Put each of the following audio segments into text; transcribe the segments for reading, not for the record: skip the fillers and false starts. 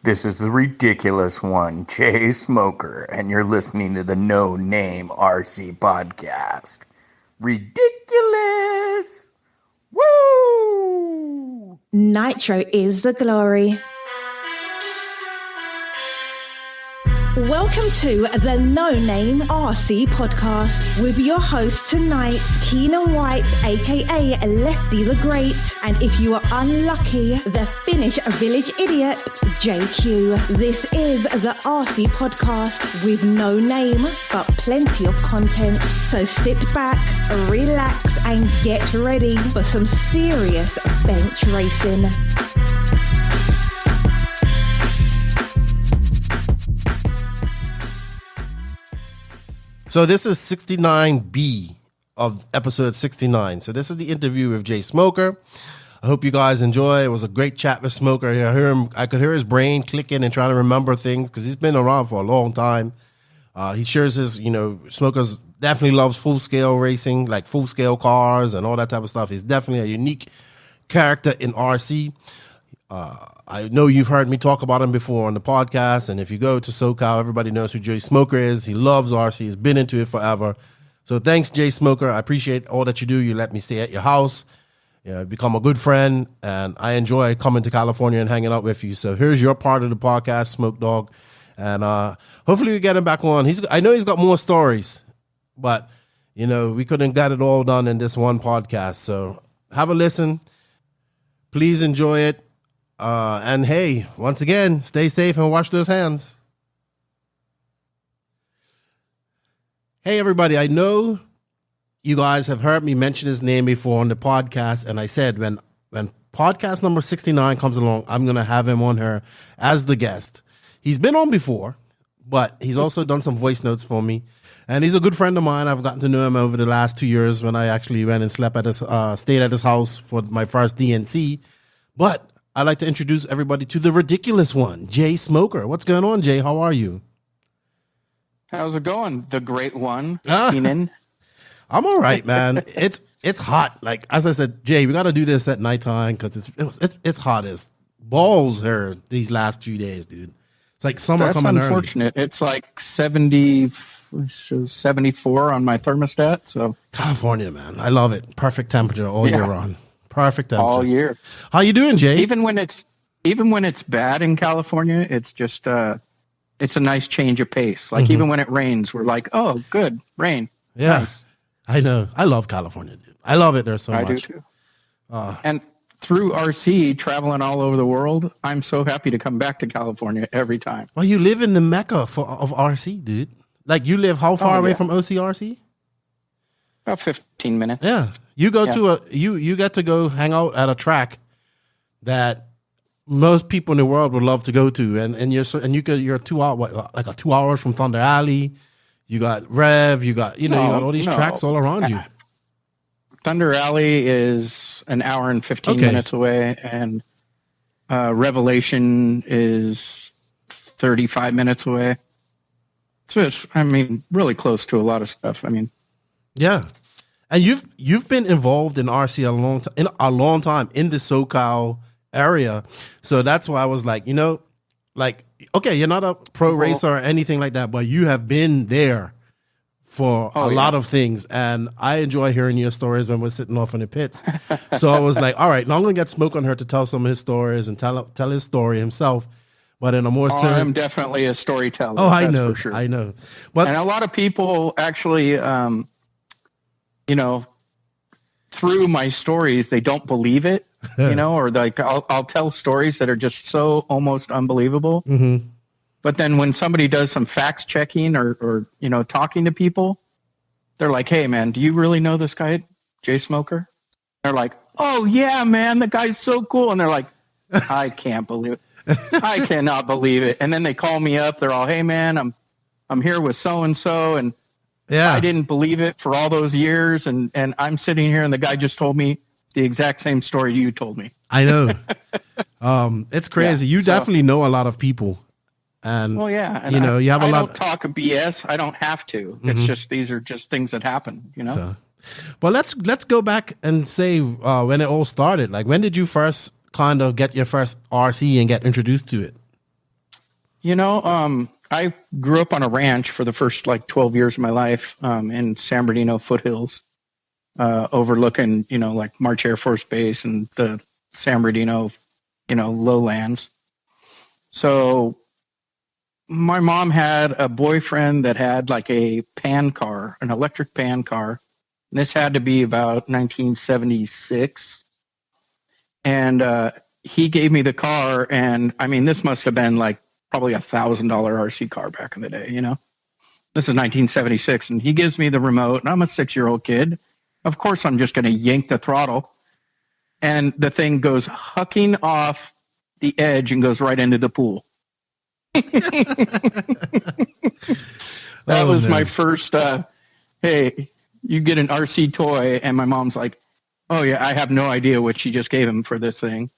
This is the ridiculous one, Jay Smoker, and you're listening to the No Name RC podcast. Ridiculous! Woo! Nitro is the glory. Welcome to the No Name RC podcast with your host tonight, Keenan White, aka Lefty the Great, and if you are unlucky, the Finnish village idiot, JQ. This is the RC podcast with no name, but plenty of content. So sit back, relax, and get ready for some serious bench racing. So this is 69B of episode 69. So this is the interview with Jay Smoker. I hope you guys enjoy. It was a great chat with Smoker. I could hear his brain clicking and trying to remember things because he's been around for a long time. He shares his, Smoker's definitely loves full-scale racing, like full-scale cars and all that type of stuff. He's definitely a unique character in RC. I know you've heard me talk about him before on the podcast, and if you go to SoCal, everybody knows who Jay Smoker is. He loves RC. He's been into it forever. So thanks, Jay Smoker. I appreciate all that you do. You let me stay at your house. Become a good friend, and I enjoy coming to California and hanging out with you. So here's your part of the podcast, Smoke Dog, and hopefully we get him back on. I know he's got more stories, but we couldn't get it all done in this one podcast. So have a listen. Please enjoy it. And hey, once again, stay safe and wash those hands. Hey, everybody. I know you guys have heard me mention his name before on the podcast. And I said, when podcast number 69 comes along, I'm going to have him on here as the guest. He's been on before, but he's also done some voice notes for me. And he's a good friend of mine. I've gotten to know him over the last 2 years when I actually went and stayed at his house for my first DNC. But I'd like to introduce everybody to the ridiculous one, Jay Smoker. What's going on, Jay? How are you? How's it going? The great one, Keenan. I'm all right, man. It's hot. Like, as I said, Jay, we got to do this at nighttime because it's hot as balls here these last 2 days, dude. It's like summer coming early. That's unfortunate. It's like 74 on my thermostat. So California, man. I love it. Perfect temperature all year round. Perfect temperature. All year. How you doing, Jay? Even when it's bad in California, it's just it's a nice change of pace. Like even when it rains, we're like, oh, good, rain. Yeah, nice. I know. I love California, dude. I love it there so much. I do too. And through RC, traveling all over the world, I'm so happy to come back to California every time. Well, you live in the mecca of RC, dude. Like, you live how far away from OCRC? About 15 minutes. Yeah. You go to you get to go hang out at a track that most people in the world would love to go to, and you're 2 hours, like 2 hours from Thunder Alley. You got Rev, you got you got all these tracks all around you. Thunder Alley is an hour and 15 minutes away, and Revelation is 35 minutes away. So it's, really close to a lot of stuff. Yeah. And you've been involved in RC a long time in the SoCal area. So that's why I was like, you're not a pro racer or anything like that, but you have been there for a lot of things. And I enjoy hearing your stories when we're sitting off in the pits. So I was like, all right, now I'm going to get Smoke on her to tell some of his stories and tell his story himself. But in a more I'm definitely a storyteller. Oh, I know. For sure. I know. And a lot of people actually, through my stories, they don't believe it, or like I'll tell stories that are just so almost unbelievable. Mm-hmm. But then when somebody does some facts checking or talking to people, they're like, hey, man, do you really know this guy, Jay Smoker? They're like, oh, yeah, man, the guy's so cool. And they're like, I can't believe it. I cannot believe it. And then they call me up. They're all, hey, man, I'm here with so-and-so. And I didn't believe it for all those years. And I'm sitting here and the guy just told me the exact same story you told me. I know. It's crazy. You definitely know a lot of people. And, well, yeah. And you have a lot. I don't talk BS. I don't have to. It's just, these are just things that happen, So, well, let's go back and say when it all started. Like, when did you first kind of get your first RC and get introduced to it? I grew up on a ranch for the first 12 years of my life in San Bernardino foothills, overlooking, March Air Force Base and the San Bernardino, lowlands. So my mom had a boyfriend that had a pan car, an electric pan car. And this had to be about 1976. And he gave me the car. And I mean, this must have been probably $1,000 RC car back in the day, This is 1976. And he gives me the remote. And I'm a 6-year-old kid. Of course, I'm just going to yank the throttle. And the thing goes hucking off the edge and goes right into the pool. That was my first, hey, you get an RC toy. And my mom's like, oh, yeah, I have no idea what she just gave him for this thing.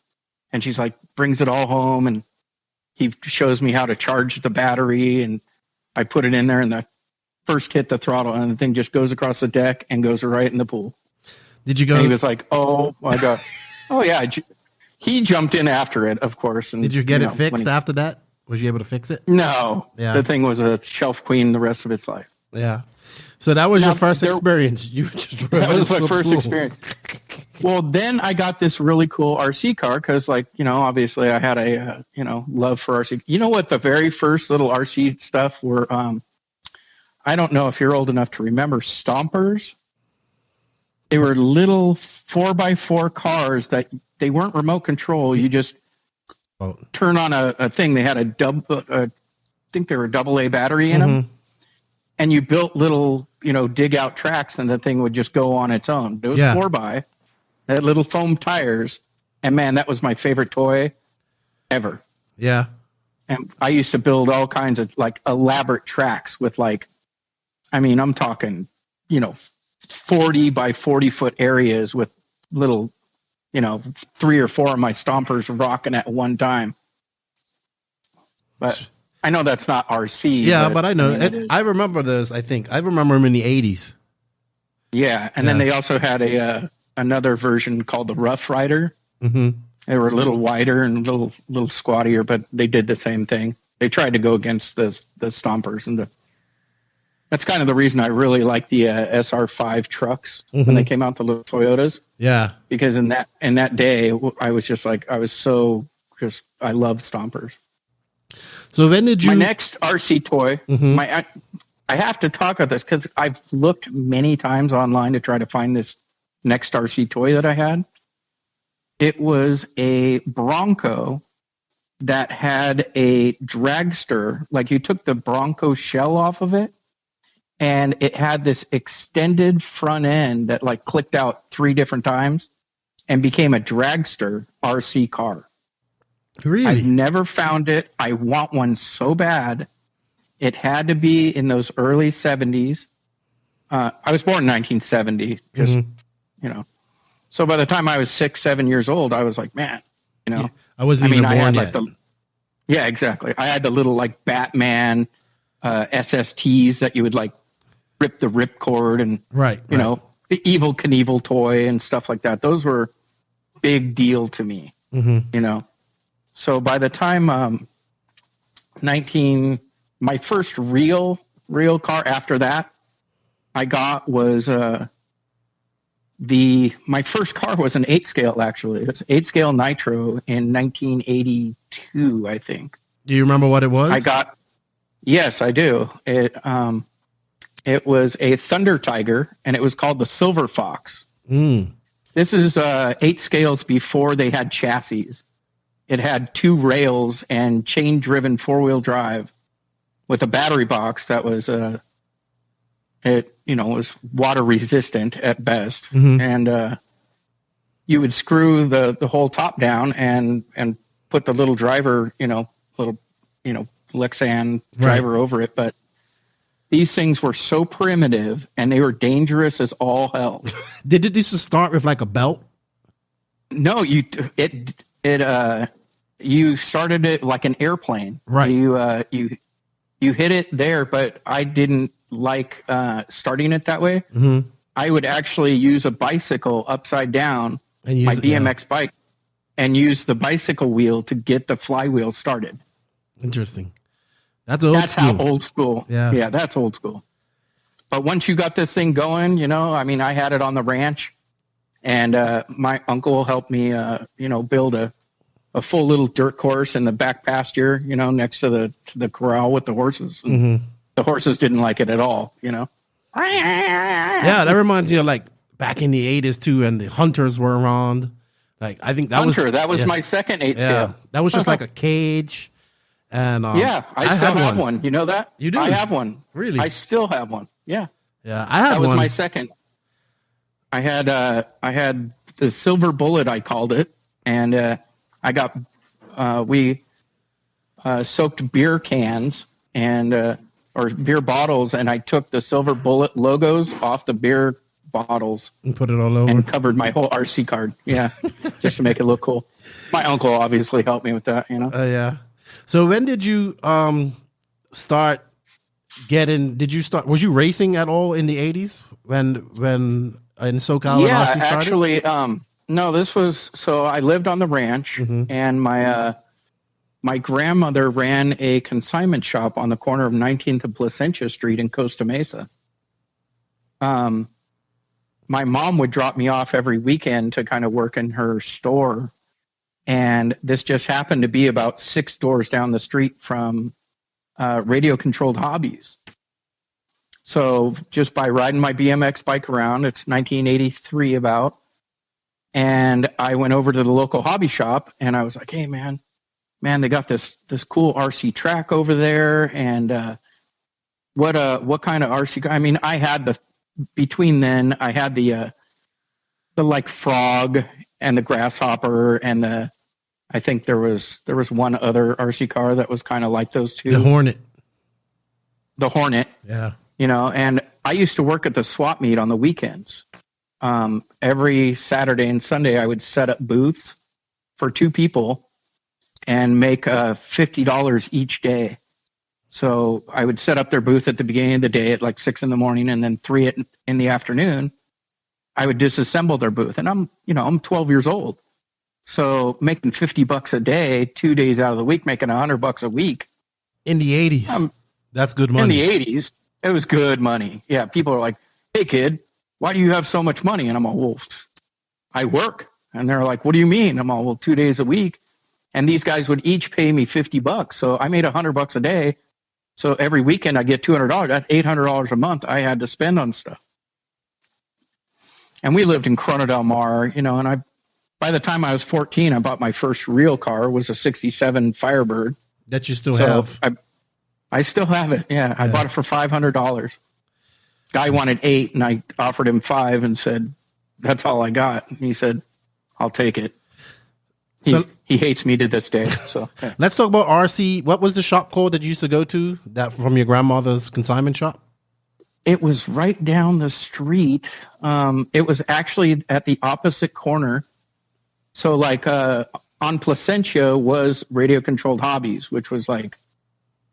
And she's like, brings it all home. And he shows me how to charge the battery. And I put it in there and the first hit the throttle and the thing just goes across the deck and goes right in the pool. Did you go? And he was like, oh, my God. Oh, yeah. He jumped in after it, of course. And, did you get it fixed after that? Was you able to fix it? No. Yeah. The thing was a shelf queen the rest of its life. Yeah. So that was your first experience. You just that was my first experience. Well, then I got this really cool RC car because, obviously I had a, love for RC. You know what? The very first little RC stuff were, I don't know if you're old enough to remember Stompers. They were little 4x4 cars that they weren't remote control. You just turn on a thing. They had I think they were a AA battery in them. And you built little, dig out tracks and the thing would just go on its own. It was 4x. They had little foam tires. And man, that was my favorite toy ever. Yeah. And I used to build all kinds of elaborate tracks with I'm talking, 40 by 40 foot areas with little, 3 or 4 of my stompers rocking at one time. But I know that's not RC. Yeah, but I know. I remember those, I think. I remember them in the 80s. Yeah, and then they also had another version called the Rough Rider. Mm-hmm. They were a little wider and a little squattier, but they did the same thing. They tried to go against the stompers. And that's kind of the reason I really like the SR5 trucks when they came out, the little Toyotas. Yeah. Because in that day, I was just I love stompers. So when did you... My next RC toy, I have to talk about this because I've looked many times online to try to find this next RC toy that I had. It was a Bronco that had a dragster. You took the Bronco shell off of it, and it had this extended front end that clicked out 3 different times and became a dragster RC car. Really? I've never found it. I want one so bad. It had to be in those early 70s. I was born in 1970 because, so by the time I was 6, 7 years old, I was like, man, I wasn't even born yet. Yeah, exactly. I had the little Batman SSTs that you would rip the ripcord and, the Evel Knievel toy and stuff like that. Those were big deal to me, So by the time my first real car after that I got was my first car was an 8-scale actually. It's 8-scale Nitro in 1982, I think. Do you remember what it was? Yes, I do. It was a Thunder Tiger and it was called the Silver Fox. This is 8 scales before they had chassis. It had 2 rails and chain-driven 4-wheel drive with a battery box that was was water resistant at best, and you would screw the whole top down and put the little driver, Lexan driver over it. But these things were so primitive and they were dangerous as all hell. Did it used to start with a belt? No, you started it like an airplane. Right. You hit it there, but I didn't like starting it that way. I would actually use a bicycle upside down, my BMX bike, and use the bicycle wheel to get the flywheel started. Interesting. That's old That's school. how old school. Yeah. That's old school. But once you got this thing going, you know, I mean, I had it on the ranch, and my uncle helped me, you know, build a full little dirt course in the back pasture, you know, next to the corral with the horses. And the horses didn't like it at all, you know. Yeah, that reminds me of like back in the 80s too, and the hunters were around. Like I think that was my second 8 scale. That was just like a cage. And I still have one. You know that? You do? I have one. Really? I still have one. Yeah. Yeah, I had that one. was my second. I had the Silver Bullet, I called it, and I got we soaked beer cans and or beer bottles, and I took the Silver Bullet logos off the beer bottles and put it all over and covered my whole RC card. Yeah, just to make it look cool. My uncle obviously helped me with that. You know. Yeah. So when did you start getting? Did you start? Was you racing at all in the 80s when in SoCal? Yeah, when RC started? actually, no. This was so I lived on the ranch, and my grandmother ran a consignment shop on the corner of 19th and Placentia Street in Costa Mesa. My mom would drop me off every weekend to kind of work in her store. And this just happened to be about 6 doors down the street from Radio Controlled Hobbies. So just by riding my BMX bike around, it's 1983 about, and I went over to the local hobby shop and I was like, hey, man, they got this cool RC track over there. And what kind of RC? I mean, I had between then I had the like frog and the grasshopper and I think there was one other RC car that was kind of like those two. The Hornet. Yeah. You know, and I used to work at the swap meet on the weekends. Every Saturday and Sunday, I would set up booths for 2 people and make $50 each day. So I would set up their booth at the beginning of the day at like 6 in the morning, and then 3 in the afternoon, I would disassemble their booth. And I'm 12 years old. So making $50 a day, 2 days out of the week, making $100 a week. In the 80s. That's good money. In the 80s, it was good money. Yeah. People are like, hey kid, why do you have so much money? And I'm all, well, I work. And they're like, what do you mean? I'm all, well, 2 days a week. And these guys would each pay me $50. So I made $100 a day. So every weekend I get $200. That's $800 a month I had to spend on stuff. And we lived in Corona del Mar, you know, and by the time I was 14, I bought my first real car. It was a 67 Firebird. That you still have? I still have it. Yeah. I bought it for $500. Guy wanted 8 and I offered him 5 and said, that's all I got. And he said, I'll take it. He hates me to this day. So yeah. Let's talk about RC. What was the shop called that you used to go to that from your grandmother's consignment shop? It was right down the street. It was actually at the opposite corner. So like on Placentia was Radio Controlled Hobbies, which was like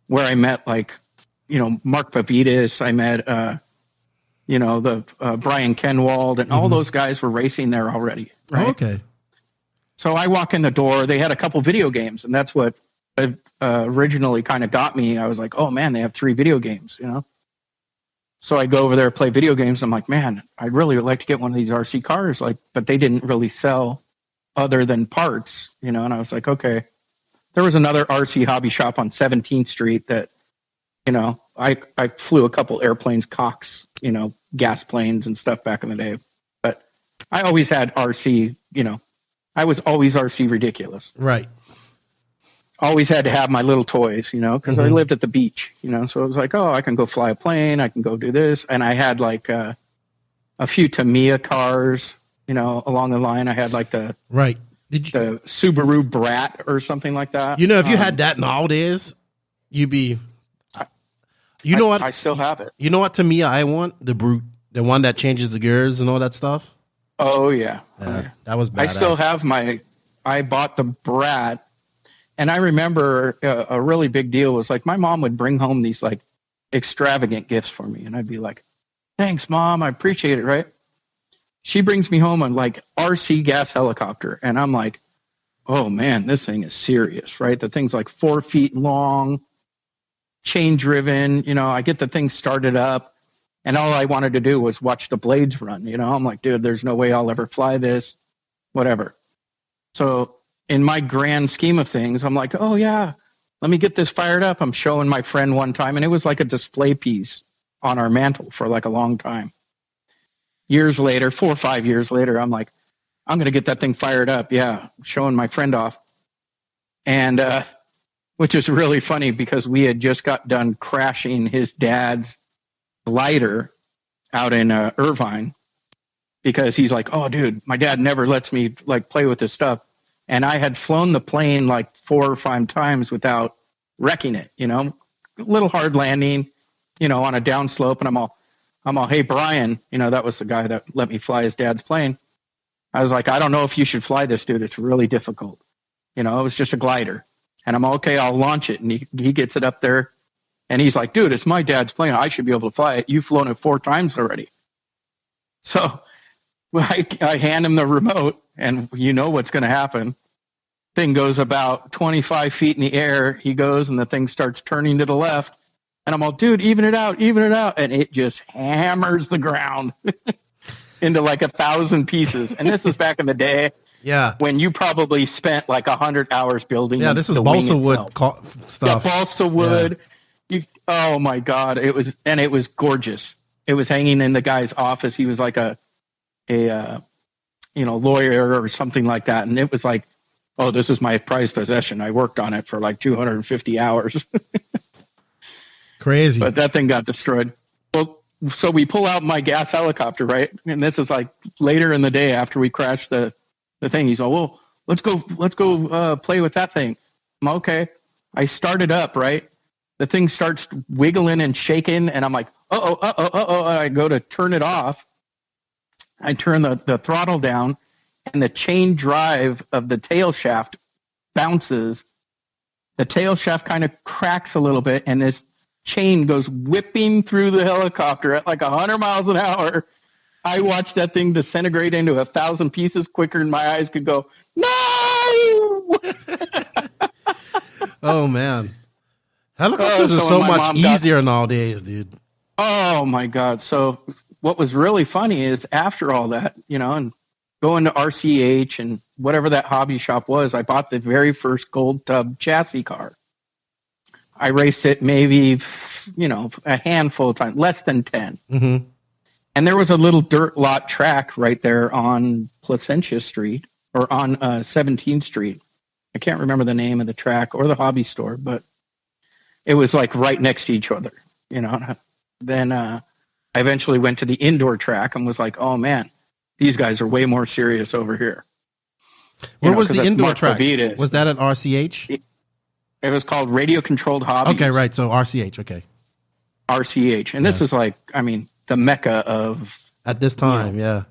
where I met like, you know, Mark Pavitas. I met, you know, the Brian Kenwald and all those guys were racing there already. Right? Oh, okay. So I walk in the door. They had a couple video games, and that's what originally kind of got me. I was like, oh man, they have 3 video games, you know? So I go over there, play video games. And I'm like, man, I'd really like to get one of these RC cars. Like, but they didn't really sell other than parts, you know? And I was like, okay. There was another RC hobby shop on 17th Street that, you know, I flew a couple airplanes, Cox, you know, gas planes and stuff back in the day. But I always had RC, you know, I was always RC ridiculous. Right. Always had to have my little toys, you know, because I lived at the beach, you know. So it was like, oh, I can go fly a plane. I can go do this. And I had like a few Tamiya cars, you know, along the line. I had like the Subaru Brat or something like that. You know, if you had that nowadays, you'd be... You know what? I still have it. You know what Tamiya I want? The Brute. The one that changes the gears and all that stuff. Oh, yeah. That was badass. I still have I bought the Brat, and I remember a really big deal was like my mom would bring home these like extravagant gifts for me, and I'd be like, thanks, Mom, I appreciate it, right? She brings me home a like RC gas helicopter, and I'm like, oh man, this thing is serious, right? The thing's like 4 feet long, chain driven, I get the thing started up, and all I wanted to do was watch the blades run. I'm like, dude, there's no way I'll ever fly this, whatever. So in my grand scheme of things, I'm like, oh yeah, let me get this fired up. I'm showing my friend one time, and it was like a display piece on our mantle for like a long time. Years later, 4 or 5 years later, I'm like, I'm going to get that thing fired up. Yeah, showing my friend off. And which is really funny because we had just got done crashing his dad's glider out in Irvine, because he's like, oh, dude, my dad never lets me like play with this stuff. And I had flown the plane like 4 or 5 times without wrecking it, a little hard landing, on a downslope. And I'm all, hey, Brian, that was the guy that let me fly his dad's plane. I was like, I don't know if you should fly this, dude. It's really difficult. It was just a glider. And I'm okay, I'll launch it. And he gets it up there. And he's like, dude, it's my dad's plane. I should be able to fly it. You've flown it 4 times already. So I hand him the remote, and you know what's going to happen. Thing goes about 25 feet in the air. He goes, and the thing starts turning to the left. And I'm all, dude, even it out. And it just hammers the ground into like 1,000 pieces. And this is back in the day. Yeah. When you probably spent like 100 hours building. Yeah, this is balsa wood stuff. Yeah, balsa wood. Yeah. Oh my God. It was gorgeous. It was hanging in the guy's office. He was like a lawyer or something like that. And it was like, oh, this is my prized possession. I worked on it for like 250 hours. Crazy. But that thing got destroyed. Well, so we pull out my gas helicopter, right? And this is like later in the day after we crashed the thing. He's like, well, let's go play with that thing. I'm okay. I start it up, right? The thing starts wiggling and shaking, and I'm like, uh-oh. I go to turn it off. I turn the throttle down, and the chain drive of the tail shaft bounces. The tail shaft kind of cracks a little bit, and this chain goes whipping through the helicopter at like 100 miles an hour. I watched that thing disintegrate into 1,000 pieces quicker than my eyes could go. No! Oh man, helicopters are so much easier nowadays, dude. Oh my God! So what was really funny is after all that, and going to RCH and whatever that hobby shop was, I bought the very first Gold Tub chassis car. I raced it maybe, a handful of times, less than 10. Mm-hmm. And there was a little dirt lot track right there on Placentia Street or on 17th Street. I can't remember the name of the track or the hobby store, but it was like right next to each other, Then I eventually went to the indoor track and was like, oh man, these guys are way more serious over here. Where was the indoor track? Was that at RCH? It was called Radio Controlled Hobbies. Okay, right. So RCH, okay. RCH. And this is like, the mecca of... At this time, yeah.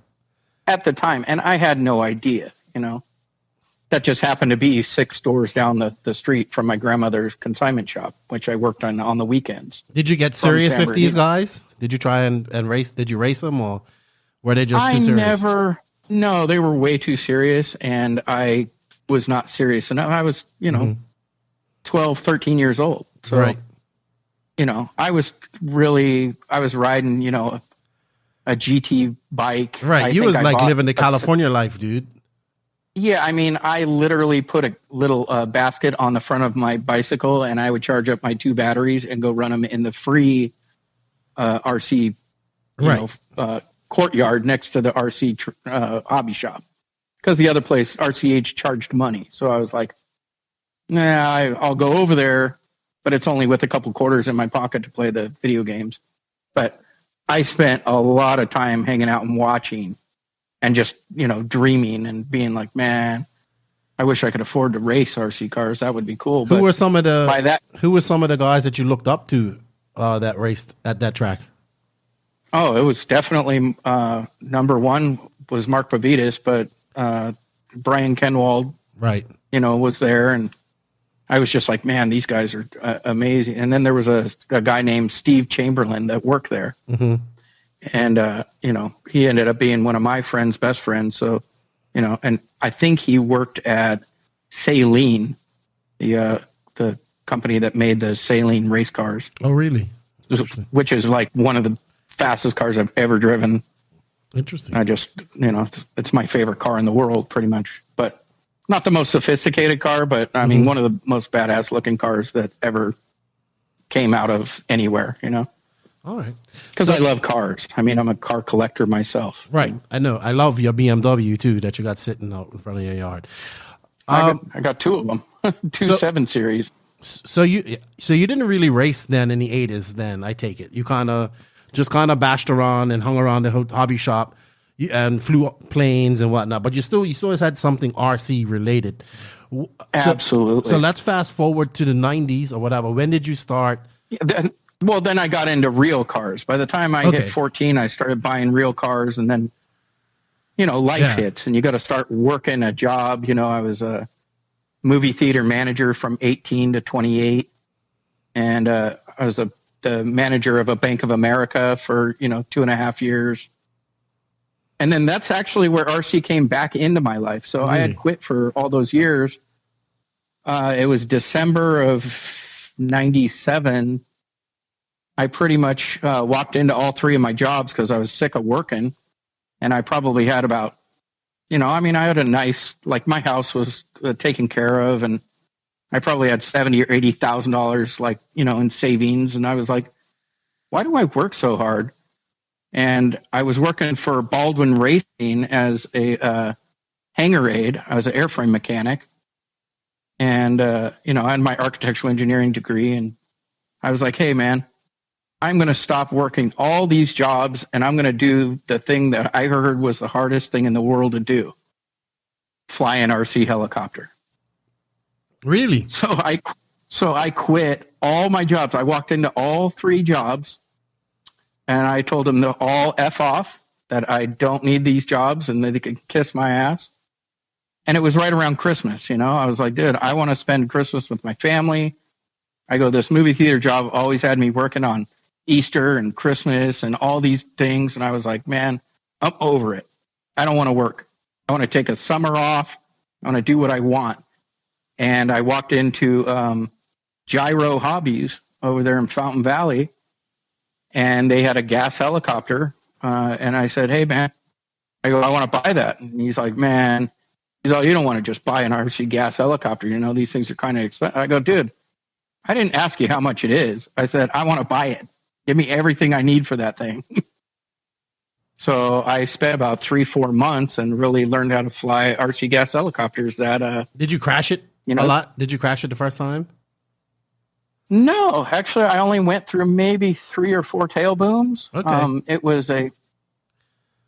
At the time. And I had no idea, That just happened to be 6 doors down the street from my grandmother's consignment shop, which I worked on the weekends. Did you get serious with these guys? Did you try and race? Did you race them, or were they just too serious? No, they were way too serious, and I was not serious enough. I was, 12, 13 years old. So, right. I was riding, a GT bike. Right. You was like living the California life, dude. Yeah. I literally put a little basket on the front of my bicycle, and I would charge up my 2 batteries and go run them in the free RC, courtyard next to the RC hobby shop. Because the other place, RCH, charged money. So I was like, nah, I'll go over there, but it's only with a couple quarters in my pocket to play the video games. But I spent a lot of time hanging out and watching and just, dreaming and being like, man, I wish I could afford to race RC cars. That would be cool. Who were some of the guys that you looked up to that raced at that track? Oh, it was definitely number one was Mark Pavitas, but Brian Kenwald, right, was there, and I was just like, man, these guys are amazing. And then there was a guy named Steve Chamberlain that worked there. Mm-hmm. And, he ended up being one of my friend's best friends. So, and I think he worked at Saline, the company that made the saline race cars. Oh, really? Which is like one of the fastest cars I've ever driven. Interesting. I just, it's my favorite car in the world, pretty much. But not the most sophisticated car, but I mean, one of the most badass looking cars that ever came out of anywhere, All right. Because I love cars. I mean, I'm a car collector myself. Right. I know. I love your BMW too that you got sitting out in front of your yard. I got two of them, 7 Series. So you didn't really race then in the 80s. Then I take it you kind of bashed around and hung around the hobby shop and flew planes and whatnot. But you still had something RC related. Absolutely. So let's fast forward to the 90s or whatever. When did you start? Then I got into real cars. By the time I hit 14, I started buying real cars, and then, life hits, and you got to start working a job. I was a movie theater manager from 18 to 28, and I was the manager of a Bank of America for 2.5 years. And then that's actually where RC came back into my life. So I had quit for all those years. It was December of 97. I pretty much walked into all 3 of my jobs because I was sick of working. And I probably had about, I had a nice, like my house was taken care of. And I probably had $70,000 or $80,000, in savings. And I was like, why do I work so hard? And I was working for Baldwin Racing as a hangar aide. I was an airframe mechanic. And, I had my architectural engineering degree. And I was like, hey, man, I'm going to stop working all these jobs, and I'm going to do the thing that I heard was the hardest thing in the world to do, fly an RC helicopter. Really? So I quit all my jobs. I walked into all 3 jobs. And I told them to all F off, that I don't need these jobs and that they could kiss my ass. And it was right around Christmas, I was like, dude, I want to spend Christmas with my family. I go, this movie theater job always had me working on Easter and Christmas and all these things. And I was like, man, I'm over it. I don't want to work. I want to take a summer off. I want to do what I want. And I walked into Gyro Hobbies over there in Fountain Valley. And they had a gas helicopter. And I said, hey, man, I want to buy that. And he's like, man, you don't want to just buy an RC gas helicopter. These things are kind of expensive. I go, dude, I didn't ask you how much it is. I said, I want to buy it. Give me everything I need for that thing. So I spent about 3-4 months and really learned how to fly RC gas helicopters. Did you crash it a lot? Did you crash it the first time? No, actually, I only went through maybe 3 or 4 tail booms. Okay. It was a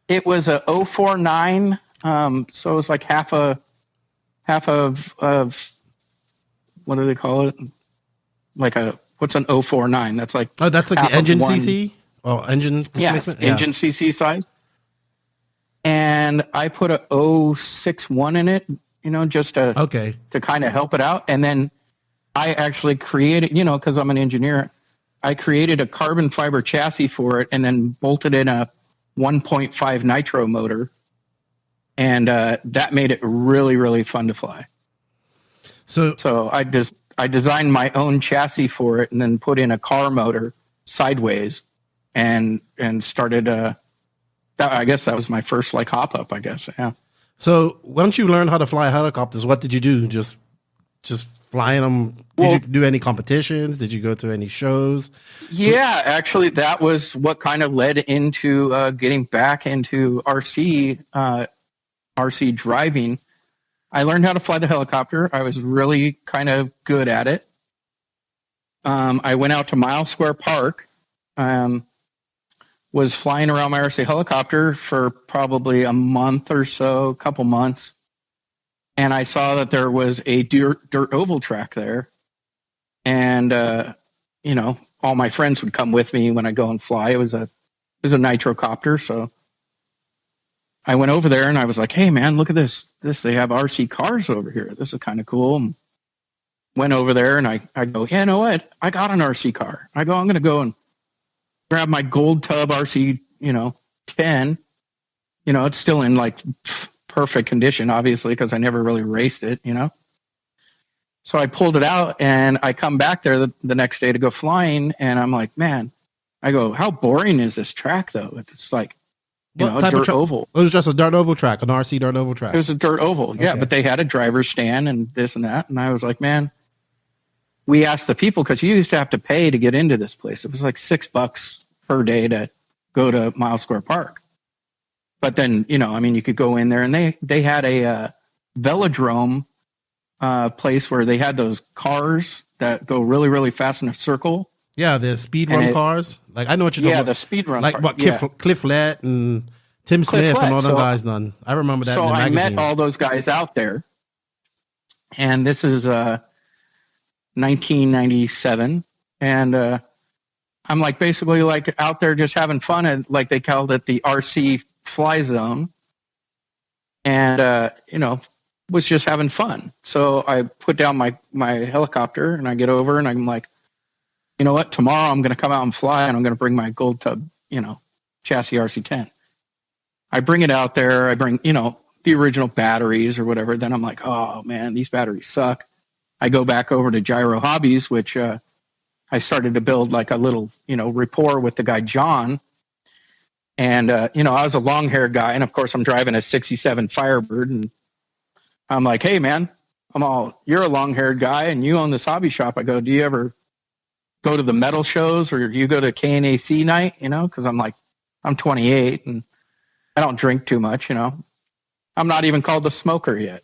049. So it was like half of what do they call it? What's an 049? That's like that's like the engine CC. Oh, engine displacement. Yeah, engine CC size. And I put a 061 in it, just to kind of help it out, and then I actually created, because I'm an engineer, I created a carbon fiber chassis for it and then bolted in a 1.5 nitro motor. And that made it really, really fun to fly. So I designed my own chassis for it and then put in a car motor sideways and started, I guess that was my first hop up, I guess. Yeah. So once you learned how to fly helicopters, what did you do? Just flying them? Did you do any competitions? Did you go to any shows? Yeah, actually, that was what kind of led into getting back into RC driving. I learned how to fly the helicopter. I was really kind of good at it. I went out to Mile Square Park, was flying around my RC helicopter for probably a month or so, a couple months. And I saw that there was a dirt oval track there. And, all my friends would come with me when I go and fly. It was a nitrocopter. So I went over there and I was like, hey, man, look at this. They have RC cars over here. This is kind of cool. And went over there and I go, yeah, you know what? I got an RC car. I go, I'm going to go and grab my Gold Tub RC, 10. It's still in perfect condition, obviously, because I never really raced it, So I pulled it out, and I come back there the next day to go flying, and I'm like, man, I go, how boring is this track though? It's like, a dirt oval. It was just a dirt oval track, an RC dirt oval track. It was a dirt oval, yeah, but they had a driver's stand and this and that, and I was like, man, we asked the people, because you used to have to pay to get into this place. It was like $6 per day to go to Mile Square Park. But then, you could go in there, and they had a velodrome place where they had those cars that go really, really fast in a circle. Yeah, the speed run cars. Like, I know what you're talking about. Yeah, the speed run like cars. What Cliff Lett and Tim Smith and all them guys done. I remember that in the magazines. So I met all those guys out there. And this is 1997. And I'm like basically like out there just having fun. And like they called it the RC Fly Zone. And, was just having fun. So I put down my helicopter, and I get over, and I'm like, you know what? Tomorrow I'm going to come out and fly, and I'm going to bring my Gold Tub, chassis RC10. I bring it out there. I bring, the original batteries or whatever. Then I'm like, oh man, these batteries suck. I go back over to Gyro Hobbies, which I started to build like a little, rapport with the guy, John. And, I was a long haired guy. And of course I'm driving a 67 Firebird, and I'm like, hey man, you're a long haired guy and you own this hobby shop. I go, do you ever go to the metal shows, or you go to KNAC night, because I'm like, I'm 28 and I don't drink too much, I'm not even called the smoker yet,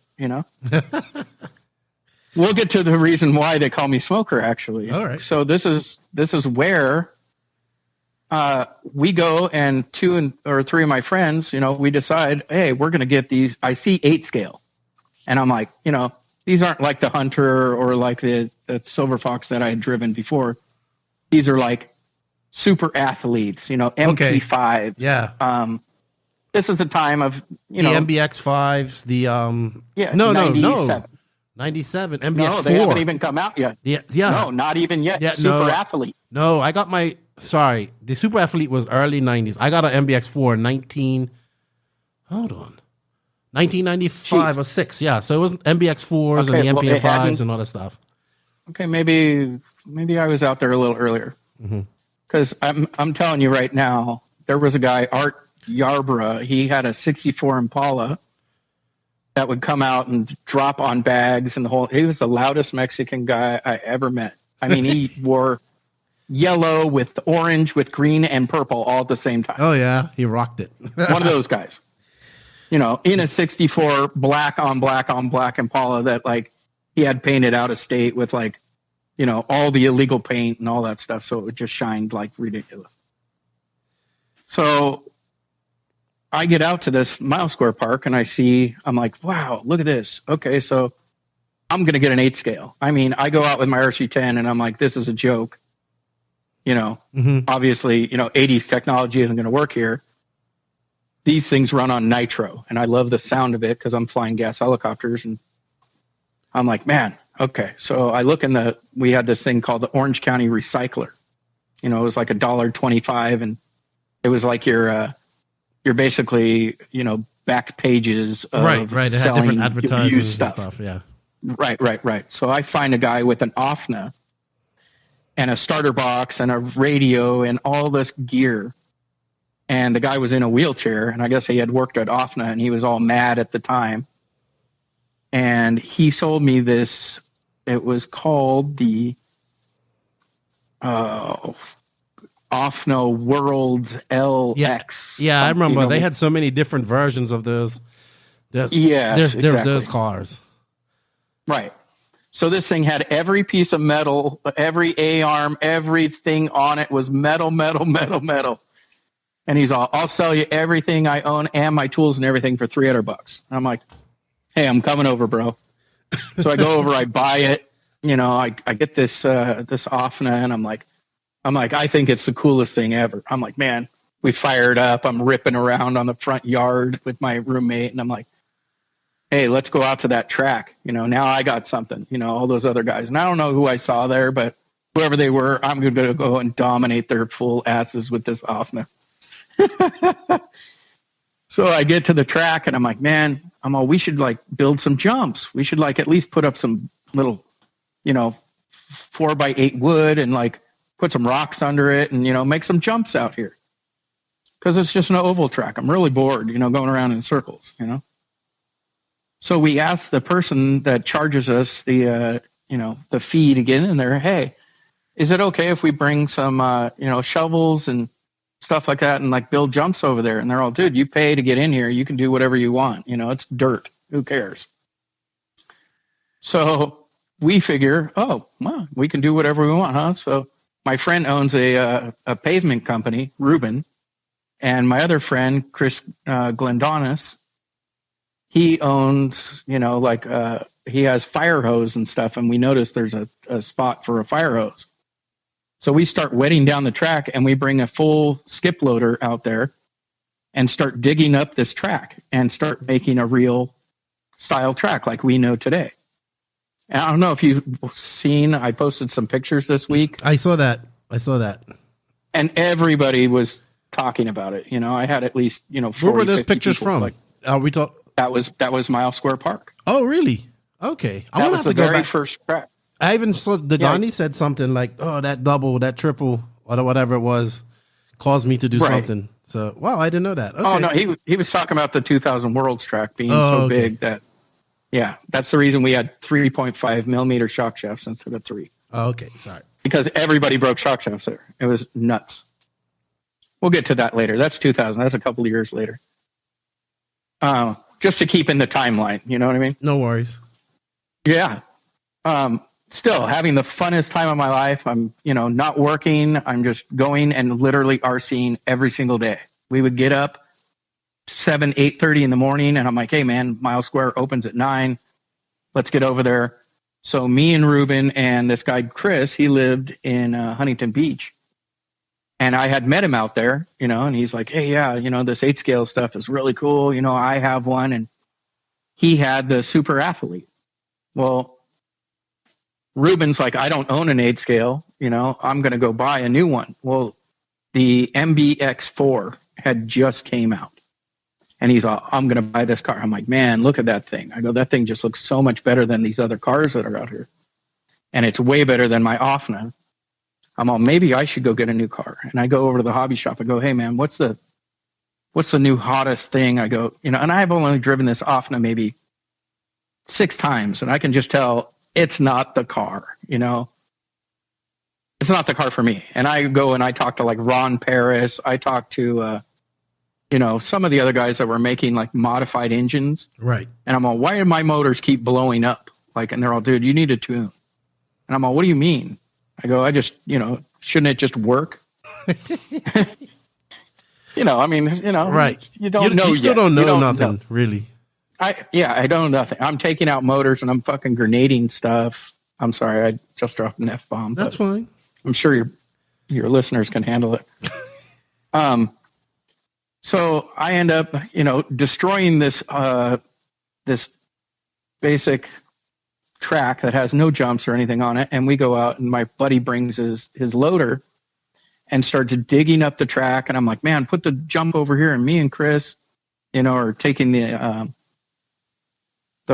We'll get to the reason why they call me smoker, actually. All right. So this is where we go, and 2 or 3 of my friends, we decide, hey, we're going to get these. I see 8 scale, and I'm like, these aren't like the Hunter or like the Silver Fox that I had driven before. These are like super athletes, MP5. Yeah. This is a time of, the MBX5s, the no, 97 MBX4. No, they haven't even come out yet. Yeah. No, not even yet. Yeah, super athlete. No, I got the super athlete was early 90s. I got an MBX4 1995 or 6. Yeah, so it was MBX4s and the MPN5s and all that stuff. Okay, maybe I was out there a little earlier. Because I'm telling you right now, there was a guy, Art Yarborough. He had a 64 Impala that would come out and drop on bags, and he was the loudest Mexican guy I ever met. I mean, he wore yellow with orange with green and purple all at the same time. Oh yeah, he rocked it. One of those guys. In a 64 black on black Impala that like he had painted out of state with like, all the illegal paint and all that stuff. So it just shined like ridiculous. So I get out to this Mile Square Park, and I'm like, wow, look at this. Okay. So I'm going to get an 8 scale. I mean, I go out with my RC10 and I'm like, this is a joke. Obviously, 80s technology isn't going to work here. These things run on nitro, and I love the sound of it because I'm flying gas helicopters, and I'm like, man, okay. So I look we had this thing called the Orange County Recycler. It was like $1.25, and it was like your basically, back pages of right. It had different advertisements and stuff. Yeah. Right. So I find a guy with an OFNA and a starter box and a radio and all this gear. And the guy was in a wheelchair, and I guess he had worked at OFNA, and he was all mad at the time. And he sold me this. It was called the OFNA World LX. Yeah, I remember. They had so many different versions of those. There's those cars. Right. So this thing had every piece of metal, every A-arm, everything on it was metal. And he's all, I'll sell you everything I own and my tools and everything for $300. I'm like, hey, I'm coming over, bro. So I go over, I buy it. I get this OFNA, and I'm like, I think it's the coolest thing ever. I'm like, man, we fire it up. I'm ripping around on the front yard with my roommate, and I'm like, hey, let's go out to that track. Now I got something. All those other guys, and I don't know who I saw there, but whoever they were, I'm going to go and dominate their full asses with this OFNA. So I get to the track, and I'm like, man, we should like build some jumps. We should like at least put up some little 4x8 wood and like put some rocks under it and, make some jumps out here. Because it's just an oval track. I'm really bored, going around in circles, So we asked the person that charges us the fee to get in there, hey, is it okay if we bring some, shovels and stuff like that and like build jumps over there? And they're all, dude, you pay to get in here. You can do whatever you want. It's dirt. Who cares? So we figure, oh, well, we can do whatever we want, huh? So my friend owns a pavement company, Ruben, and my other friend, Chris Glendonis, he owns, he has fire hose and stuff, and we noticed there's a spot for a fire hose. So we start wetting down the track, and we bring a full skip loader out there and start digging up this track and start making a real style track like we know today. And I don't know if you've seen, I posted some pictures this week. I saw that. And everybody was talking about it. I had at least, 40, where were those pictures people, from? like, we talk. That was Mile Square Park. Oh, really? Okay. I'm that gonna was have the to go very back. first track. I even saw Donnie said something like, "Oh, that double, that triple, or whatever it was, caused me to do something." So, wow, I didn't know that. Okay. Oh no, he was talking about the 2000 Worlds track being so big that, that's the reason we had 3.5 millimeter shock shafts instead of 3. Oh, okay, sorry. Because everybody broke shock shafts there. It was nuts. We'll get to that later. That's 2000. That's a couple of years later. Just to keep in the timeline, you know what I mean? No worries. Yeah. Still having the funnest time of my life. I'm, not working. I'm just going and literally RCing every single day. We would get up 8:30 in the morning, and I'm like, hey man, Mile Square opens at 9. Let's get over there. So me and Ruben and this guy Chris, he lived in Huntington Beach, and I had met him out there, and he's like, hey, yeah, this 8 scale stuff is really cool. I have one, and he had the Super Athlete. Well, Ruben's like, I don't own an 8 scale, I'm going to go buy a new one. Well, the MBX4 had just came out. And he's all, I'm going to buy this car. I'm like, man, look at that thing. I go, that thing just looks so much better than these other cars that are out here. And it's way better than my Offna. I'm all, maybe I should go get a new car. And I go over to the hobby shop. I go, hey man, what's the new hottest thing? I go, and I've only driven this Offna maybe 6 times. And I can just tell it's not the car, it's not the car for me. And I go and I talk to like Ron Paris. I talk to, some of the other guys that were making like modified engines. Right. And I'm all, why do my motors keep blowing up? Like, and they're all, dude, you need a tune. And I'm all, what do you mean? I go, I just, shouldn't it just work? Right. You don't know. You still yet. don't know don't nothing, know. really. I don't know nothing. I'm taking out motors and I'm fucking grenading stuff. I'm sorry, I just dropped an F-bomb. That's fine. I'm sure your listeners can handle it. So I end up, destroying this this basic track that has no jumps or anything on it, and we go out and my buddy brings his loader and starts digging up the track, and I'm like, man, put the jump over here, and me and Chris, are taking the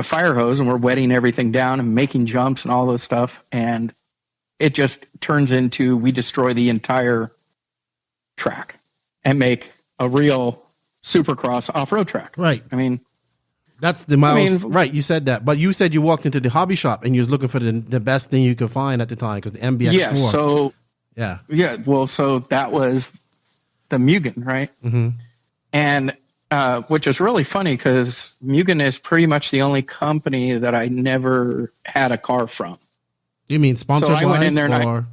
fire hose and we're wetting everything down and making jumps and all this stuff, and it just turns into we destroy the entire track and make a real supercross off-road track. Right. I mean, that's the miles. Right. You said that, but you said you walked into the hobby shop and you was looking for the best thing you could find at the time because the MBX4. Yeah. So yeah. Well, so that was the Mugen, right? Mm-hmm. And which is really funny because Mugen is pretty much the only company that I never had a car from. You mean sponsored I went in there or?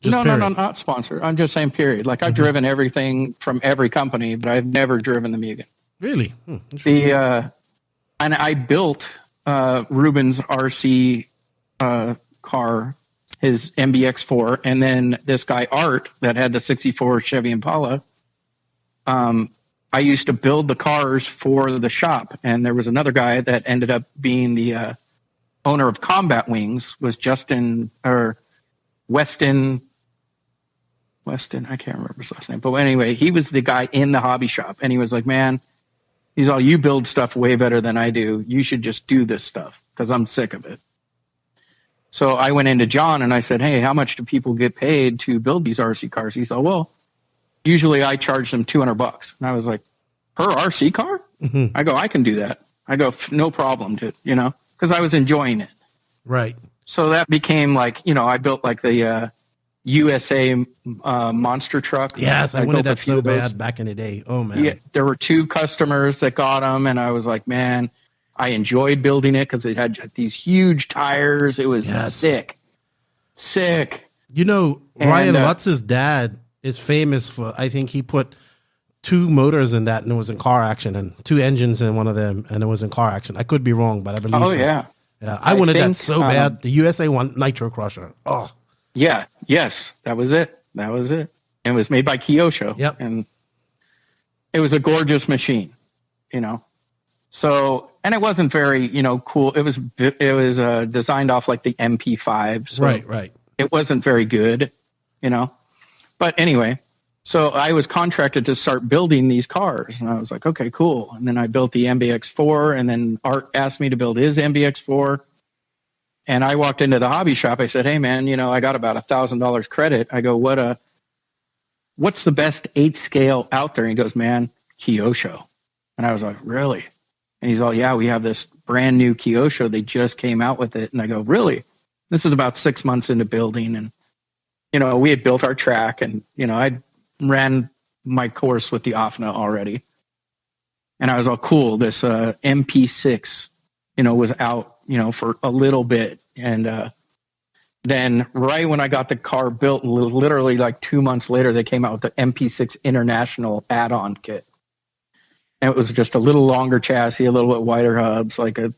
No, not sponsored. I'm just saying period. Like I've driven everything from every company, but I've never driven the Mugen. Really? And I built Ruben's RC car, his MBX4, and then this guy Art that had the 64 Chevy Impala. I used to build the cars for the shop, and there was another guy that ended up being the owner of Combat Wings, was Weston, I can't remember his last name. But anyway, he was the guy in the hobby shop. And he was like, man, he's all, you build stuff way better than I do. You should just do this stuff because I'm sick of it. So I went into John and I said, hey, how much do people get paid to build these RC cars? He said, well, usually I charge them $200. And I was like, per RC car? I go, I can do that. I go, no problem, dude, because I was enjoying it. Right. So that became like, I built like the USA monster truck. Yes, I wanted that so bad back in the day. Oh, man. Yeah, there were 2 customers that got them, and I was like, man, I enjoyed building it because it had these huge tires. It was sick. Ryan Lutz's dad is famous for, I think he put 2 motors in that, and it was in car action, and 2 engines in one of them, and it was in car action. I could be wrong, but I believe so. Yeah. Yeah, I wanted that so bad. The USA one Nitro Crusher. Oh. Yeah. Yes, that was it. And it was made by Kyosho. Yep. And it was a gorgeous machine, So, and it wasn't very, cool. It was designed off like the MP5. So right. It wasn't very good, But anyway, so I was contracted to start building these cars, and I was like, okay, cool. And then I built the MBX4, and then Art asked me to build his MBX4. And I walked into the hobby shop. I said, hey, man, I got about $1,000 credit. I go, what's the best 8 scale out there? And he goes, man, Kyosho. And I was like, really? And he's all, yeah, we have this brand new Kyosho. They just came out with it. And I go, really? This is about 6 months into building. And, we had built our track, and, I ran my course with the AFNA already. And I was all, cool. This MP6, was out, for a little bit. And then right when I got the car built, literally like 2 months later, they came out with the MP6 International add-on kit. And it was just a little longer chassis, a little bit wider hubs, like a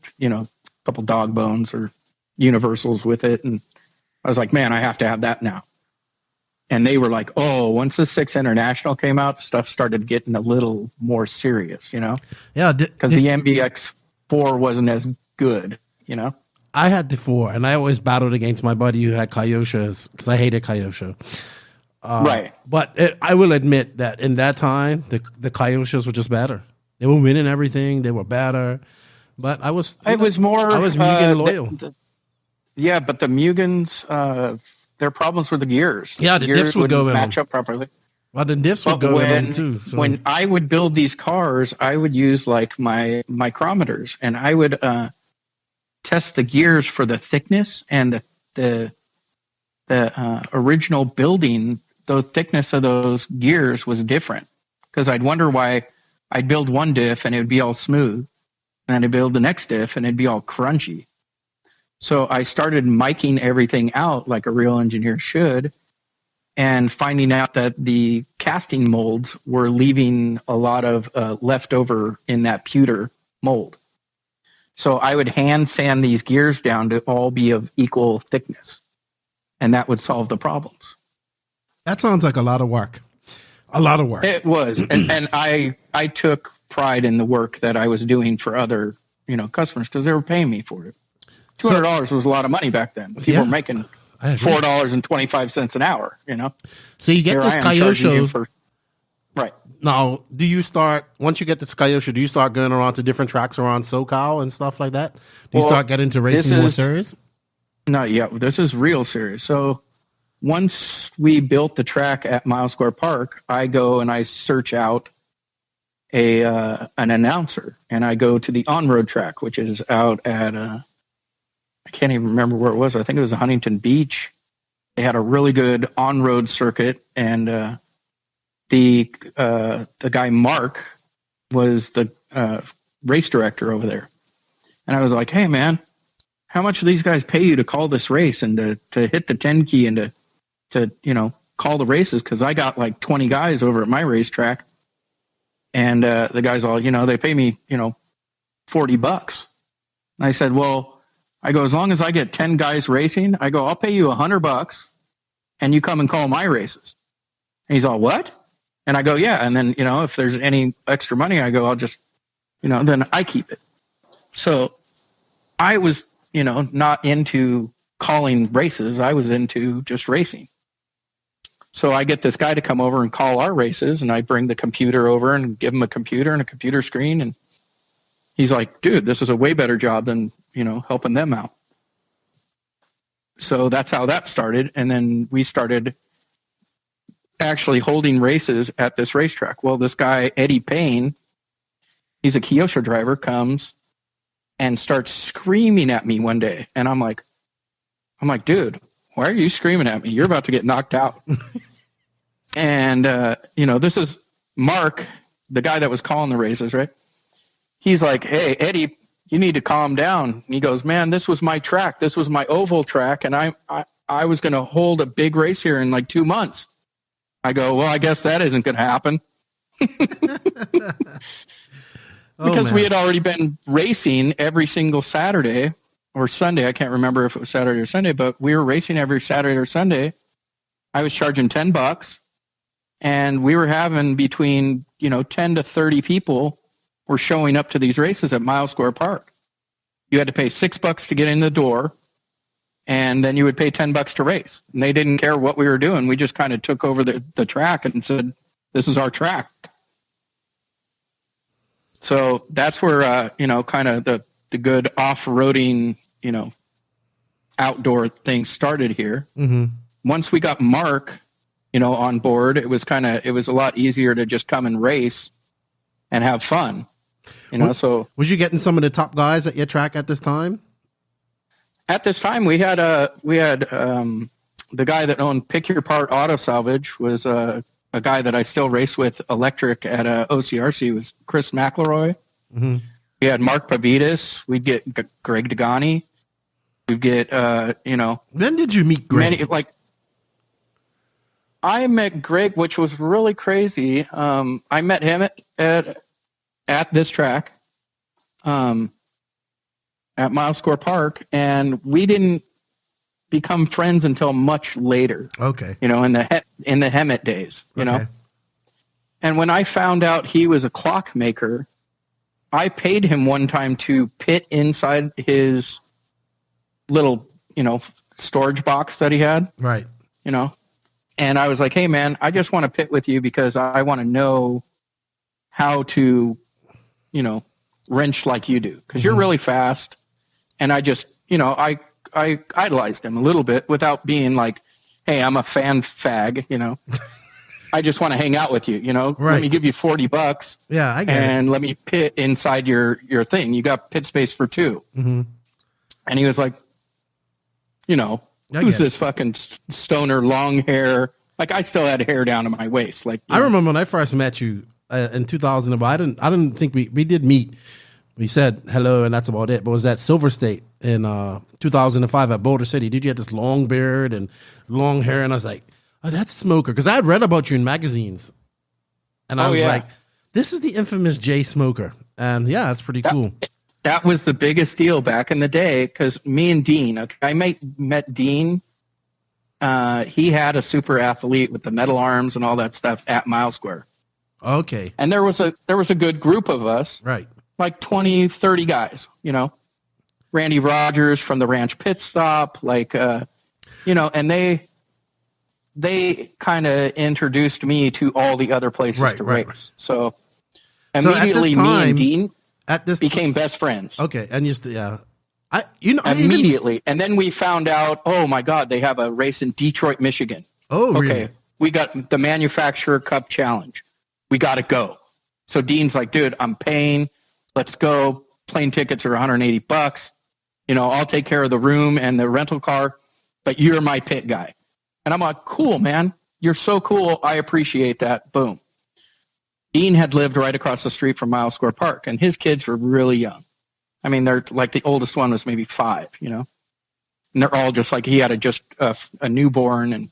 couple dog bones or universals with it. And I was like, man, I have to have that now. And they were like, oh, once the 6 International came out, stuff started getting a little more serious, Yeah. Because the MBX4 wasn't as good, I had the 4, and I always battled against my buddy who had Kyoshos because I hated Kyosho. Right. But I will admit that in that time, the Kyoshos were just better. They were winning everything. They were better. But I was... I was Mugen loyal. But the Mugens... there are problems with the gears. Yeah, the diffs would go in match up properly. Well, the diffs would go in them too. So. When I would build these cars, I would use like my micrometers, and I would test the gears for the thickness and the original building. The thickness of those gears was different because I'd wonder why I'd build one diff and it would be all smooth, and then I'd build the next diff and it'd be all crunchy. So I started miking everything out like a real engineer should, and finding out that the casting molds were leaving a lot of leftover in that pewter mold. So I would hand sand these gears down to all be of equal thickness, and that would solve the problems. That sounds like a lot of work. A lot of work. It was, and I took pride in the work that I was doing for other customers because they were paying me for it. $200 was a lot of money back then. People were making $4.25 an hour, So you get this Kyosho. Right. Now, do you start, once you get this Kyosho, do you start going around to different tracks around SoCal and stuff like that? Do you start getting into racing more serious? Not yet. This is real serious. So once we built the track at Mile Square Park, I go and I search out an announcer, and I go to the on-road track, which is out at... I can't even remember where it was. I think it was Huntington Beach. They had a really good on-road circuit, and the guy Mark was the race director over there. And I was like, "Hey, man, how much do these guys pay you to call this race and to hit the 10 key and to call the races? Because I got like 20 guys over at my racetrack, and the guys all they pay me $40." And I said, well. I go, as long as I get 10 guys racing, I go, I'll pay you $100 and you come and call my races. And he's all, what? And I go, yeah. And then, if there's any extra money, I go, I'll just, then I keep it. So I was, not into calling races. I was into just racing. So I get this guy to come over and call our races, and I bring the computer over and give him a computer and a computer screen. And he's like, dude, this is a way better job than, helping them out. so that's how that started. And then we started actually holding races at this racetrack. Well, this guy, Eddie Payne, he's a Kyosho driver, comes and starts screaming at me one day. And I'm like, dude, why are you screaming at me? You're about to get knocked out. And, this is Mark, the guy that was calling the races, right? He's like, hey, Eddie, you need to calm down. And he goes, man, this was my track. This was my oval track. And I was going to hold a big race here in like 2 months. I go, well, I guess that isn't going to happen. Because we had already been racing every single Saturday or Sunday. I can't remember if it was Saturday or Sunday, but we were racing every Saturday or Sunday. I was charging $10, and we were having between 10 to 30 people were showing up to these races at Mile Square Park. You had to pay $6 to get in the door, and then you would pay $10 to race. And they didn't care what we were doing. We just kind of took over the track and said, this is our track. So that's where, kind of the good off-roading, outdoor thing started here. Mm-hmm. Once we got Mark, on board, it was a lot easier to just come and race and have fun. So was you getting some of the top guys at your track at this time? At this time, we had the guy that owned Pick Your Part Auto Salvage was a guy that I still race with electric at OCRC was Chris McElroy. Mm-hmm. We had Mark Pavitas. We'd get Greg Degani. We'd get When did you meet Greg? I met Greg, which was really crazy. I met him at this track. At Mile Square Park, and we didn't become friends until much later. Okay. In the Hemet days, And when I found out he was a clockmaker, I paid him one time to pit inside his little, storage box that he had. Right. And I was like, hey man, I just want to pit with you because I want to know how to, wrench like you do. Because you're really fast. And I just, I idolized him a little bit without being like, hey, I'm a fan fag, I just want to hang out with you, Right. Let me give you $40. Yeah, I get it. And let me pit inside your thing. You got pit space for 2. Mm-hmm. And he was like, who's this fucking stoner, long hair? Like I still had hair down to my waist. Like I remember when I first met you in 2000. But I didn't think we did meet. We said hello, and that's about it. But it was at Silver State in 2005 at Boulder City. Did you have this long beard and long hair? And I was like, oh, that's Smoker. Because I had read about you in magazines. And I was like, this is the infamous Jay Smoker. And yeah, that's pretty cool. That was the biggest deal back in the day because me and Dean, I met Dean. He had a super athlete with the metal arms and all that stuff at Mile Square. Okay. And there was a good group of us. Right. Like 20, 30 guys, Randy Rogers from the Ranch Pit Stop, and they kind of introduced me to all the other places to race. Right. So immediately me and Dean became best friends. Okay. And immediately. And then we found out, oh my God, they have a race in Detroit, Michigan. Oh, really? Okay. We got the Manufacturer Cup Challenge. We got to go. So Dean's like, dude, I'm paying. Let's go. Plane tickets are $180. I'll take care of the room and the rental car, but you're my pit guy. And I'm like, cool, man. You're so cool. I appreciate that. Boom. Dean had lived right across the street from Mile Square Park, and his kids were really young. I mean, they're like the oldest one was maybe 5, and they're all just like he had a newborn, and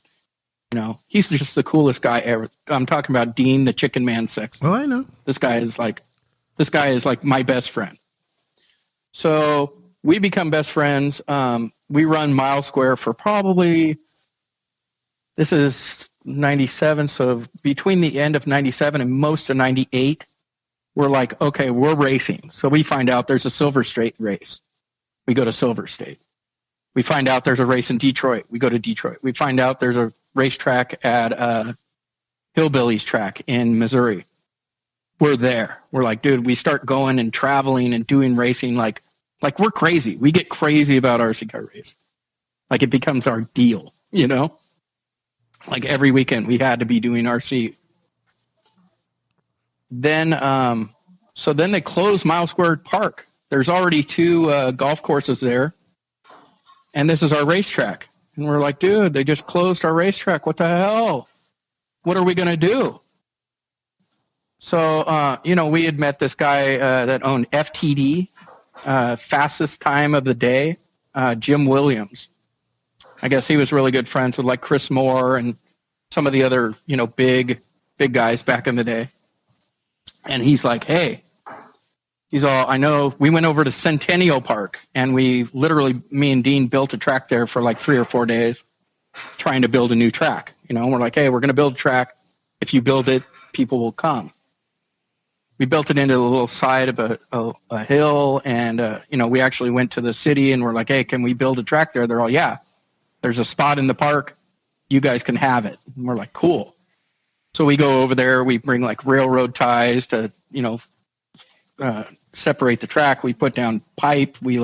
he's just the coolest guy ever. I'm talking about Dean, the Chicken Man 6. Oh, I know. This guy is like my best friend. So we become best friends. We run Mile Square for probably, this is 97. So between the end of 97 and most of 98, we're like, okay, we're racing. So we find out there's a Silver State race. We go to Silver State. We find out there's a race in Detroit. We go to Detroit. We find out there's a racetrack at Hillbillies track in Missouri. We're there. We're like, dude, we start going and traveling and doing racing like we're crazy. We get crazy about RC car racing. Like it becomes our deal, you know? Like every weekend we had to be doing RC. Then, so then they closed Mile Square Park. There's already 2 golf courses there. And this is our racetrack. And we're like, dude, they just closed our racetrack. What the hell? What are we going to do? So, you know, we had met this guy that owned FTD, fastest time of the day, Jim Williams. I guess he was really good friends with like Chris Moore and some of the other, you know, big guys back in the day. And he's like, hey, he's all, I know we went over to Centennial Park and we literally, me and Dean built a track there for like 3 or 4 days trying to build a new track. You know, and we're like, hey, we're going to build a track. If you build it, people will come. We built it into a little side of a hill. And, you know, we actually went to the city and we're like, hey, can we build a track there? They're all, yeah, there's a spot in the park. You guys can have it. And we're like, cool. So we go over there. We bring like railroad ties to, you know, separate the track. We put down pipe. We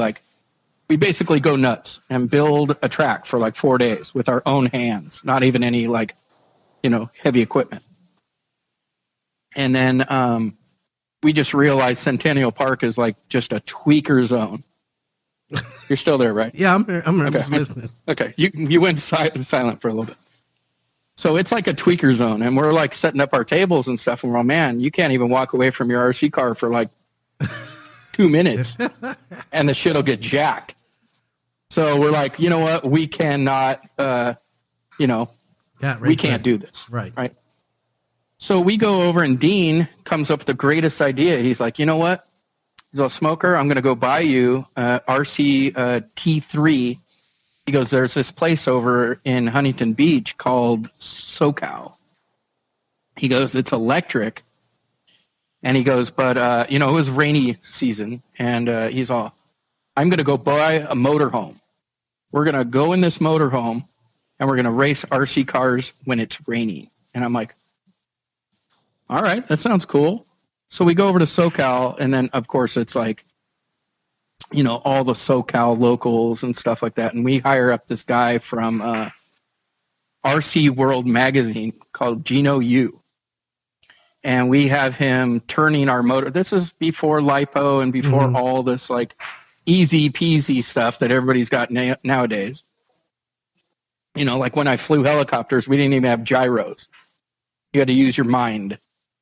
basically go nuts and build a track for like 4 days with our own hands, not even any like, you know, heavy equipment. And then we just realized Centennial Park is like just a tweaker zone. You're still there, right? Yeah, I'm here. I'm okay. just listening. Okay, you went silent for a little bit. So it's like a tweaker zone, and we're like setting up our tables and stuff. And we're, man, you can't even walk away from your RC car for like 2 minutes, and the shit'll get jacked. So we're like, you know what? We cannot, you know, we can't do this. Right. So we go over, and Dean comes up with the greatest idea. He's like, you know what? He's a smoker. I'm going to go buy you RC T3. He goes, there's this place over in Huntington Beach called SoCal. He goes, it's electric. And he goes, but, you know, it was rainy season. And he's all, I'm going to go buy a motorhome. We're going to go in this motorhome and we're going to race RC cars when it's raining. And I'm like, all right, that sounds cool. So we go over to SoCal. And then, of course, it's like, you know, all the SoCal locals and stuff like that. And we hire up this guy from RC World magazine called Gino Yu. And we have him turning our motor. This is before LiPo and before all this like easy peasy stuff that everybody's got nowadays. You know, like when I flew helicopters, we didn't even have gyros. You had to use your mind.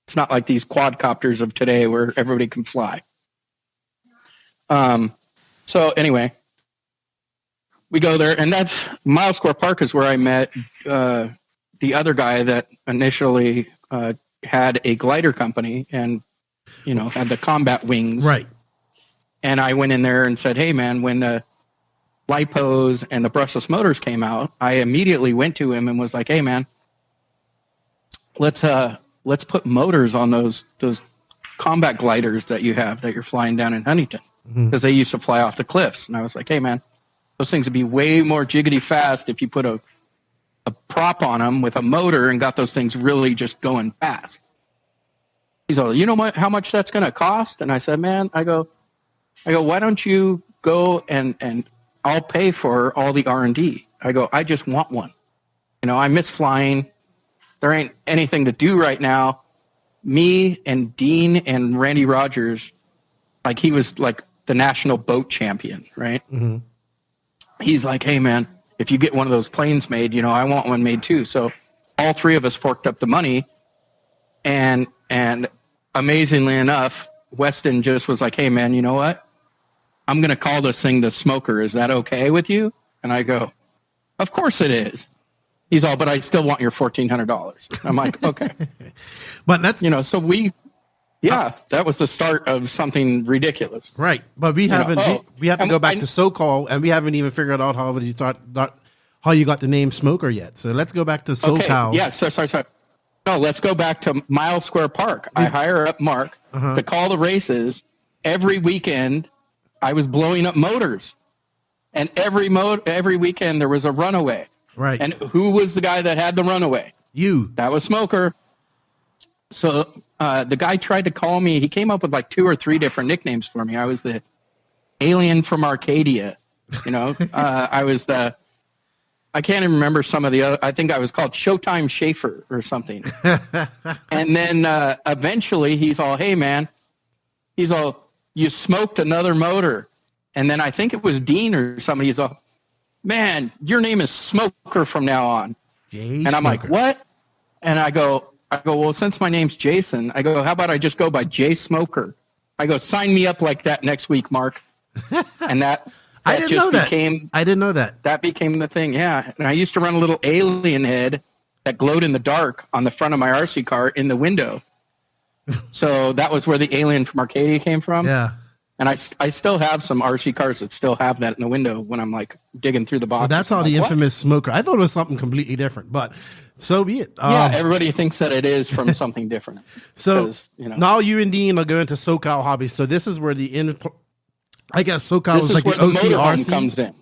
It's not like these quadcopters of today where everybody can fly. So anyway, we go there, and that's Mile Square Park is where I met the other guy that initially had a glider company and, you know, had the combat wings. Right. And I went in there and said, hey, man, when the LiPos and the brushless motors came out, I immediately went to him and was like, hey, man, let's put motors on those combat gliders that you have that you're flying down in Huntington. Because they used to fly off the cliffs. And I was like, hey, man, those things would be way more jiggity fast if you put a prop on them with a motor and got those things really just going fast. He's all, you know what, how much that's going to cost? And I said, man, I go, why don't you go and I'll pay for all the R&D. I go, I just want one. You know, I miss flying. There ain't anything to do right now. Me and Dean and Randy Rogers, like he was like the national boat champion, right? He's like, hey, man, if you get one of those planes made, you know, I want one made too. So all three of us forked up the money. And amazingly enough, Weston just was like, hey, man, you know what? I'm going to call this thing the Smoker. Is that okay with you? And I go, of course it is. He's all, but I still want your $1,400. I'm like, okay. But that's, you know, so that was the start of something ridiculous. Right. But we haven't, we have to go back to SoCal, and we haven't even figured out how you got the name Smoker yet. So let's go back to SoCal. Okay. Yeah. Sorry. No, let's go back to Mile Square Park. I hire up Mark to call the races. Every weekend, I was blowing up motors. And every weekend, there was a runaway. Right. And who was the guy that had the runaway? You. That was Smoker. So the guy tried to call me. He came up with like 2 or 3 different nicknames for me. I was the alien from Arcadia. You know, I was the I can't even remember some of the other. I think I was called Showtime Schaefer or something. And then eventually he's all, hey, man, he's all, you smoked another motor. And then I think it was Dean or somebody. He's all, man, your name is Smoker from now on. Jay and I'm Smoker. like, what? And I go, well, since my name's Jason, I go, how about I just go by Jay Smoker? I go, sign me up like that next week, Mark. And that I didn't know that. I didn't know that. That became the thing, yeah. And I used to run a little alien head that glowed in the dark on the front of my RC car in the window. So that was where the alien from Arcadia came from. Yeah. And I still have some RC cars that still have that in the window when I'm like digging through the box. So that's how the infamous Smoker. I thought it was something completely different, but so be it. Yeah, everybody thinks that it is from something different. So now you and Dean are going to SoCal Hobbies. So this is where I guess SoCal is like the OCRC comes in.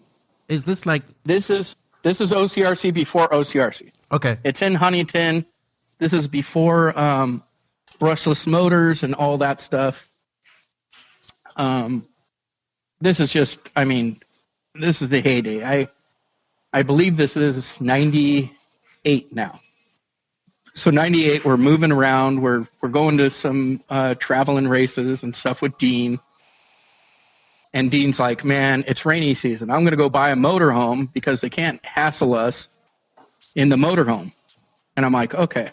Is this like this is OCRC before OCRC? Okay, it's in Huntington. This is before brushless motors and all that stuff. This is just, I mean, this is the heyday. I believe this is 98 now. So 98, we're moving around. We're going to some traveling races and stuff with Dean. And Dean's like, man, it's rainy season. I'm going to go buy a motorhome because they can't hassle us in the motorhome. And I'm like, okay.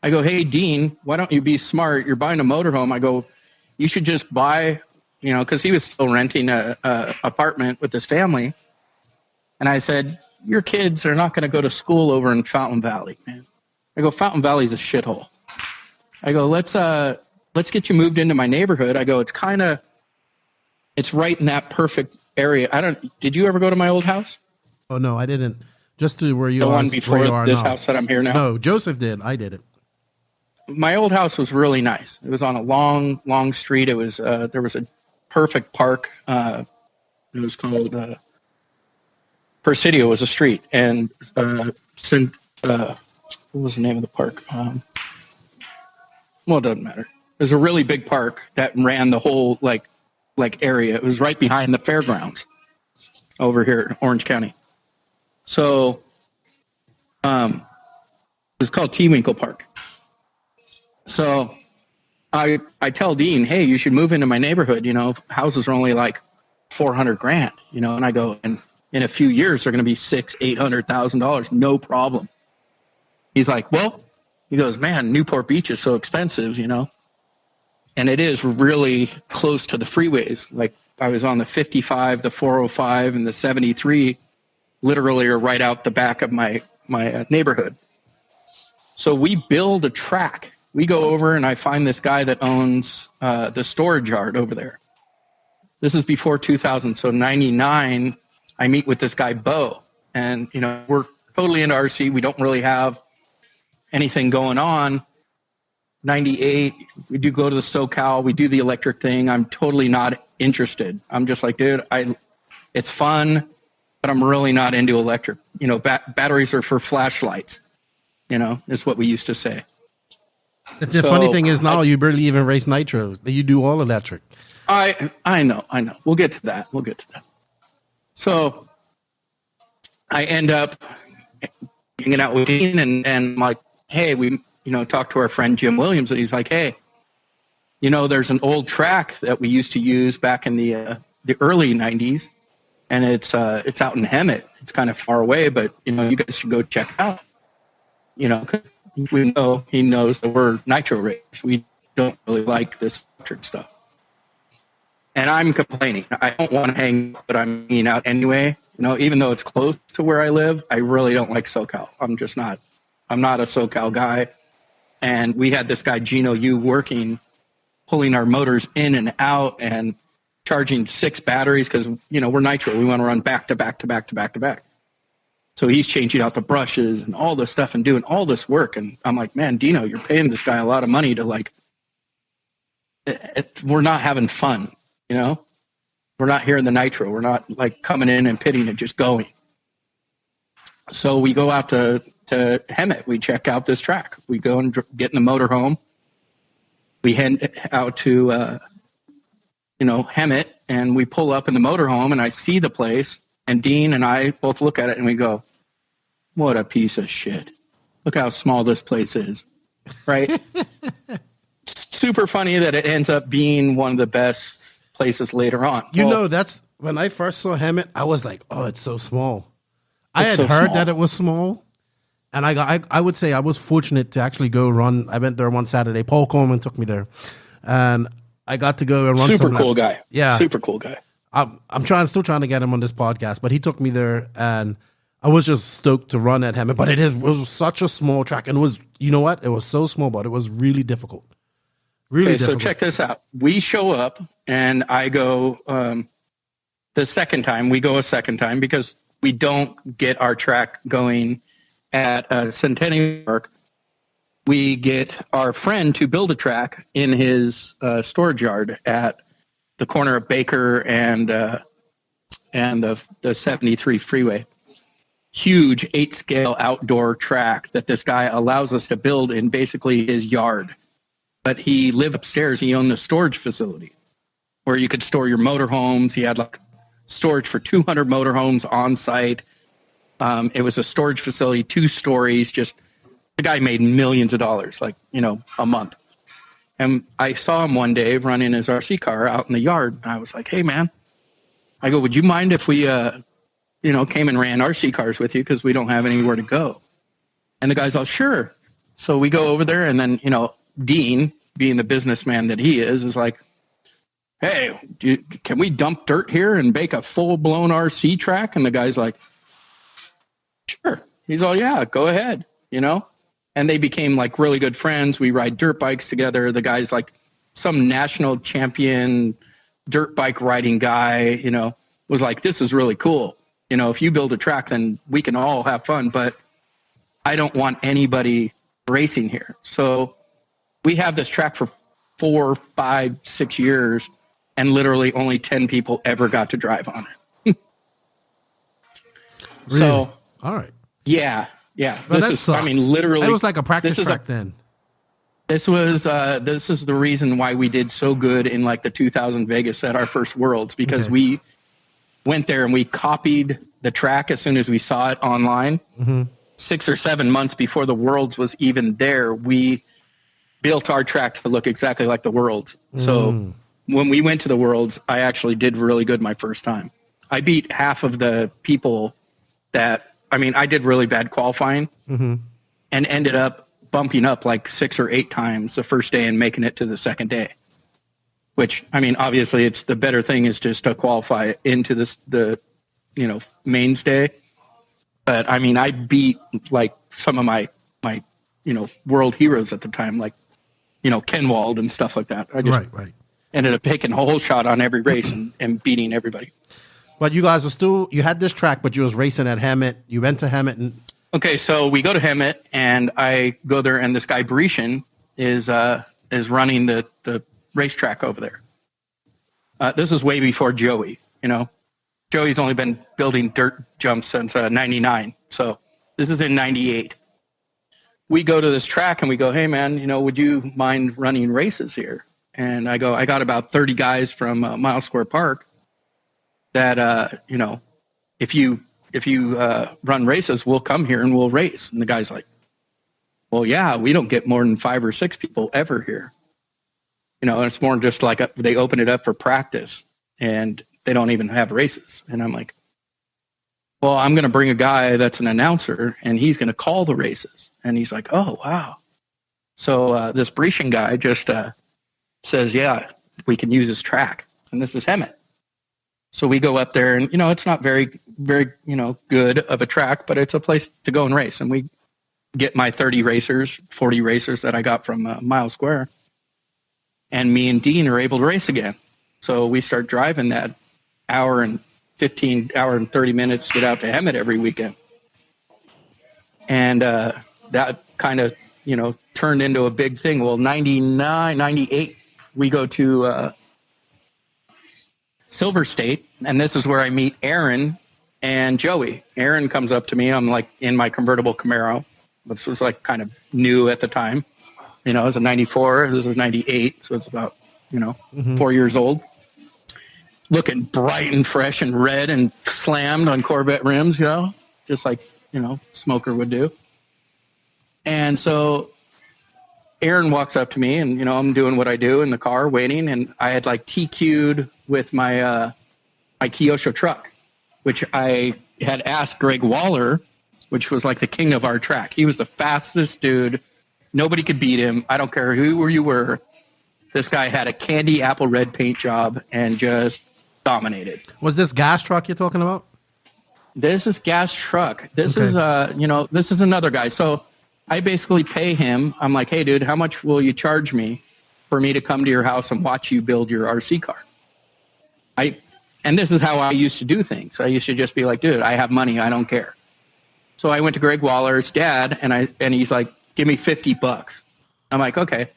I go, hey, Dean, why don't you be smart? You're buying a motorhome. I go, you should just buy, because he was still renting a apartment with his family. And I said, your kids are not going to go to school over in Fountain Valley, man. I go, Fountain Valley's a shithole. I go, let's get you moved into my neighborhood. I go, it's right in that perfect area. Did you ever go to my old house? Oh, no, I didn't. Just to where you are. The one before this house that I'm here now? No, Joseph did. I did it. My old house was really nice. It was on a long, long street. It was, there was a perfect park. It was called, Presidio was a street. And, what was the name of the park? Well, it doesn't matter. It was a really big park that ran the whole, like area. It was right behind the fairgrounds over here in Orange County. So it's called Tewinkle Park. So I tell Dean, hey, you should move into my neighborhood. Houses are only like $400,000, and I go, and in a few years they're going to be $600,000-$800,000, no problem. He's like, well, he goes, man, Newport Beach is so expensive, and it is really close to the freeways. Like I was on the 55, the 405, and the 73, literally are right out the back of my neighborhood. So we build a track. We go over and I find this guy that owns the storage yard over there. This is before 2000. So 99, I meet with this guy, Bo, and, we're totally into RC. We don't really have anything going on. 98, we do go to the SoCal, we do the electric thing. I'm totally not interested. I'm just like, dude, it's fun, but I'm really not into electric. Batteries are for flashlights, is what we used to say. The funny thing is now you barely even race nitro. You do all electric. I know. We'll get to that. So I end up hanging out with Dean and I'm like, hey, we talk to our friend Jim Williams, and he's like, hey, there's an old track that we used to use back in the early 90s, and it's out in Hemet. It's kind of far away, but you guys should go check it out. He knows that we're Nitro Racers. We don't really like this electric stuff. And I'm complaining. I don't want to hang, but I'm hanging out anyway. Even though it's close to where I live, I really don't like SoCal. I'm not a SoCal guy. And we had this guy, Gino Yu, pulling our motors in and out and charging 6 batteries because, we're Nitro. We want to run back to back to back to back to back. So he's changing out the brushes and all this stuff and doing all this work. And I'm like, man, Dino, you're paying this guy a lot of money to we're not having fun, We're not here in the Nitro. We're not coming in and pitting and just going. So we go out to Hemet. We check out this track. We go and get in the motorhome. We head out to, Hemet, and we pull up in the motorhome, and I see the place, and Dean and I both look at it, and we go, what a piece of shit. Look how small this place is, right? Super funny that it ends up being one of the best places later on. You know, that's when I first saw Hemet, I was like, oh, it's so small. I had heard that it was small. And I would say I was fortunate to actually go run. I went there one Saturday. Paul Coleman took me there. And I got to go and run super some cool laps. Guy. Yeah. Super cool guy. I'm still trying to get him on this podcast, but he took me there and I was just stoked to run at Hemet. But it was such a small track. And it was, you know what? It was so small, but it was really difficult. Really difficult. So check this out. We show up and I go the second time. We go a second time because we don't get our track going at Centennial Park. We get our friend to build a track in his storage yard at the corner of Baker and the 73 freeway. Huge 8-scale outdoor track that this guy allows us to build in basically his yard. But he lived upstairs. He owned a storage facility where you could store your motorhomes. He had like storage for 200 motorhomes on site. It was a storage facility, 2 stories. Just the guy made millions of dollars, like, a month. And I saw him one day running his RC car out in the yard. And I was like, hey, man, I go, would you mind if we, came and ran RC cars with you because we don't have anywhere to go? And the guy's all, sure. So we go over there and then, Dean, being the businessman that he is like, hey, can we dump dirt here and make a full-blown RC track? And the guy's like, sure. He's all, yeah, go ahead, And they became like really good friends. We ride dirt bikes together. The guy's like some national champion dirt bike riding guy, was like, this is really cool. If you build a track, then we can all have fun, but I don't want anybody racing here. So we have this track for 4, 5, 6 years, and literally only 10 people ever got to drive on it. Really? So, all right. Yeah. Well, this is, sucks. literally. It was like a practice track then. This is the reason why we did so good in like the 2000 Vegas at our first Worlds, because we went there and we copied the track as soon as we saw it online. 6 or 7 months before the Worlds was even there, we built our track to look exactly like the Worlds. So when we went to the Worlds, I actually did really good my first time. I beat half of the people I did really bad qualifying and ended up bumping up like 6 or 8 times the first day and making it to the second day. Which, obviously it's the better thing is just to qualify into the mainstay. But I beat like some of my world heroes at the time, like, Ken Wald and stuff like that. I just ended up taking a whole shot on every race and beating everybody. But you guys you had this track, but you was racing at Hemet. You went to Hemet. Okay, so we go to Hemet, and I go there, and this guy, Berishan, is running the racetrack over there. This is way before Joey, Joey's only been building dirt jumps since 99. So this is in 98. We go to this track, and we go, hey, man, would you mind running races here? And I go, I got about 30 guys from Mile Square Park that, if you run races, we'll come here and we'll race. And the guy's like, well, yeah, we don't get more than 5 or 6 people ever here. It's more just like they open it up for practice and they don't even have races. And I'm like, well, I'm going to bring a guy that's an announcer and he's going to call the races. And he's like, oh, wow. So this Berishan guy just says, yeah, we can use his track. And this is Hemet. So we go up there and, it's not very, very, good of a track, but it's a place to go and race. And we get my 30 racers, 40 racers that I got from Mile Square. And me and Dean are able to race again. So we start driving that hour and 30 minutes to get out to Hemet every weekend. And that kind of, turned into a big thing. Well, 99, 98, we go to Silver State, and this is where I meet Aaron and Joey. Aaron comes up to me. I'm like in my convertible Camaro. This was like kind of new at the time. It was a 94. This is 98. So it's about, 4 years old. Looking bright and fresh and red and slammed on Corvette rims, just like, smoker would do. And so Aaron walks up to me, and, I'm doing what I do in the car waiting. And I had like TQ'd with my Kyosho truck, which I had asked Greg Waller, which was like the king of our track. He was the fastest dude. Nobody could beat him. I don't care who you were. This guy had a candy apple red paint job and just dominated. Was this gas truck you're talking about? This is gas truck. This is, this is another guy. So I basically pay him. I'm like, hey, dude, how much will you charge me for me to come to your house and watch you build your RC car? And this is how I used to do things. I used to just be like, dude, I have money. I don't care. So I went to Greg Waller's dad, and he's like, give me $50. I'm like, okay.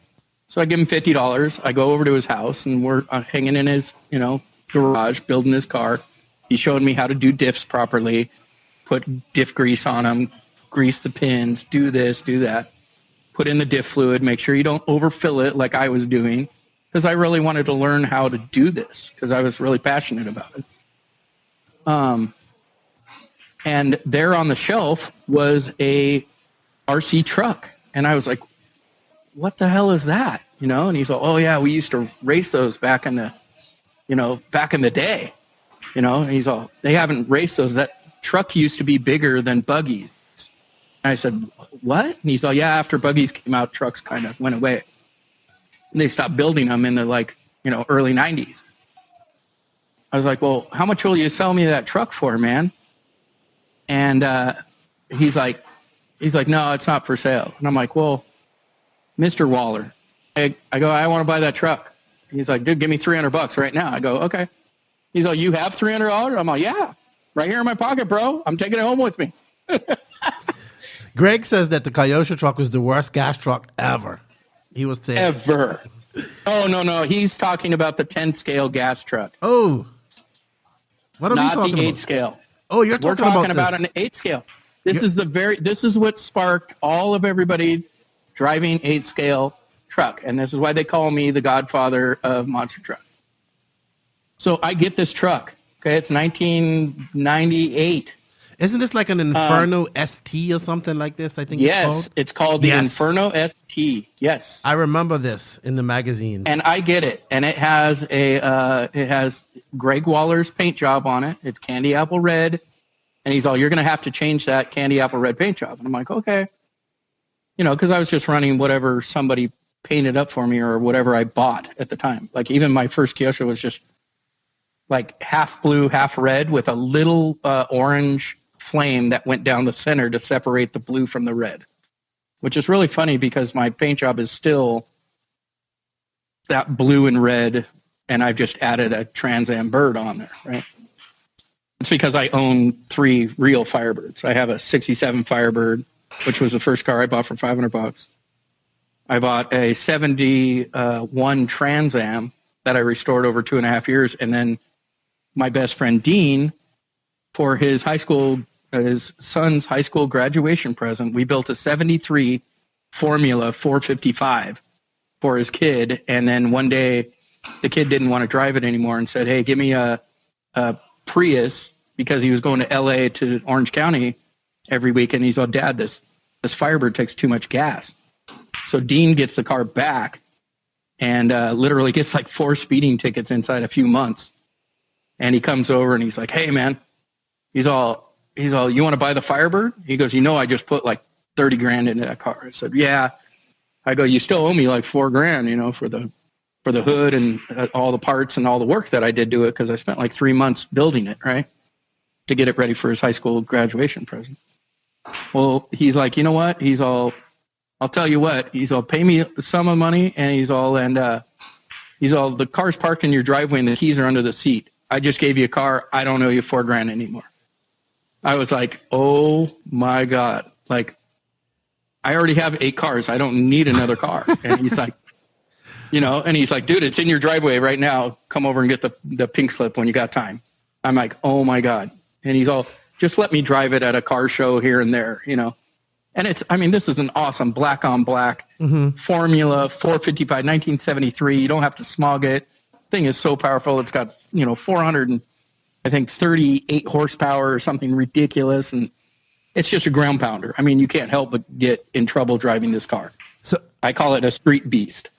So I give him $50. I go over to his house, and we're hanging in his, garage, building his car. He's showing me how to do diffs properly, put diff grease on them, grease the pins, do this, do that, put in the diff fluid, make sure you don't overfill it like I was doing, because I really wanted to learn how to do this because I was really passionate about it. And there on the shelf was a RC truck, and I was like, what the hell is that? And he's like, oh yeah, we used to race those back in the day. And he's all, they haven't raced those. That truck used to be bigger than buggies. And I said, what? And he's all, yeah, after buggies came out, trucks kind of went away. And they stopped building them in the early 90s. I was like, well, how much will you sell me that truck for, man? And he's like, no, it's not for sale. And I'm like, well, Mr. Waller, I go, I want to buy that truck. He's like, dude, give me $300 right now. I go, okay. He's like, you have $300? I'm like, yeah, right here in my pocket, bro. I'm taking it home with me. Greg says that the Kyosho truck was the worst gas truck ever. He was saying ever. Oh, no. He's talking about the 10 scale gas truck. Oh, what are we talking about? Not the 8 scale. Oh, we're talking about an 8 scale. This is what sparked all of everybody driving 8 scale truck. And this is why they call me the godfather of monster truck. So I get this truck. Okay. It's 1998. Isn't this like an Inferno ST or something like this? I think it's called the Inferno ST. Yes. I remember this in the magazines. And I get it. And it has Greg Waller's paint job on it. It's candy apple red. And he's all, you're going to have to change that candy apple red paint job. And I'm like, okay. Because I was just running whatever somebody painted up for me or whatever I bought at the time. Like even my first Kyosho was just like half blue, half red with a little orange flame that went down the center to separate the blue from the red, which is really funny because my paint job is still that blue and red, and I've just added a Trans Am bird on there, right? It's because I own 3 real Firebirds. I have a 67 Firebird, which was the first car I bought for $500. I bought a 71 Trans Am that I restored over 2.5 years, and then my best friend Dean, for his son's high school graduation present, we built a 73 Formula 455 for his kid. And then one day the kid didn't want to drive it anymore and said, hey, give me a Prius, because he was going to LA to Orange County every week. And he's all, Dad, this Firebird takes too much gas. So Dean gets the car back and literally gets like 4 speeding tickets inside a few months. And he comes over and he's like, hey, man, he's all, you want to buy the Firebird? He goes, I just put like 30 grand into that car. I said, yeah. I go, you still owe me like 4 grand, for the hood and all the parts and all the work that I did to it. Cause I spent like 3 months building it, right, to get it ready for his high school graduation present. Well, he's like, you know what? He's all, I'll tell you what, he's all, pay me the sum of money. And he's all, the car's parked in your driveway and the keys are under the seat. I just gave you a car. I don't owe you 4 grand anymore. I was like, oh my God. Like, I already have 8 cars. I don't need another car. And he's like, and he's like, dude, it's in your driveway right now. Come over and get the pink slip when you got time. I'm like, oh my God. And he's all, just let me drive it at a car show here and there, And this is an awesome black on black Formula 455, 1973. You don't have to smog it. Thing is so powerful. It's got 438 horsepower or something ridiculous, and It's just a ground pounder. I mean, you can't help but get in trouble driving this car. So I call it a street beast.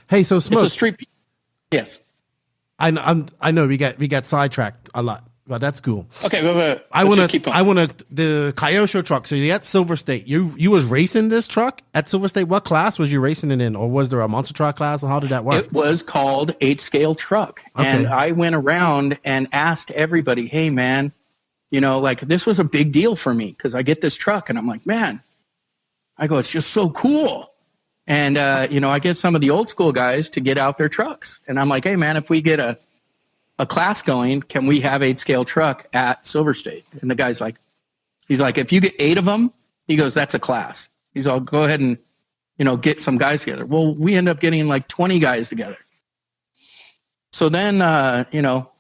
hey, so Smoke, It's a street beast. Yes. I know we got sidetracked a lot, but that's cool. Okay, but I want to the Kyosho truck. So you at Silver State. You was racing this truck at Silver State. What class was you racing it in, or was there a monster truck class? Or how did that work? It was called 8-scale truck, and I went around and asked everybody, "Hey, man, you know, like this was a big deal for me because I get this truck, and I'm like, man, I go, it's just so cool." And, you know, I get some of the old school guys to get out their trucks. And I'm like, hey, man, if we get a class going, can we have 8-scale truck at Silver State? And the guy's like, he's like, if you get 8 of them, he goes, that's a class. He's all, go ahead and, you know, get some guys together. Well, we end up getting like 20 guys together. So then, you know,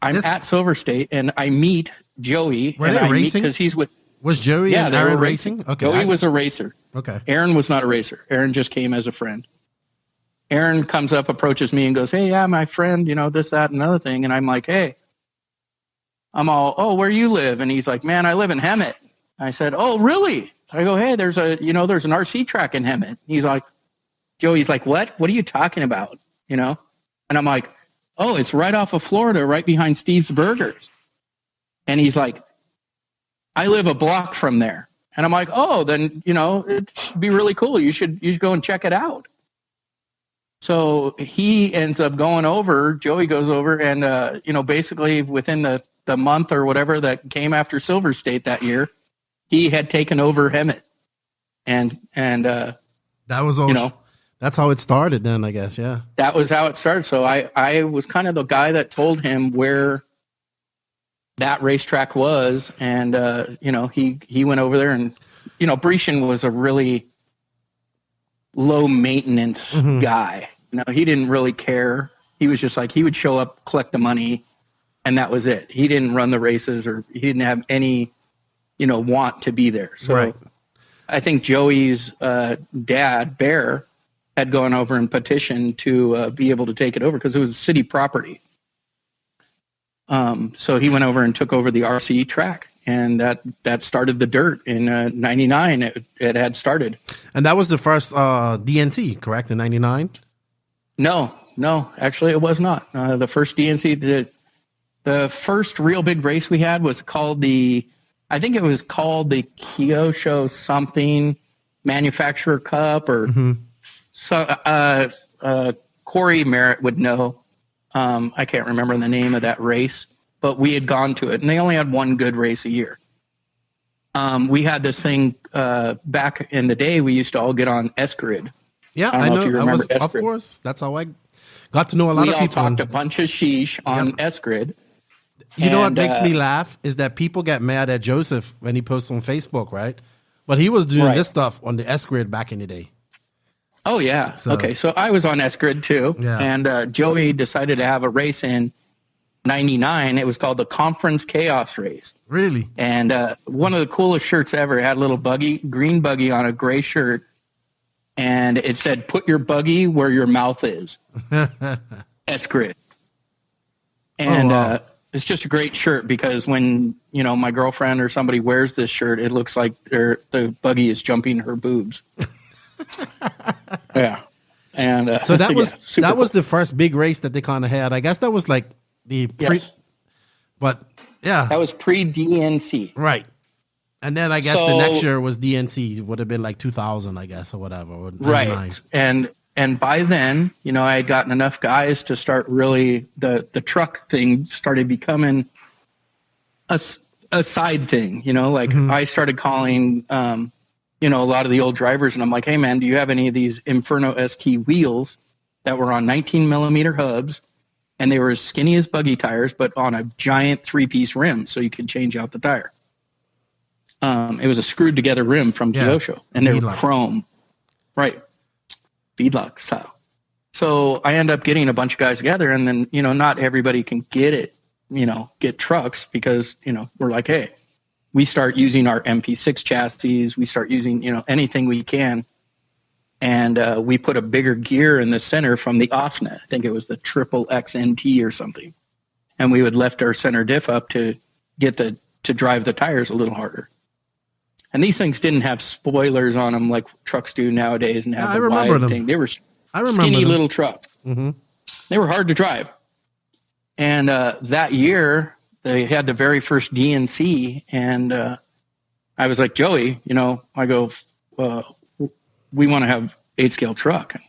I'm at Silver State and I meet Joey. Were they racing? Because he's with. Was Joey and Aaron racing? Okay. Joey was a racer. Okay. Aaron was not a racer. Aaron just came as a friend. Aaron comes up, approaches me and goes, hey, yeah, my friend, you know, this, that, and another thing. And I'm like, hey, I'm all, oh, where you live? And he's like, man, I live in Hemet. I said, oh, really? I go, hey, there's an RC track in Hemet. He's like, Joey's like, what? What are you talking about? You know? And I'm like, oh, it's right off of Florida, right behind Steve's Burgers. And he's like, I live a block from there. And I'm like, oh, then, you know, it should be really cool. You should go and check it out. So he ends up going over, Joey goes over and, you know, basically within the month or whatever that came after Silver State that year, he had taken over Hemet. And that was all, you know, that's how it started then, I guess. Yeah. That was how it started. So I was kind of the guy that told him where that racetrack was, and you know, he went over there, and you know, Brescian was a really low maintenance guy. You know, he didn't really care. He was just like, he would show up, collect the money, and that was it. He didn't run the races, or he didn't have any, you know, want to be there. So right. I think Joey's dad, Bear, had gone over and petitioned to be able to take it over because it was city property. So he went over and took over the RC track, and that started the dirt in 99. It had started. And that was the first DNC, correct, in 99? No, actually it was not. The first DNC, the first real big race we had was called I think it was called the Kyosho something Manufacturer Cup, or so. Corey Merritt would know. I can't remember the name of that race, but we had gone to it, and they only had one good race a year. We had this thing back in the day. We used to all get on S-Grid. Yeah, I know. If you remember S-Grid. Of course, that's how I got to know a lot of people. We all talked a bunch of sheesh on S-Grid. You know what makes me laugh is that people get mad at Joseph when he posts on Facebook, right? But he was doing this stuff on the S-Grid back in the day. Oh, yeah. Okay, so I was on S-Grid too, and Joey decided to have a race in 99. It was called the Conference Chaos Race. Really? And one of the coolest shirts ever. It had a little green buggy on a gray shirt, and it said, put your buggy where your mouth is. S-Grid. And it's just a great shirt because when, you know, my girlfriend or somebody wears this shirt, it looks like the buggy is jumping her boobs. Yeah. And so that was the first big race that they kind of had. I guess that was like the but yeah, that was pre-DNC, right? And then I guess the next year was DNC. It would have been like 2000, I guess, or whatever, or 99. Right? And by then, you know, I had gotten enough guys to start really the truck thing started becoming a side thing. You know, like I started calling. You know, a lot of the old drivers, and I'm like, hey, man, do you have any of these Inferno ST wheels that were on 19 millimeter hubs, and they were as skinny as buggy tires, but on a giant 3-piece rim, so you could change out the tire. It was a screwed together rim from Kyosho, and they were chrome, right? Beadlock style. So I end up getting a bunch of guys together, and then, you know, not everybody can get it, you know, get trucks because, you know, we're like, hey, we start using our MP6 chassis. We start using, you know, anything we can. And we put a bigger gear in the center from the Offnet. I think it was the Triple XNT or something. And we would lift our center diff up to get to drive the tires a little harder. And these things didn't have spoilers on them like trucks do nowadays and have I remember them. thing. They were I remember skinny them. little trucks. Mm-hmm. They were hard to drive. And that year, they had the very first DNC, and I was like, Joey, you know, I go, we want to have 8-scale truck. And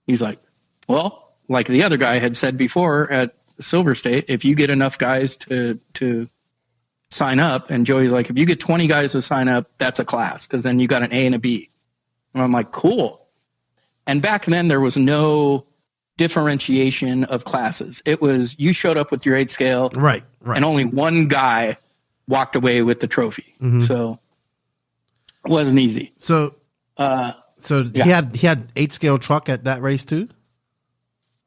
he's like, well, like the other guy had said before at Silver State, if you get enough guys to sign up, and Joey's like, if you get 20 guys to sign up, that's a class, because then you got an A and a B. And I'm like, cool. And back then, there was no differentiation of classes. It was you showed up with your 8-scale, right, and only one guy walked away with the trophy. Mm-hmm. So it wasn't easy. So, yeah. he had 8-scale truck at that race too.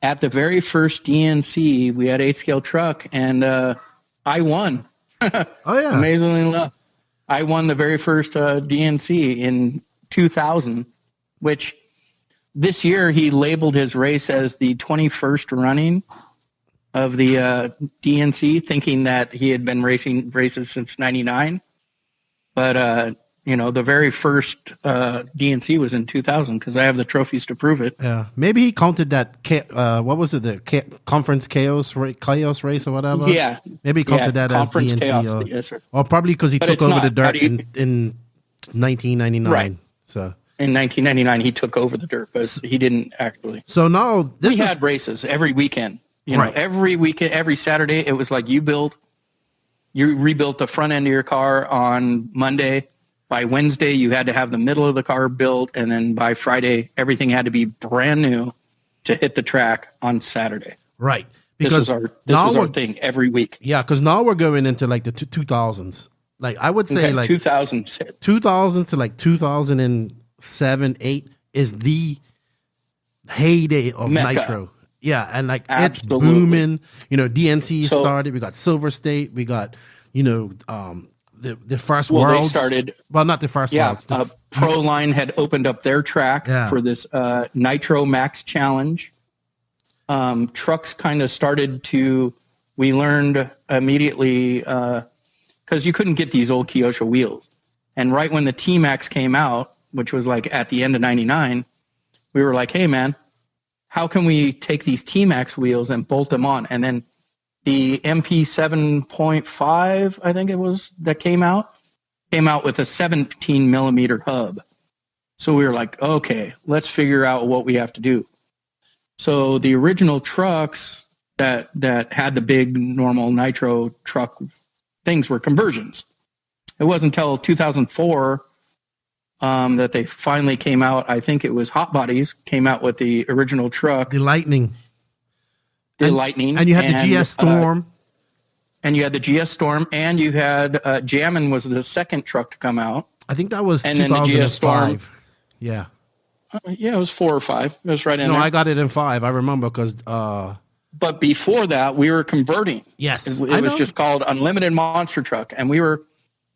At the very first DNC, we had 8-scale truck, and I won. Oh yeah, Amazingly enough, I won the very first DNC in 2000, which this year he labeled his race as the 21st running of the DNC, thinking that he had been racing races since '99. But you know, the very first DNC was in 2000 because I have the trophies to prove it. Yeah, maybe he counted that. What was it? The conference chaos race or whatever. Yeah, maybe he counted that as DNC. Chaos, yes, sir. Or probably because he took over the dirt in 1999. Right. So in 1999 he took over the dirt, but he didn't actually. So now we had races every weekend. You know, every weekend, every Saturday, it was like you rebuilt the front end of your car on Monday. By Wednesday, you had to have the middle of the car built, and then by Friday, everything had to be brand new to hit the track on Saturday. Right. Because this is our thing every week. Yeah, because now we're going into like the 2000s. Like I would say, like 2000s to like 2007, 8 is the heyday of Mecca. Nitro. Yeah, and like Absolutely. It's booming. You know, DNC started. We got Silver State. We got, you know, the first Worlds. They started. Well, not the first Worlds. Proline had opened up their track for this Nitro Max Challenge. Trucks kind of started to. We learned immediately because you couldn't get these old Kyosho wheels, and right when the T-Max came out, which was like at the end of '99, we were like, "Hey, man, how can we take these T-Max wheels and bolt them on?" And then the MP 7.5, I think it was, that came out with a 17 millimeter hub. So we were like, okay, let's figure out what we have to do. So the original trucks that had the big normal Nitro truck things were conversions. It wasn't until 2004 that they finally came out. I think it was Hot Bodies came out with the original truck. The Lightning. Lightning. And you had the GS Storm. And you had the GS Storm, and you had Jammin' was the second truck to come out. I think that was 2005. Then the GS Storm, yeah. Yeah, it was 4 or 5. It was right in there. No, I got it in 5. I remember because... But before that, we were converting. Yes. It was just called Unlimited Monster Truck, and we were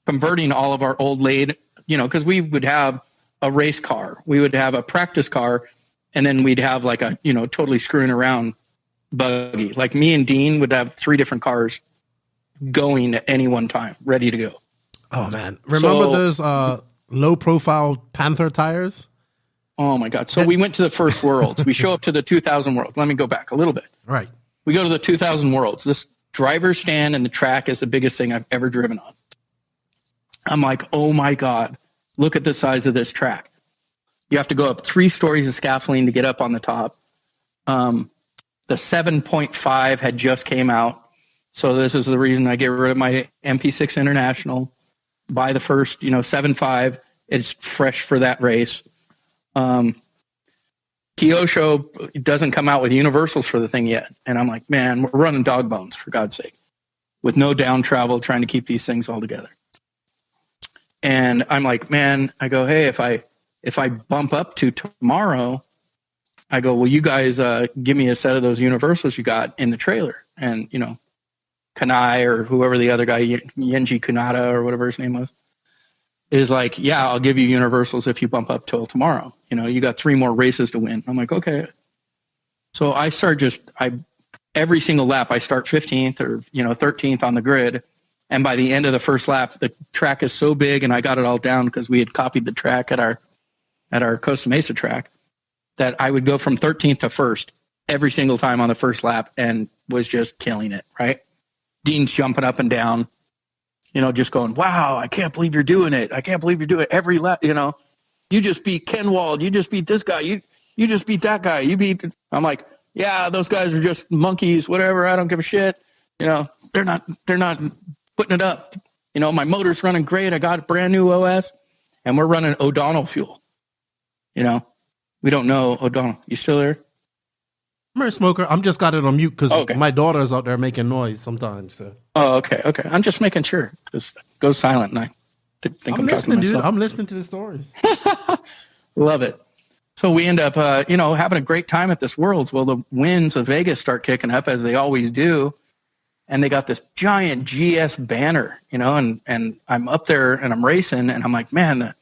converting all of our old laid, you know, because we would have a race car. We would have a practice car, and then we'd have like a, you know, totally screwing around buggy. Like me and Dean would have 3 different cars going at any one time, ready to go. Oh, man. Remember those low-profile Panther tires? Oh, my God. So we went to the first Worlds. We show up to the 2000 Worlds. Let me go back a little bit. Right. We go to the 2000 Worlds. This driver stand and the track is the biggest thing I've ever driven on. I'm like, oh, my God. Look at the size of this track. You have to go up 3 stories of scaffolding to get up on the top. The 7.5 had just came out. So this is the reason I get rid of my MP6 International. Buy the first, 7.5. It's fresh for that race. Kyosho doesn't come out with universals for the thing yet. And I'm like, man, we're running dog bones, for God's sake, with no down travel, trying to keep these things all together. And I'm like, man, I go, hey, if I bump up to tomorrow, I go, will you guys give me a set of those universals you got in the trailer? And, Kanai or whoever the other guy, Yenji Kunada or whatever his name was, is like, yeah, I'll give you universals if you bump up till tomorrow. You got 3 more races to win. I'm like, okay. So I start every single lap, I start 15th or, 13th on the grid. And by the end of the first lap, the track is so big, and I got it all down because we had copied the track at our Costa Mesa track, that I would go from 13th to first every single time on the first lap and was just killing it, right? Dean's jumping up and down, just going, wow, I can't believe you're doing it. I can't believe you're doing it every lap, You just beat Kenwald. You just beat this guy. You just beat that guy. I'm like, yeah, those guys are just monkeys, whatever. I don't give a shit. They're not putting it up. My motor's running great. I got a brand new OS, and we're running O'Donnell fuel. We don't know O'Donnell. You still there? I'm a smoker. I'm just got it on mute because my daughter's out there making noise sometimes. So. Oh, okay. I'm just making sure. Just go silent, and I think I'm listening, dude. I'm listening to the stories. Love it. So we end up, having a great time at this Worlds. Well, the winds of Vegas start kicking up, as they always do, and they got this giant GS banner, and I'm up there and I'm racing, and I'm like, man,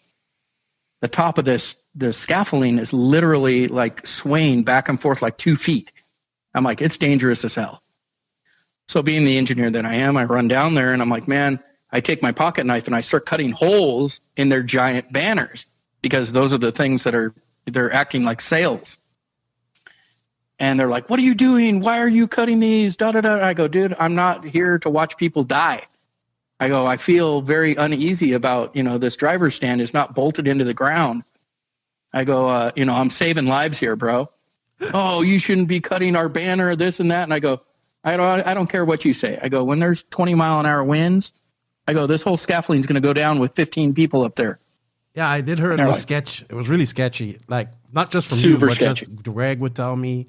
the top of the scaffolding is literally like swaying back and forth like 2 feet. I'm like, it's dangerous as hell. So being the engineer that I am, I run down there and I'm like, man, I take my pocket knife and I start cutting holes in their giant banners, because those are the things that they're acting like sails. And they're like, what are you doing? Why are you cutting these? Da, da, da. I go, dude, I'm not here to watch people die. I go, I feel very uneasy about, this driver's stand is not bolted into the ground. I go, I'm saving lives here, bro. Oh, you shouldn't be cutting our banner, this and that. And I go, I don't care what you say. I go, when there's 20-mile-an-hour winds, I go, this whole scaffolding is going to go down with 15 people up there. Yeah, I did hear it was sketch. It was really sketchy. Like, not just from you, but sketchy. Just Greg would tell me.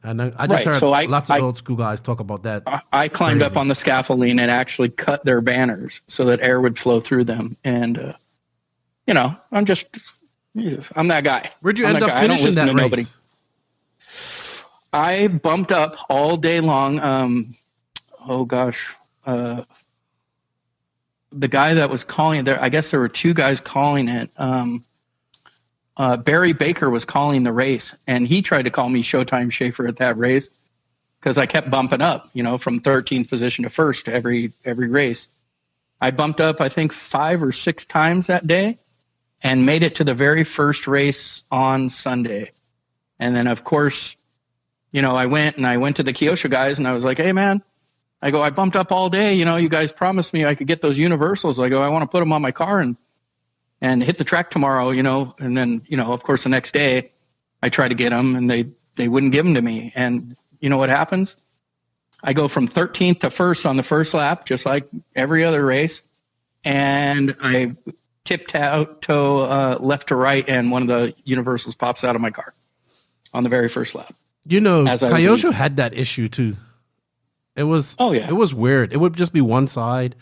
And I just heard lots of old school guys talk about that. I climbed up on the scaffolding and actually cut their banners so that air would flow through them. And, I'm just, I'm that guy. Where'd you end up finishing that race? Nobody. I bumped up all day long. The guy that was calling it there, I guess there were two guys calling it. Barry Baker was calling the race, and he tried to call me Showtime Schaefer at that race because I kept bumping up, from 13th position to first every race. I bumped up, I think, 5 or 6 times that day and made it to the very first race on Sunday. And then, of course, I went to the Kyosho guys, and I was like, hey, man, I go, I bumped up all day. You guys promised me I could get those universals. I go, I want to put them on my car and hit the track tomorrow, And then, of course, the next day I try to get them, and they wouldn't give them to me. And you know what happens? I go from 13th to first on the first lap, just like every other race. And I tiptoe left to right, and one of the universals pops out of my car on the very first lap. Kyosho had that issue too. It was it was weird. It would just be one side,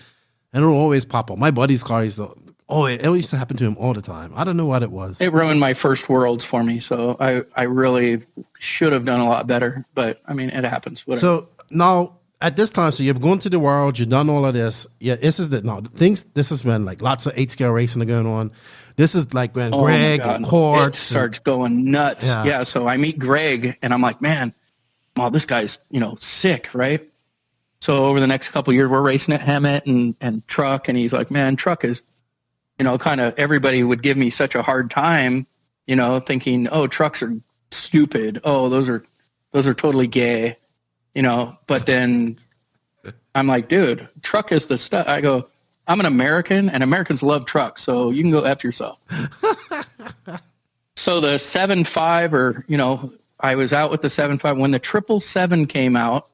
and it would always pop up. My buddy's car it used to happen to him all the time. I don't know what it was. It ruined my first Worlds for me, so I really should have done a lot better. But I mean, it happens. Whatever. So now at this time, so you're going to the World, you've done all of this. Yeah, this is when like lots of 8-scale racing are going on. This is like when Greg and Court starts going nuts. Yeah. So I meet Greg, and I'm like, man, wow, this guy's sick, right? So over the next couple of years, we're racing at Hemet and Truck, and he's like, man, Truck is, kind of everybody would give me such a hard time, thinking, oh, trucks are stupid. Oh, those are totally gay, But then I'm like, dude, Truck is the stuff. I go, I'm an American, and Americans love trucks, so you can go F yourself. So the 7.5, or I was out with the 7.5 when the 777 came out.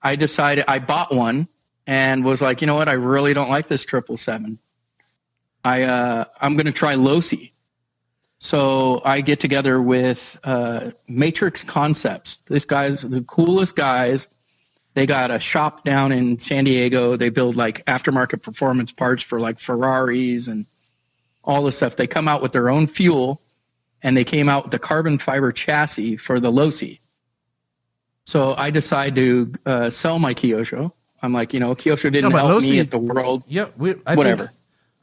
I decided I bought one and was like, you know what? I really don't like this 777. I'm going to try Losi. So I get together with Matrix Concepts. These guys, the coolest guys. They got a shop down in San Diego. They build like aftermarket performance parts for like Ferraris and all this stuff. They come out with their own fuel, and they came out with the carbon fiber chassis for the Losi. So I decide to sell my Kyosho. I'm like, Kyosho didn't help me at the World. Yeah, whatever.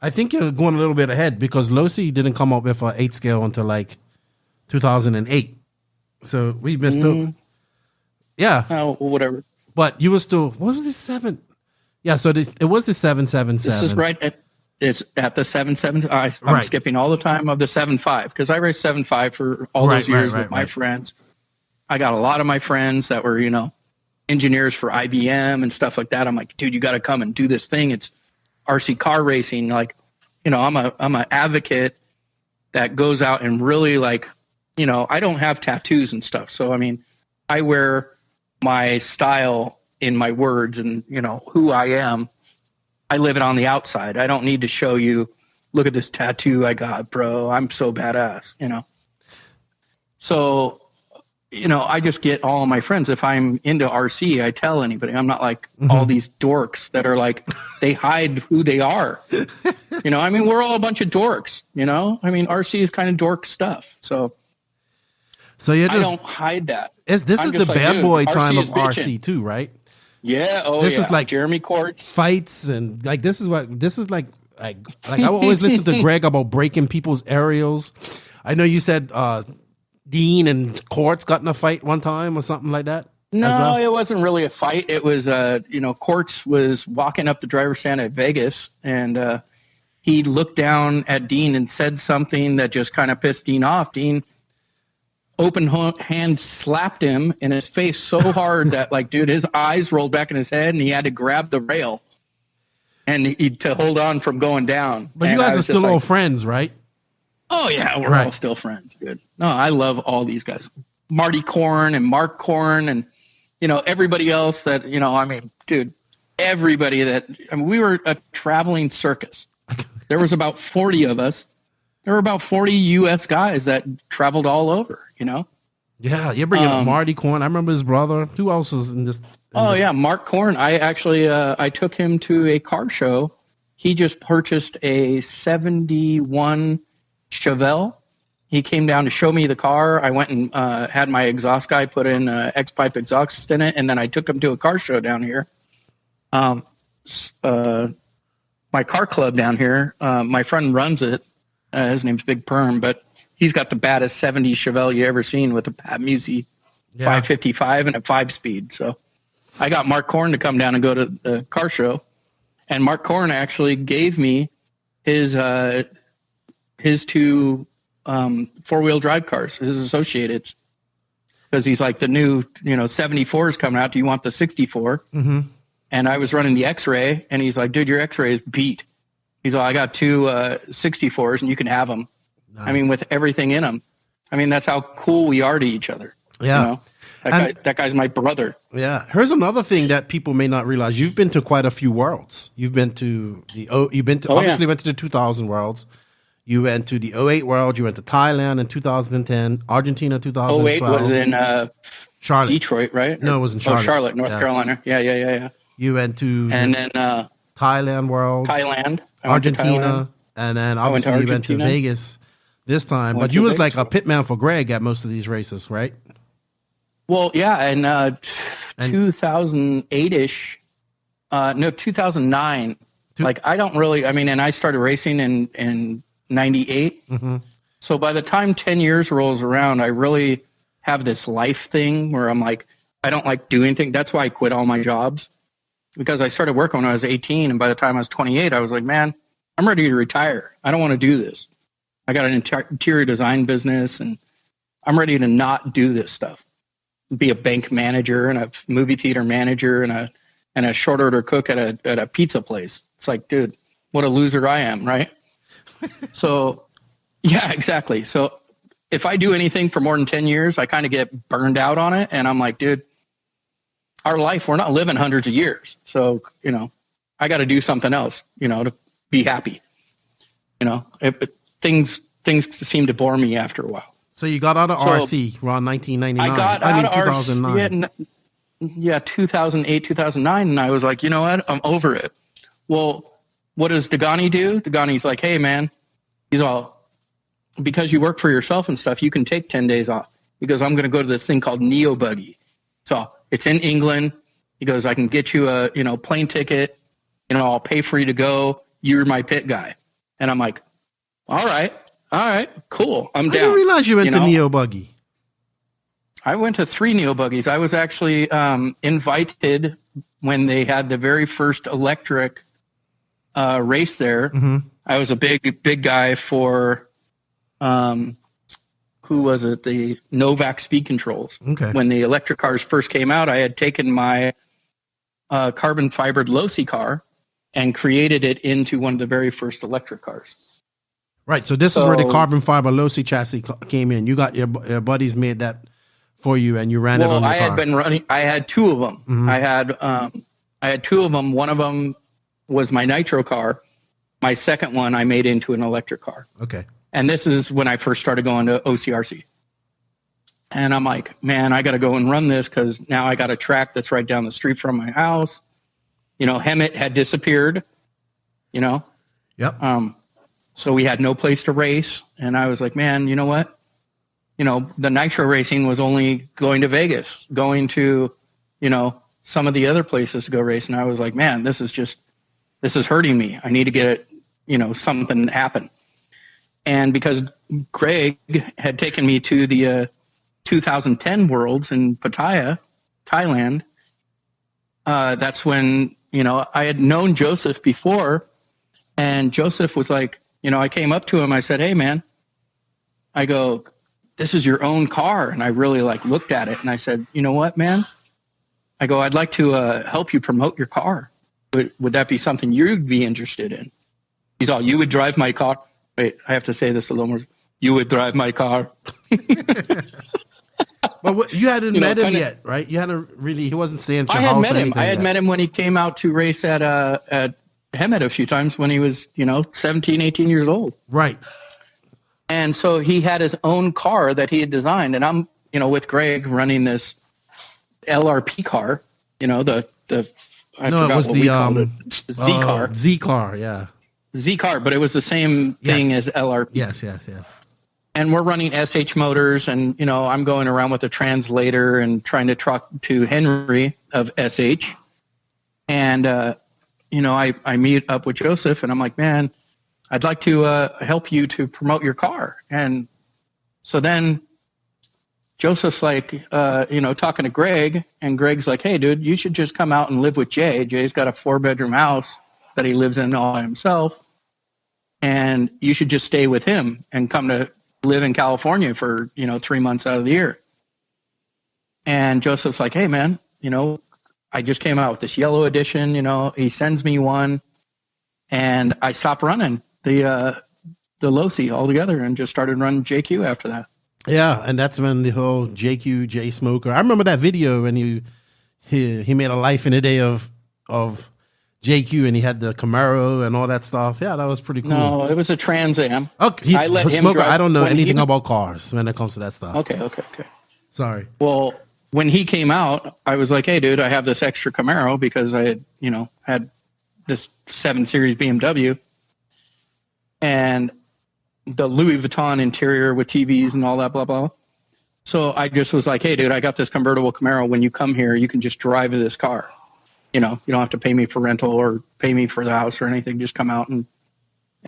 I think you're going a little bit ahead because Losi didn't come up with an 8-scale until like 2008. So we missed out. Yeah. Oh, whatever. But you were still, what was this 7? Yeah, so it was the 777. This is right at the 7.7. I'm skipping all the time of the 7.5 because I raced 7.5 for all those years with my friends. I got a lot of my friends that were, engineers for IBM and stuff like that. I'm like, dude, you got to come and do this thing. It's RC car racing. Like, I'm an advocate that goes out and really like, I don't have tattoos and stuff. So, I mean, I wear my style in my words and, who I am. I live it on the outside. I don't need to show you, look at this tattoo I got, bro. I'm so badass, So, I just get all of my friends. If I'm into RC, I tell anybody. I'm not like all these dorks that are like, they hide who they are. I mean, we're all a bunch of dorks, I mean, RC is kind of dork stuff. So I don't hide that. This is the bad boy time of RC too, right? Yeah. Oh, this is like Jeremy Courts fights and like this is like I always listen to Greg about breaking people's aerials. I know you said Dean and Courts got in a fight one time or something like that. No, it wasn't really a fight. It was Courts was walking up the driver's stand at Vegas and he looked down at Dean and said something that just kind of pissed Dean off. Dean open hand slapped him in his face so hard that like, dude, his eyes rolled back in his head and he had to grab the rail and to hold on from going down. But you guys are still all friends, right? Oh yeah, we're all still friends, dude. No, I love all these guys. Marty Korn and Mark Korn and, everybody else that, I mean, dude, everybody that, we were a traveling circus. There was about 40 of us. There were about 40 U.S. guys that traveled all over, Yeah, you're bringing up Marty Korn. I remember his brother. Who else was in this? Yeah, Mark Korn. I actually I took him to a car show. He just purchased a 71 Chevelle. He came down to show me the car. I went and had my exhaust guy put in X-Pipe exhaust in it, and then I took him to a car show down here. My car club down here, my friend runs it. His name's Big Perm, but he's got the baddest 70 Chevelle you ever seen with a Pat Musi 555 and a 5-speed. So I got Mark Korn to come down and go to the car show. And Mark Korn actually gave me his two four-wheel drive cars, his Associateds. Because he's like, the new 74 is coming out. Do you want the 64? Mm-hmm. And I was running the X-Ray, and he's like, dude, your X-Ray is beat. He's like, I got two 64s, and you can have them. Nice. I mean, with everything in them. I mean, that's how cool we are to each other. Yeah. That guy's my brother. Yeah. Here's another thing that people may not realize. You've been to quite a few worlds. You've been to obviously went to the 2000 worlds. You went to the 08 world. You went to Thailand in 2010, Argentina 2012. 08 was in Charlotte. Detroit, right? No, it was in Charlotte. Oh, Charlotte, North Carolina. Yeah. You went to then Thailand world. Argentina. And then obviously you went to Vegas this time. But you was like a pitman for Greg at most of these races, right? Well, yeah, and 2008-ish, 2009. I don't really, and I started racing in 98. Mm-hmm. So by the time 10 years rolls around, I really have this life thing where I'm like, I don't like doing things. That's why I quit all my jobs, because I started working when I was 18. And by the time I was 28, I was like, man, I'm ready to retire. I don't want to do this. I got an interior design business and I'm ready to not do this stuff. Be a bank manager and a movie theater manager and a short order cook at a pizza place. It's like, dude, what a loser I am, right? So, yeah, exactly. So if I do anything for more than 10 years, I kind of get burned out on it. And I'm like, dude, our life, we're not living hundreds of years. So, I got to do something else, to be happy. Things seem to bore me after a while. So you got out of RC around 1999. I got out of 2009. Yeah, 2008, 2009. And I was like, you know what? I'm over it. Well, what does Dagani do? Dagani's like, hey, man, he's all, because you work for yourself and stuff, you can take 10 days off. He goes, I'm going to go to this thing called Neo Buggy. So it's in England. He goes, I can get you a, plane ticket. I'll pay for you to go. You're my pit guy. And I'm like, all right, cool. I'm down. I didn't realize you went to Neo Buggy. I went to 3 Neo Buggies. I was actually invited when they had the very first electric race there. Mm-hmm. I was a big guy for, who was it? The Novak speed controls. Okay. When the electric cars first came out, I had taken my carbon fibered Losi car and created it into one of the very first electric cars. Right. So this is where the carbon fiber Losi chassis came in. You got your buddies made that for you, and you ran it on your car. I had been running. I had two of them. Mm-hmm. I had two of them. One of them was my Nitro car. My second one I made into an electric car. Okay. And this is when I first started going to OCRC. And I'm like, man, I got to go and run this because now I got a track that's right down the street from my house. You know, Hemet had disappeared, you know. Yep. So we had no place to race. And I was like, man, you know what? You know, the Nitro Racing was only going to Vegas, going to, you know, some of the other places to go race. And I was like, man, this is hurting me. I need to get it, you know, something happen. And because Greg had taken me to the 2010 Worlds in Pattaya, Thailand, that's when, you know, I had known Joseph before. And Joseph was like, you know, I came up to him. I said, hey, man, I go, this is your own car. And I really like looked at it and I said, you know what, man? I go, I'd like to help you promote your car. Would that be something you'd be interested in? He's all, you would drive my car. Wait, I have to say this a little more. You would drive my car. But you hadn't met him yet, right? You hadn't really, he wasn't saying I had met him. I had met him when he came out to race at Hemet a few times when he was, you know, 17, 18 years old. Right. And so he had his own car that he had designed. And I'm, you know, with Greg running this LRP car, you know, I forgot it was what the we called it. Z car. Z car, yeah. Z car, but it was the same thing as LRP. Yes. And we're running SH motors, and you know, I'm going around with a translator and trying to talk to Henry of SH. And you know, I meet up with Joseph, and I'm like, man, I'd like to help you to promote your car. And so then Joseph's like, you know, talking to Greg, and Greg's like, hey, dude, you should just come out and live with Jay. Jay's got a 4-bedroom house that he lives in all by himself, and you should just stay with him and come to live in California for, you know, 3 months out of the year. And Joseph's like, hey, man, you know, I just came out with this yellow edition, you know, he sends me one, and I stopped running the Losi altogether and just started running JQ after that. Yeah, and that's when the whole JQ, J Smoker. I remember that video when he made a life in a day of JQ, and he had the Camaro and all that stuff. Yeah, that was pretty cool. No, it was a Trans Am. Okay, I let him Smoker, drive. I don't know anything about cars when it comes to that stuff. Okay. Sorry. Well, when he came out, I was like, hey, dude, I have this extra Camaro because I had, you know, had this 7 Series BMW and the Louis Vuitton interior with TVs and all that, blah, blah. So I just was like, hey, dude, I got this convertible Camaro. When you come here, you can just drive this car. You know, you don't have to pay me for rental or pay me for the house or anything. Just come out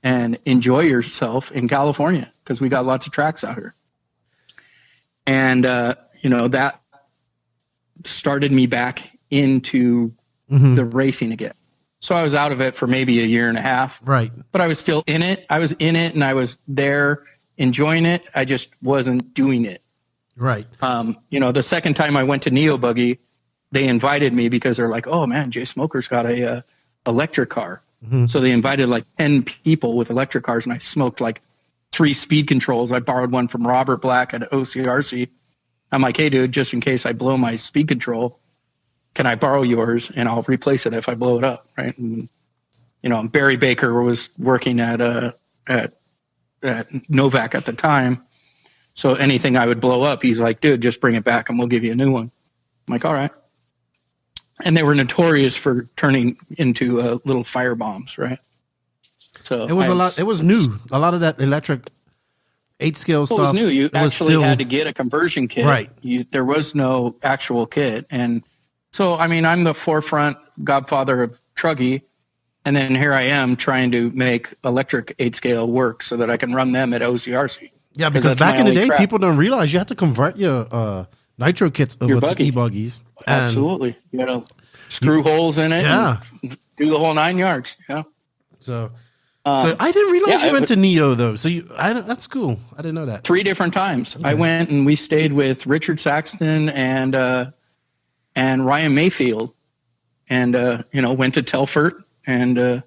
and enjoy yourself in California because we got lots of tracks out here. And, you know, that started me back into the racing again. So I was out of it for maybe a year and a half. Right. But I was still in it. I was in it and I was there enjoying it. I just wasn't doing it. Right. You know, the second time I went to Neo Buggy, they invited me because they're like, oh man, Jay Smoker's got a electric car. So they invited like 10 people with electric cars, and I smoked like 3 speed controls. I borrowed one from Robert Black at OCRC. I'm like, hey dude, just in case I blow my speed control, can I borrow yours and I'll replace it if I blow it up, right? And, you know, Barry Baker was working at Novak at the time. So anything I would blow up, he's like, dude, just bring it back and we'll give you a new one. I'm like, all right. And they were notorious for turning into little fire bombs, right? So it was a lot. It was new. A lot of that electric 8-scale stuff. It was new. You actually had to get a conversion kit. Right. There was no actual kit. And so, I mean, I'm the forefront godfather of Truggy. And then here I am trying to make electric 8-scale work so that I can run them at OCRC. Yeah, because back in the day, people don't realize you had to convert your Nitro kits over to e-buggies. Absolutely. You know, screw holes in it. Yeah. And do the whole 9 yards. Yeah. So I didn't realize yeah, you went to Neo though. So that's cool. I didn't know that. 3 different times. Okay. I went and we stayed with Richard Saxton and Ryan Mayfield, and went to Telfort, and it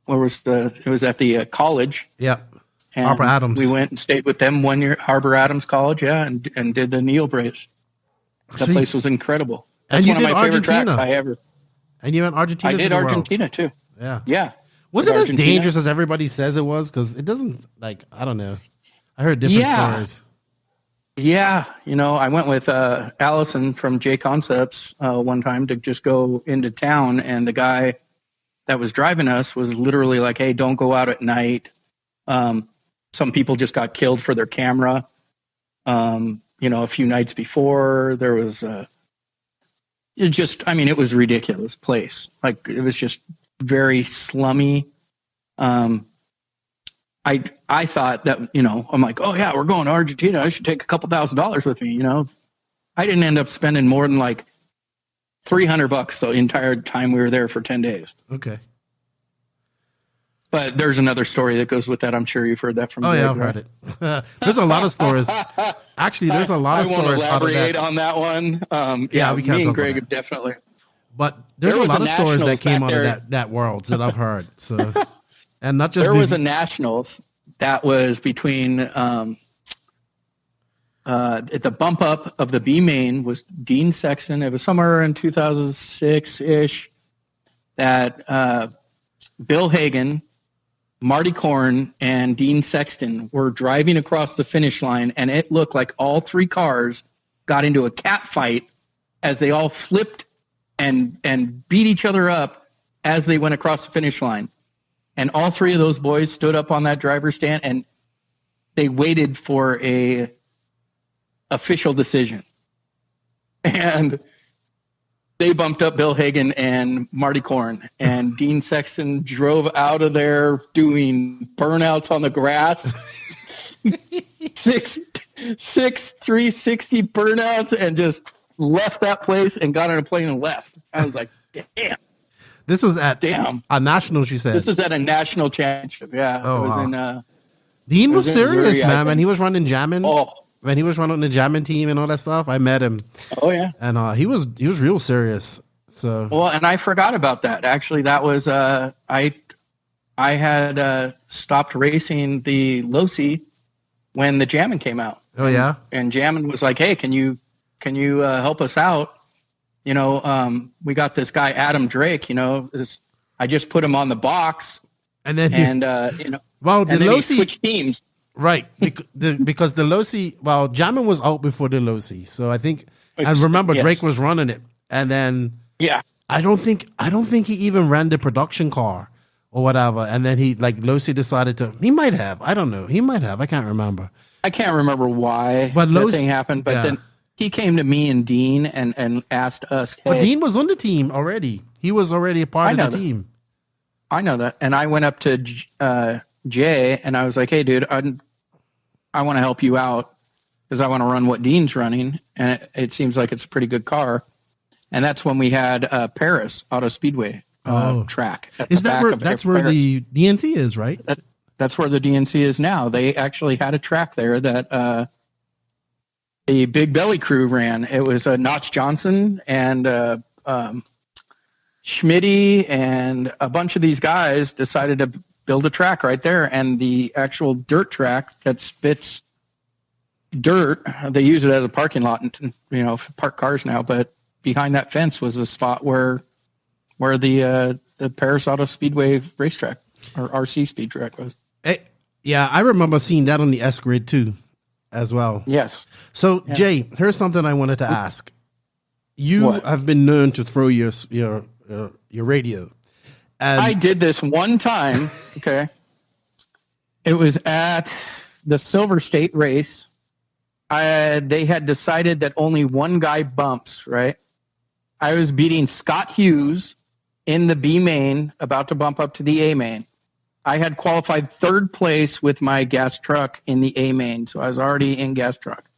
was at the college. Yeah. And Harbor Adams. We went and stayed with them 1 year, Harbor Adams College, yeah, and did the Neo Brace. That place was incredible. That's one of my favorite tracks I ever. And you went Argentina. I did Argentina too. Yeah. Yeah. Was it as dangerous as everybody says it was? Because it doesn't, I don't know. I heard different stories. Yeah. I went with Allison from J Concepts one time to just go into town, and the guy that was driving us was literally like, hey, don't go out at night. Some people just got killed for their camera. A few nights before, there was it was a ridiculous place. Like, it was just very slummy. I thought that, I'm like, oh yeah, we're going to Argentina. I should take a couple $1,000s with me. I didn't end up spending more than like $300 the entire time we were there for 10 days. Okay. But there's another story that goes with that. I'm sure you've heard that from. Oh yeah, I've heard it. There's a lot of stories. Actually, there's a lot of stories. I won't elaborate on that one. Yeah, we can't. Me and talk Greg about definitely. But there's a lot of stories that came out of that world that I've heard. So, and not just there was a nationals that was between at the bump up of the B main was Dean Sexton. It was somewhere in 2006 ish that Bill Hagan, Marty Korn, and Dean Sexton were driving across the finish line, and it looked like all 3 cars got into a cat fight as they all flipped and beat each other up as they went across the finish line. And all 3 of those boys stood up on that driver's stand, and they waited for a official decision. And they bumped up Bill Hagan and Marty Korn, and Dean Sexton drove out of there doing burnouts on the grass, six 360 burnouts, and just left that place and got on a plane and left. I was like, damn. This was at a national, she said. This was at a national championship. Yeah. Oh, it was wow. Dean was serious, man. And he was running jamming. Oh. When he was running the jamming team and all that stuff, I met him. Oh yeah, and he was real serious. So and I forgot about that. Actually, that was I had stopped racing the Losi when the jamming came out. Oh yeah, and jamming was like, hey, can you help us out? We got this guy Adam Drake. I just put him on the box, and then the Losi switched teams. Right, because the Losi, Jamming was out before the Losi, so I think I remember Drake was running it, and then I don't think he even ran the production car or whatever, and then Losi decided to. He might have, I don't know, I can't remember. I can't remember why that thing happened, but then he came to me and Dean and asked us. Hey, but Dean was on the team already. He was already a part of the team. I know that, and I went up to Jay, and I was like, hey, dude, I want to help you out because I want to run what Dean's running, and it seems like it's a pretty good car. And that's when we had Paris Auto Speedway track. Is that where the DNC is, right? That's where the DNC is now. They actually had a track there that the Big Belly crew ran. It was Notch Johnson and Schmitty and a bunch of these guys decided to build a track right there, and the actual dirt track that spits dirt, they use it as a parking lot and park cars now, but behind that fence was the spot where the Paris Auto Speedway racetrack or RC speed track was. Yeah, I remember seeing that on the S grid too as well. Yes. So Jay, here's something I wanted to ask. You have been known to throw your radio. I did this one time. Okay. It was at the Silver State race. They had decided that only one guy bumps, right? I was beating Scott Hughes in the B main, about to bump up to the A main. I had qualified 3rd place with my gas truck in the A main, so I was already in gas truck.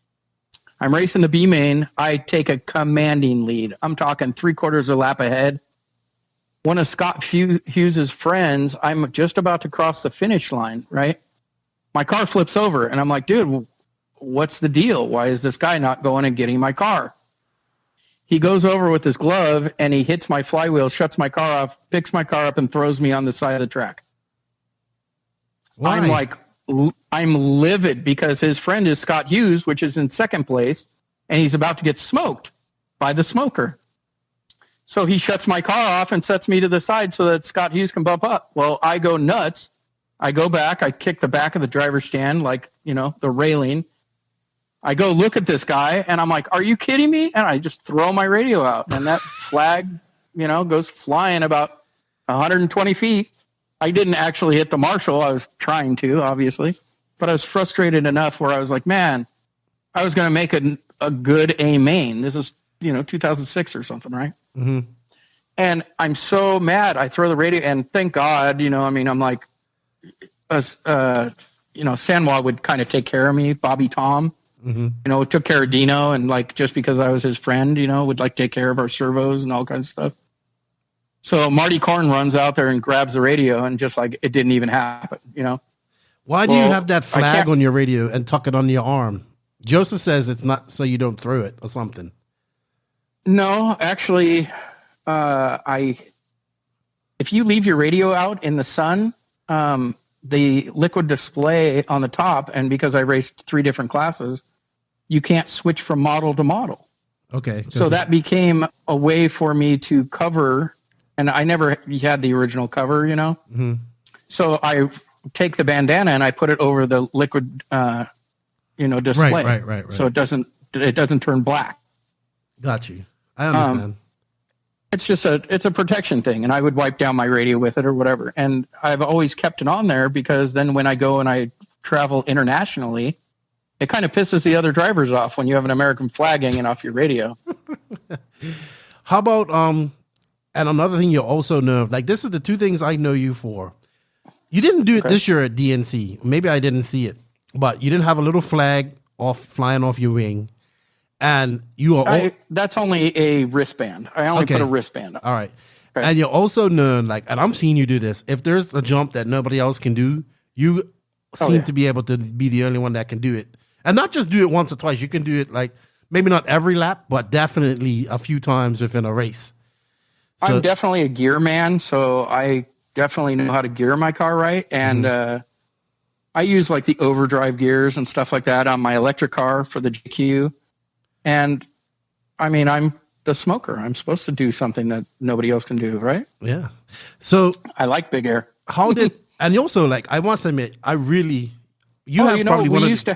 I'm racing the B main. I take a commanding lead. I'm talking 3/4 of a lap ahead. One of Scott Hughes's friends, I'm just about to cross the finish line, right? My car flips over, and I'm like, dude, what's the deal? Why is this guy not going and getting my car? He goes over with his glove, and he hits my flywheel, shuts my car off, picks my car up, and throws me on the side of the track. Why? I'm livid because his friend is Scott Hughes, which is in second place, and he's about to get smoked by the smoker. So he shuts my car off and sets me to the side so that Scott Hughes can bump up. Well, I go nuts. I go back. I kick the back of the driver's stand, like, the railing. I go look at this guy, and I'm like, are you kidding me? And I just throw my radio out, and that flag, goes flying about 120 feet. I didn't actually hit the marshal. I was trying to, obviously, but I was frustrated enough where I was like, man, I was going to make a good A main. This is, 2006 or something, right? Mm-hmm. And I'm so mad. I throw the radio, and thank God, I'm like, Sanwa would kind of take care of me. Bobby Tom, took care of Dino, and like, just because I was his friend, would like take care of our servos and all kinds of stuff. So Marty Korn runs out there and grabs the radio, and just like it didn't even happen, Why do you have that flag on your radio and tuck it under your arm? Joseph says it's not so you don't throw it or something. No, actually, if you leave your radio out in the sun, the liquid display on the top, and because I raced 3 different classes, you can't switch from model to model. Okay. So that became a way for me to cover, and I never had the original cover, Mm-hmm. So I take the bandana and I put it over the liquid, display. Right. So it doesn't turn black. Got you. I understand. It's just it's a protection thing, and I would wipe down my radio with it or whatever. And I've always kept it on there because then when I go and I travel internationally, it kind of pisses the other drivers off when you have an American flag hanging off your radio. How about and another thing you also know, like this is the 2 things I know you for. You didn't do it this year at DNC. Maybe I didn't see it, but you didn't have a little flag flying off your wing. And you are that's only a wristband. I only put a wristband on. All right. Okay. And you're also known, like, and I'm seeing you do this. If there's a jump that nobody else can do, you seem to be able to be the only one that can do it. And not just do it once or twice. You can do it like maybe not every lap, but definitely a few times within a race. So, I'm definitely a gear man, so I definitely know how to gear my car right. And I use like the overdrive gears and stuff like that on my electric car for the JQ. And I mean, I'm the smoker. I'm supposed to do something that nobody else can do, right? Yeah. So I like big air. How did, and also like, I must admit, we used to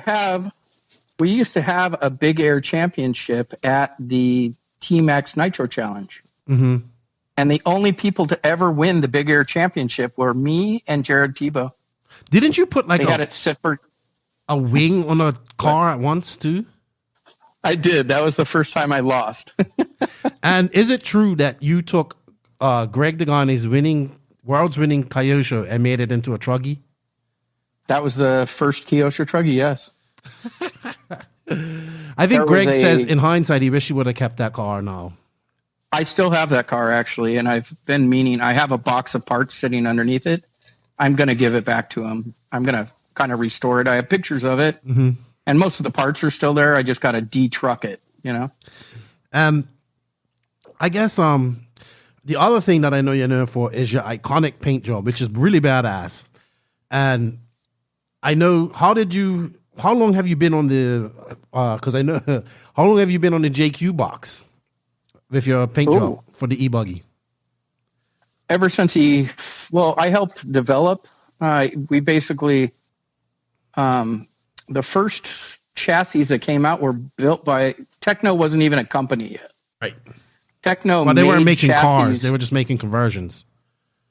have a big air championship at the T-Max Nitro Challenge. Mm-hmm. And the only people to ever win the big air championship were me and Jared Tebow. Didn't you put like a wing on a car at once too? I did. That was the first time I lost. And is it true that you took Greg Degane's world's winning Kyosho and made it into a truggy? That was the first Kyosho truggy, yes. I think Greg says in hindsight he wish he would have kept that car now. I still have that car actually, and I've been meaning, I have a box of parts sitting underneath it. I'm going to give it back to him. I'm going to kind of restore it. I have pictures of it. Mm-hmm. And most of the parts are still there. I just got to de-truck it, I guess the other thing that I know you're known for is your iconic paint job, which is really badass. And I know, how long have you been on the, because I know, how long have you been on the JQ box with your paint job for the e-buggy? Ever since I helped develop, we basically, the first chassis that came out were built by Techno. Wasn't even a company yet. Right. Techno. Well, they weren't making chassis. cars. They were just making conversions.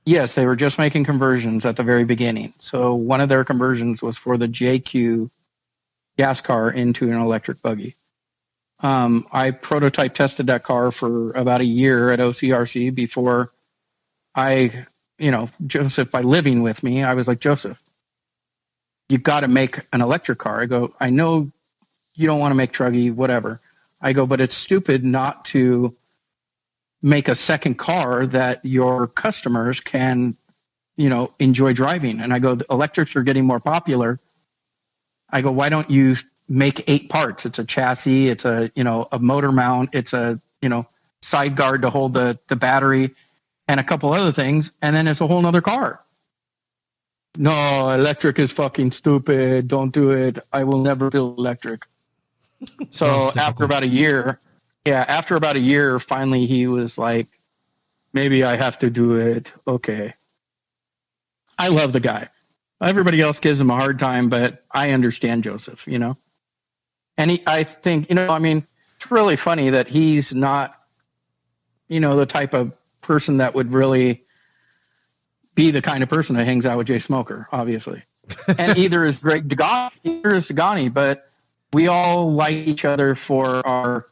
Yes, they were just making conversions at the very beginning. So one of their conversions was for the JQ gas car into an electric buggy. I prototype tested that car for about a year at OCRC before Joseph, by living with me, I was like, Joseph, you got to make an electric car. I go, I know you don't want to make truggy, whatever. I go, but it's stupid not to make a second car that your customers can, enjoy driving. And I go, the electrics are getting more popular. I go, why don't you make 8 parts? It's a chassis, it's a motor mount, it's a, side guard to hold the battery and a couple other things. And then it's a whole nother car. No, electric is fucking stupid. Don't do it. I will never build electric. So after about a year, finally he was like, maybe I have to do it. Okay. I love the guy. Everybody else gives him a hard time, but I understand Joseph, And I think, it's really funny that he's not, the type of person that would really be the kind of person that hangs out with Jay Smoker, obviously. And either is Dagani, but we all like each other for our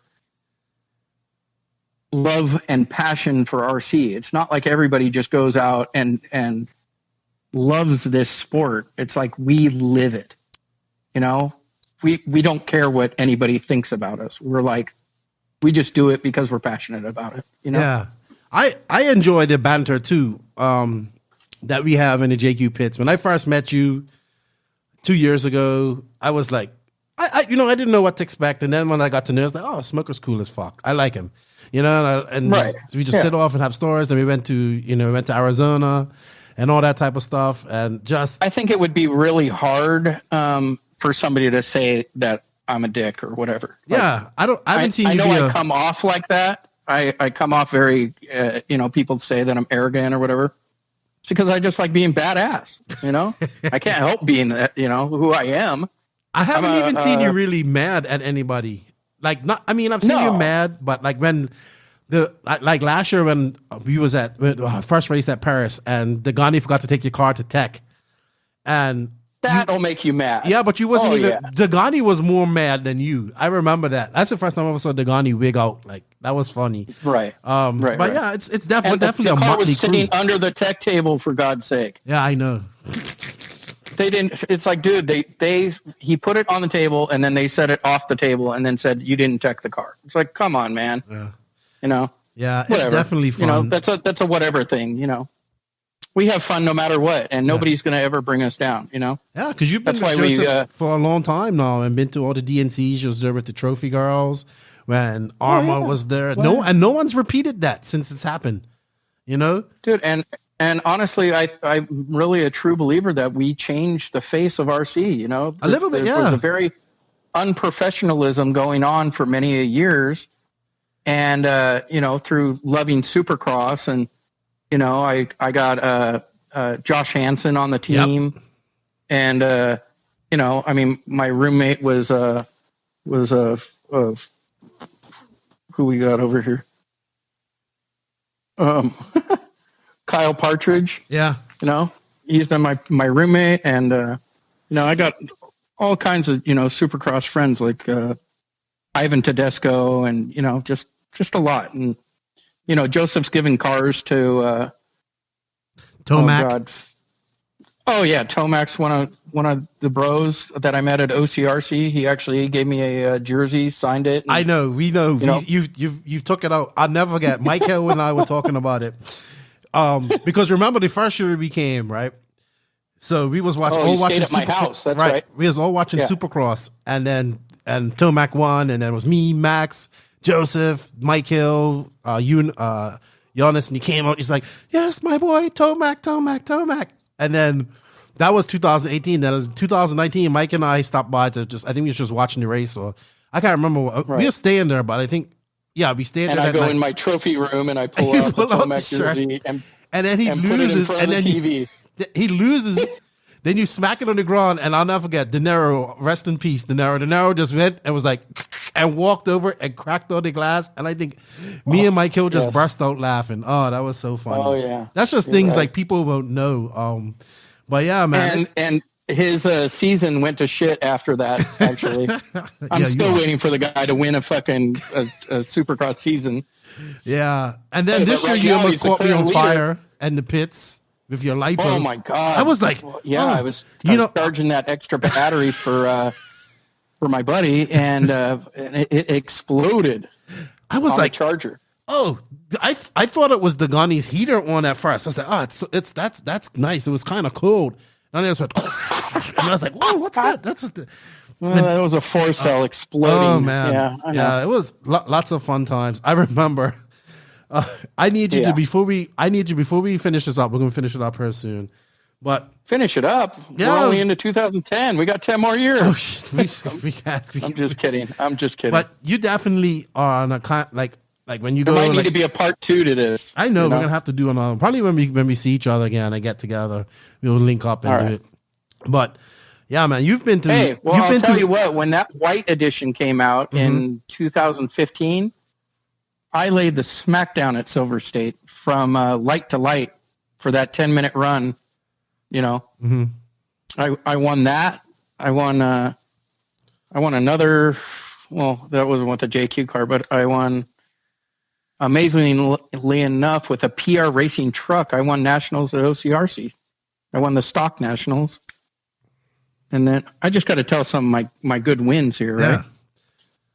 love and passion for RC. It's not like everybody just goes out and loves this sport. It's like we live it. We don't care what anybody thinks about us. We're like, we just do it because we're passionate about it. Yeah. I enjoy the banter too. That we have in the JQ pits. When I first met you 2 years ago, I was like, I didn't know what to expect. And then when I got to know, I was like, oh, Smoker's cool as fuck. I like him, and right. we just sit off and have stories. Then we went to Arizona and all that type of stuff. And I think it would be really hard for somebody to say that I'm a dick or whatever. Yeah. I haven't seen you. I come off like that. I come off very, people say that I'm arrogant or whatever. It's because I just like being badass, I can't help being that, who I am. I haven't even seen you really mad at anybody. I've seen you mad, but like when last year when we was at first race at Paris and Dagani forgot to take your car to tech, and that'll make you mad. Yeah, but you wasn't even. Yeah. Dagani was more mad than you. I remember that. That's the first time I ever saw Dagani wig out. Like that was funny. Right. Right. But yeah, it's definitely the a car motley was sitting crew. under the tech table, for God's sake. Yeah, I know. They didn't. It's like, dude, he put it on the table and then they set it off the table and then said you didn't tech the car. It's like, come on, man. Yeah. Yeah, whatever. It's definitely fun. That's a whatever thing. We have fun no matter what, and nobody's going to ever bring us down. Yeah, because you've been with Joseph for a long time now and been to all the DNCs. You was there with the Trophy Girls when Arma was there. Well, no one's repeated that since it's happened. Dude, and honestly, I'm really a true believer that we changed the face of RC. A little bit. There was a very unprofessionalism going on for many years, and through loving Supercross and. I got Josh Hansen on the team, and my roommate was who we got over here, Kyle Partridge. Yeah, he's been my roommate, and I got all kinds of Supercross friends like Ivan Tedesco, and just a lot. And Joseph's given cars to Tomac. Oh yeah, Tomac's one of the bros that I met at OCRC. He actually gave me a jersey, signed it. I know, we know. You've took it out. I'll never forget. Mike Hill and I were talking about it. Because remember the first year we came, right? So we was watching at my house. That's right. We was all watching Supercross, and Tomac won, and then it was me, Max, Joseph, Mike Hill, Giannis, and he came out. He's like, "Yes, my boy, Tomac." And then that was 2018. Then 2019, Mike and I stopped by to I think we was just watching the race, or I can't remember. We were staying there, but I think, we stayed there. And I go in my trophy room and I pull out the Tomac jersey, and then he loses, and then he loses. Then you smack it on the ground, and I'll never forget, De Niro, rest in peace, De Niro. De Niro just went and was like, and walked over and cracked on the glass. And I think me and Mike Hill just burst out laughing. Oh, that was so funny. Oh, yeah. That's just things like people won't know. But yeah, man. And his season went to shit after that, actually. I'm still waiting for the guy to win a fucking a Supercross season. Yeah. And then this year you almost caught me on fire in the pits. With your lipo. Oh my God. I was like, I was charging that extra battery for for my buddy, and it exploded. I was on like, the Charger. oh, I thought it was the Gunny's heater on at first. I was like, oh, that's nice. It was kind of cold. And then it was like, and I was like, whoa, what's that? That's just the. That was a 4-cell exploding. Oh man, yeah, I know. it was lots of fun times. I remember. I need you to before we finish this up. We're gonna finish it up here soon, but finish it up. Yeah. We're only into 2010. We got 10 more years. oh, shit, we can't. I'm just kidding. But you definitely are on a kind like when you There go. might need to be a part 2 to this. I know, we're gonna have to do another. Probably when we see each other again and get together, we'll link up and do it. But yeah, man, you've been to. Hey, well, I'll tell you what. When that white edition came out in 2015, I laid the smackdown at Silver State from light to light for that 10-minute run. You know, I won that. I won another. Well, that wasn't with a JQ car, but I won. Amazingly enough, with a PR racing truck, I won nationals at OCRC. I won the stock nationals. And then I just got to tell some of my good wins here, right?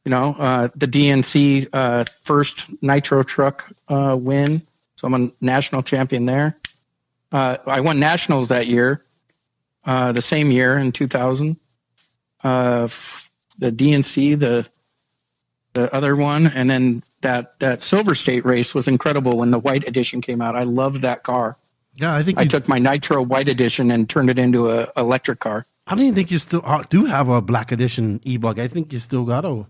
You know, the DNC first Nitro truck win. So I'm a national champion there. I won nationals that year, the same year in 2000. The DNC, the other one, and then that Silver State race was incredible when the white edition came out. I loved that car. Yeah, I think I took my Nitro white edition and turned it into a electric car. I don't even think you still do have a black edition e-bug. I think you still got a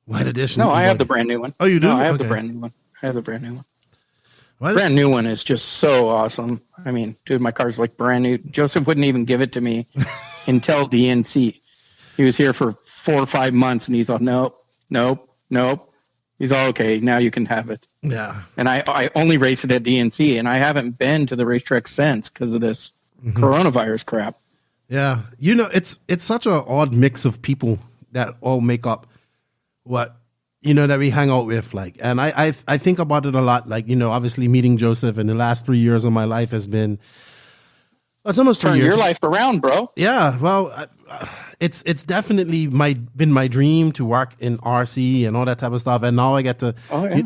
white edition. No, e-bug. I have the brand new one. Oh, you do? No, I have Okay. the brand new one. I have the brand new one. What? Brand new one is just so awesome. I mean, dude, my car's like brand new. Joseph wouldn't even give it to me until DNC. He was here for 4 or 5 months, and he's all, nope. He's all, okay, now you can have it. Yeah. And I only race it at DNC, and I haven't been to the racetrack since because of this coronavirus crap. Yeah, you know, it's such an odd mix of people that all make up what, you know, that we hang out with. Like, and I think about it a lot. Like, you know, obviously meeting Joseph in the last 3 years of my life has been, it's almost 3 Turn years. your life around, bro. Yeah, well, it's definitely been my dream to work in RC and all that type of stuff. And now I get to,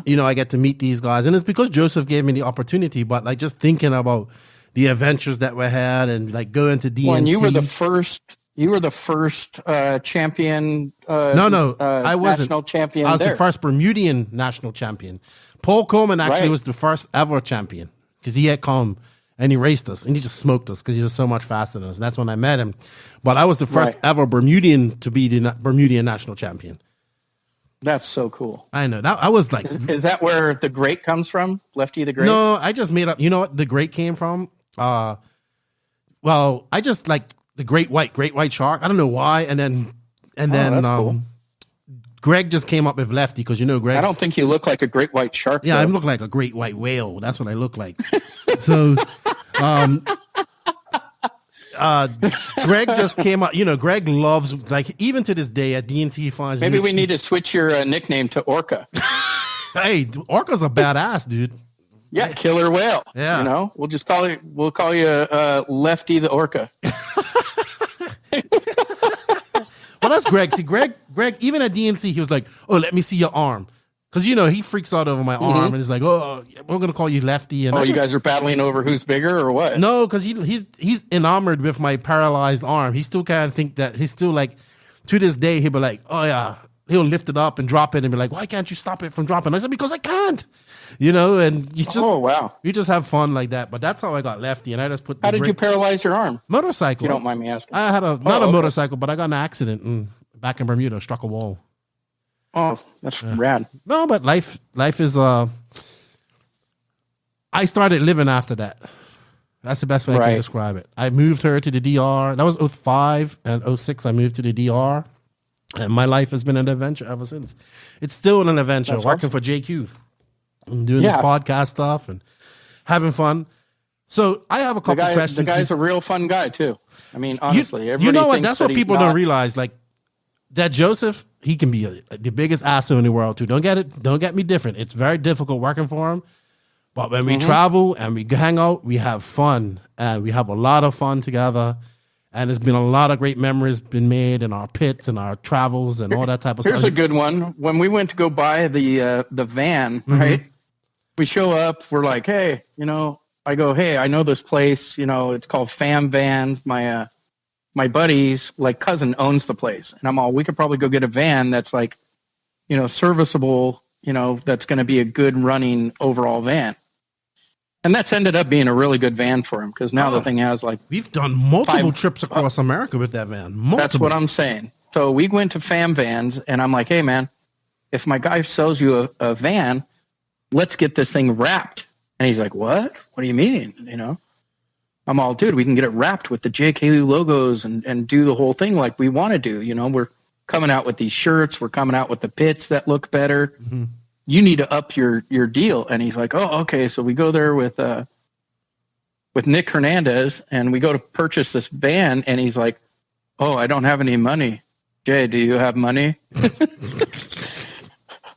you know, I get to meet these guys, and it's because Joseph gave me the opportunity. But like just thinking about the adventures that we had and like going to DNC. When you were the first champion. No, I wasn't. National champion. I was there. the first Bermudian national champion. Paul Coleman actually was the first ever champion because he had come and he raced us and he just smoked us because he was so much faster than us. And that's when I met him. But I was the first ever Bermudian to be the Bermudian national champion. That's so cool. I know. That I was like, is that where the great comes from? Lefty the Great? No, I just made up. You know what the great came from? Well, I just like the great white shark. I don't know why. And then cool. Greg just came up with Lefty because you know Greg. I don't think you look like a great white shark. Yeah, though. I look like a great white whale. That's what I look like. So, Greg just came up. You know, Greg loves, like, even to this day at DNC he finds. Maybe we need to switch your nickname to Orca. Hey, Orca's a badass dude. Yeah, killer whale. Yeah, you know, we'll call you Lefty the Orca. Well, that's Greg. See, Greg, even at DNC, he was like, "Oh, let me see your arm," because you know he freaks out over my arm, and he's like, "Oh, we're gonna call you Lefty." And you guys are battling over who's bigger or what? No, because he's enamored with my paralyzed arm. He still kind of think that he's still like, to this day, he'll be like, "Oh yeah," he'll lift it up and drop it and be like, "Why can't you stop it from dropping?" I said, "Because I can't." You know, and you just you just have fun like that. But that's how I got Lefty, and I just put. How did you paralyze your arm? Motorcycle. If you don't mind me asking. I had a motorcycle, but I got an accident back in Bermuda. Struck a wall. Oh, that's rad. No, but life is. I started living after that. That's the best way I can describe it. I moved her to the DR. That was 05 and 06. I moved to the DR, and my life has been an adventure ever since. It's still an adventure. That's working for JQ. And doing this podcast stuff and having fun. So I have a couple questions. The guy's a real fun guy too. I mean, honestly, you know what? That's what people don't realize. Like that Joseph, he can be the biggest asshole in the world too. Don't get me different. It's very difficult working for him. But when we travel and we hang out, we have fun and we have a lot of fun together. And there's been a lot of great memories been made in our pits and our travels and all that type of stuff. Here's a good one. When we went to go buy the van, right? We show up. We're like, hey, I go, hey, I know this place. It's called Fam Vans. My buddy's like cousin owns the place, and I'm all, we could probably go get a van that's like, serviceable. That's going to be a good running overall van. And that's ended up being a really good van for him because now the thing has like... We've done multiple trips across America with that van. Multiple. That's what I'm saying. So we went to Fam Vans, and I'm like, hey, man, if my guy sells you a van, let's get this thing wrapped. And he's like, what? What do you mean? I'm all, dude, we can get it wrapped with the JQ logos and do the whole thing like we want to do. We're coming out with these shirts. We're coming out with the pits that look better. You need to up your deal. And he's like, oh, okay. So we go there with Nick Hernandez, and we go to purchase this van, and he's like, oh, I don't have any money. Jay, do you have money?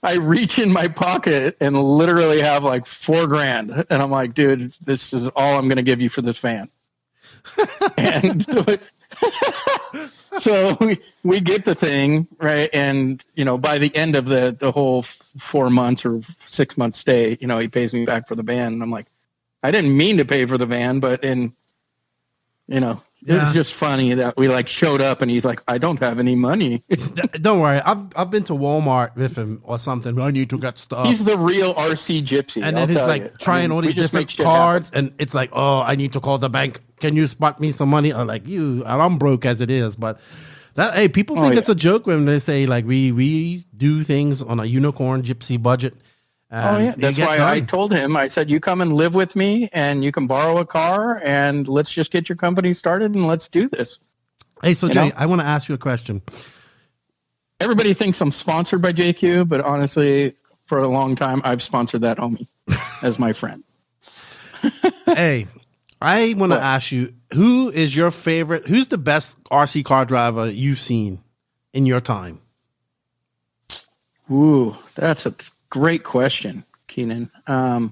I reach in my pocket and literally have like $4,000. And I'm like, dude, this is all I'm going to give you for this van. And so we get the thing, right? And, by the end of the whole 4 months or 6 month stay, he pays me back for the van. And I'm like, I didn't mean to pay for the van, but it's just funny that we like showed up and he's like, I don't have any money. Don't worry. I've been to Walmart with him or something. I need to get stuff. He's the real RC gypsy. And then he's like trying all these different cards, and it's like, oh, I need to call the bank. Can you spot me some money? I'm like, I'm broke as it is, but people think it's a joke when they say like we do things on a unicorn gypsy budget. That's why I told him, I said, you come and live with me and you can borrow a car and let's just get your company started and let's do this. Hey, so Jay, I want to ask you a question. Everybody thinks I'm sponsored by JQ, but honestly, for a long time, I've sponsored that homie as my friend. Hey, I want to ask you, who's the best RC car driver you've seen in your time? Ooh, that's a great question, Keenan. I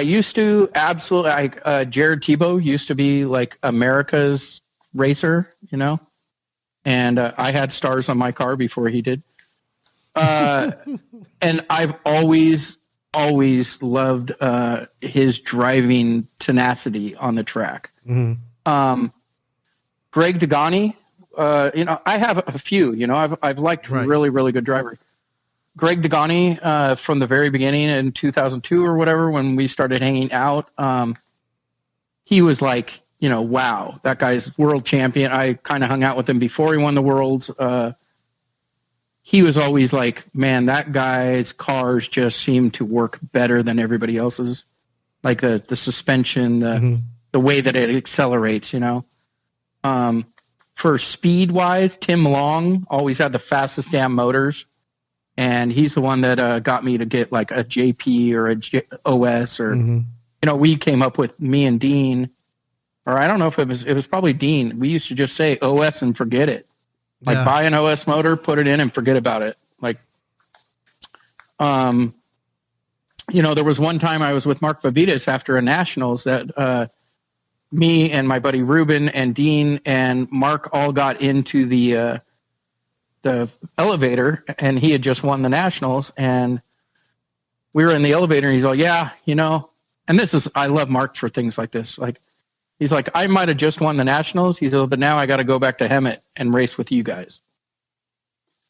used to absolutely, Jared Tebow used to be like America's racer, and I had stars on my car before he did. And I've always loved his driving tenacity on the track. Greg Degani, I have a few, I've liked really, really good drivers. Greg Degani, from the very beginning in 2002 or whatever, when we started hanging out, he was like, wow, that guy's world champion. I kind of hung out with him before he won the Worlds. He was always like, man, that guy's cars just seem to work better than everybody else's. Like the suspension, the way that it accelerates, For speed wise, Tim Long always had the fastest damn motors. And he's the one that got me to get like a JP or a OS or, we came up with, me and Dean, or I don't know if it was probably Dean. We used to just say OS and forget it. Like buy an OS motor, put it in and forget about it. Like, there was one time I was with Mark Vavitas after a nationals that me and my buddy Ruben and Dean and Mark all got into the elevator, and he had just won the nationals, and we were in the elevator, and he's all, and I love Mark for things like this. Like, he's like, I might have just won the nationals. He's like, but now I got to go back to Hemet and race with you guys.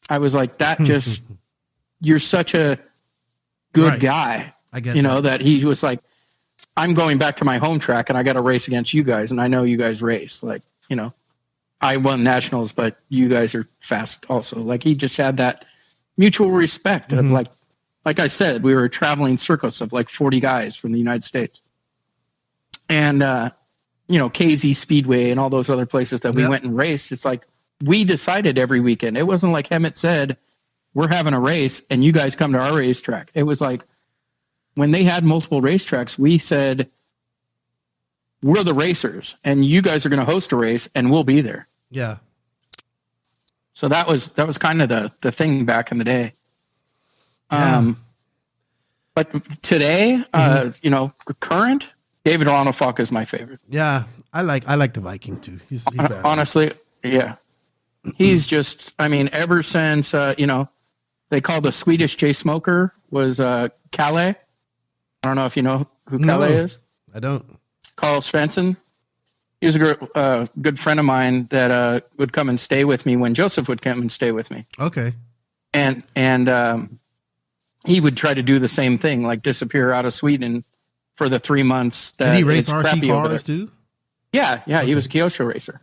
I was like, that just, you're such a good guy. I get that he was like, I'm going back to my home track and I got to race against you guys. And I know you guys race, like, I won nationals, but you guys are fast also. Like, he just had that mutual respect of like I said, we were a traveling circus of like 40 guys from the United States. And, KZ Speedway and all those other places that we went and raced. It's like, we decided every weekend. It wasn't like Hemet said, we're having a race and you guys come to our racetrack. It was like, when they had multiple racetracks, we said, we're the racers and you guys are going to host a race and we'll be there. Yeah. So that was kind of the thing back in the day. Yeah. But today, current, David Ronalfalk is my favorite. Yeah, I like the Viking too. He's badass. Honestly, yeah. He's just, I mean, ever since, they call the Swedish J Smoker was Kalle. I don't know if you know who Kalle is. I don't. Carl Svensson. He was a good friend of mine that would come and stay with me when Joseph would come and stay with me. Okay. And he would try to do the same thing, like disappear out of Sweden for the 3 months. That Did he race RC cars too? Yeah. Okay. He was a Kyosho racer.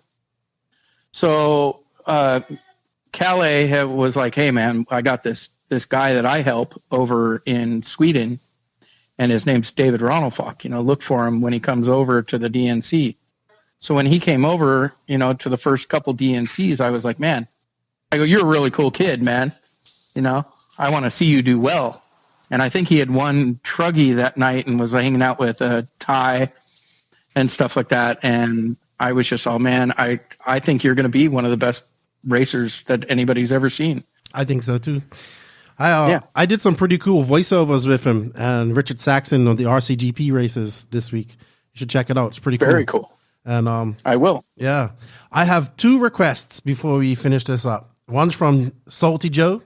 So Kalle was like, hey, man, I got this guy that I help over in Sweden, and his name's David Ronalfalk. Look for him when he comes over to the DNC. So when he came over, to the first couple DNCs, I was like, man, I go, you're a really cool kid, man. I want to see you do well. And I think he had won Truggy that night and was hanging out with Ty and stuff like that. And I was just, oh, man, I think you're going to be one of the best racers that anybody's ever seen. I think so, too. I did some pretty cool voiceovers with him and Richard Saxon on the RCGP races this week. You should check it out. It's pretty cool. Very cool. And I will. Yeah. I have 2 requests before we finish this up. One's from Salty Joe.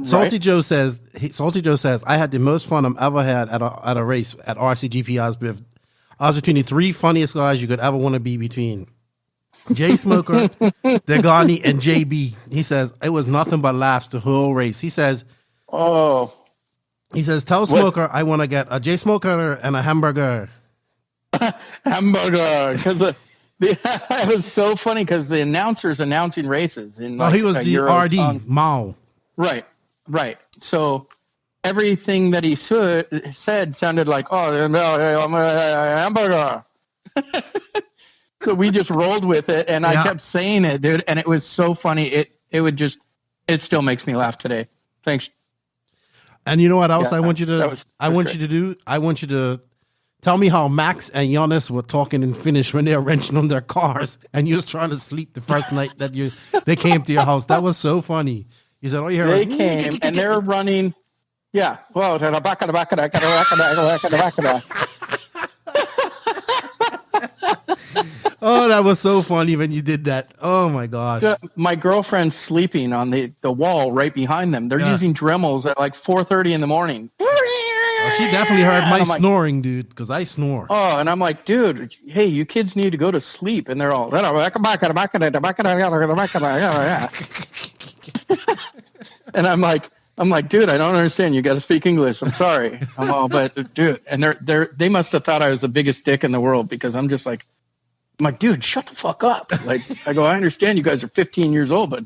Salty Joe says, I had the most fun I've ever had at a race at RCGP. I was between the 3 funniest guys you could ever want to be between. Jay Smoker, Degani, and JB. He says, it was nothing but laughs the whole race. He says, tell Smoker I want to get a Jay Smoker and a hamburger. Hamburger. Because it was so funny because the announcer's announcing races. He was the RD, Mao. Right. So everything that he said sounded like, oh, no, I'm a hamburger. So we just rolled with it, and I kept saying it, dude, and it was so funny. It still makes me laugh today. Thanks. And you know what else I want you to do? I want you to tell me how Max and Giannis were talking in Finnish when they were wrenching on their cars, and you was trying to sleep the first night that they came to your house. That was so funny. He said, you heard they came and they're running. Yeah. Well, to the back of the back of the back of the. Oh, that was so funny when you did that. Oh my gosh. My girlfriend's sleeping on the wall right behind them. They're using Dremels at like 4:30 in the morning. Well, she definitely heard my snoring, dude, because I snore. Oh, and I'm like, dude, hey, you kids need to go to sleep. And they're all and I'm like, dude, I don't understand. You got to speak English. I'm sorry. I'm all, but dude, and they must have thought I was the biggest dick in the world because I'm like, dude, shut the fuck up. Like, I go, I understand you guys are 15 years old, but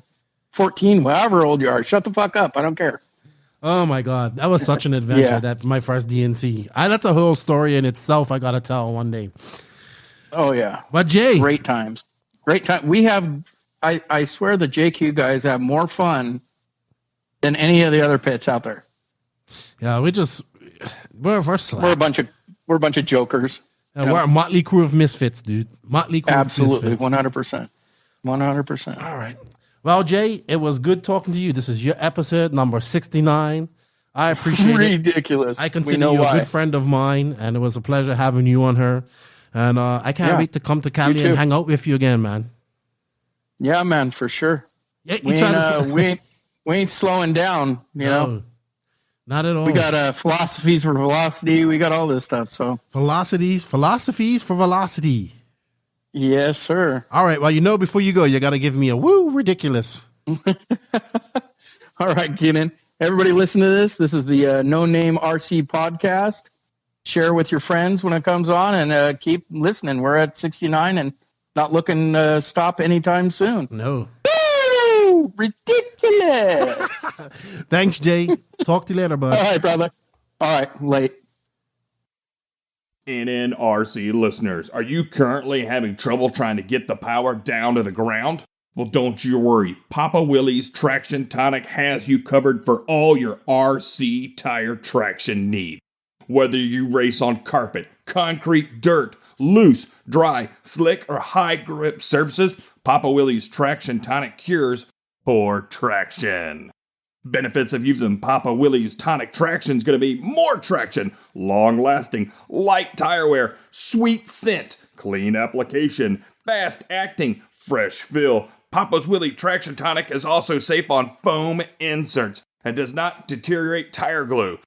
14, however old you are, shut the fuck up. I don't care. Oh my God. That was such an adventure. That my first DNC. That's a whole story in itself. I got to tell one day. Oh yeah. But Jay, great times. We have, I swear the JQ guys have more fun than any of the other pits out there. Yeah. We're slack. We're a bunch of jokers. We're a motley crew of misfits, dude. Motley crew Absolutely, of misfits. 100%. 100%. All right. Well, Jay, it was good talking to you. This is your episode number 69. I appreciate it. Ridiculous. I consider you a good friend of mine, and it was a pleasure having you on her. And I can't wait to come to Cali and hang out with you again, man. Yeah, man, for sure. Yeah, we ain't slowing down, you know. Not at all. We got philosophies for velocity. We got all this stuff. So philosophies for velocity. Yes, sir. All right. Well, before you go, you got to give me a woo ridiculous. All right, Keenan. Everybody listen to this. This is the No Name RC podcast. Share with your friends when it comes on, and keep listening. We're at 69 and not looking to stop anytime soon. No. Woo! Ridiculous. Thanks, Jay. Talk to you later, bud. All right, brother. All right, late. NNRC listeners, are you currently having trouble trying to get the power down to the ground? Well, don't you worry. Papa Willie's Traction Tonic has you covered for all your RC tire traction needs. Whether you race on carpet, concrete, dirt, loose, dry, slick, or high grip surfaces, Papa Willie's Traction Tonic cures for traction. Benefits of using Papa Willie's tonic traction is going to be more traction, long-lasting, light tire wear, sweet scent, clean application, fast acting, fresh fill. Papa's Willie Traction Tonic is also safe on foam inserts and does not deteriorate tire glue.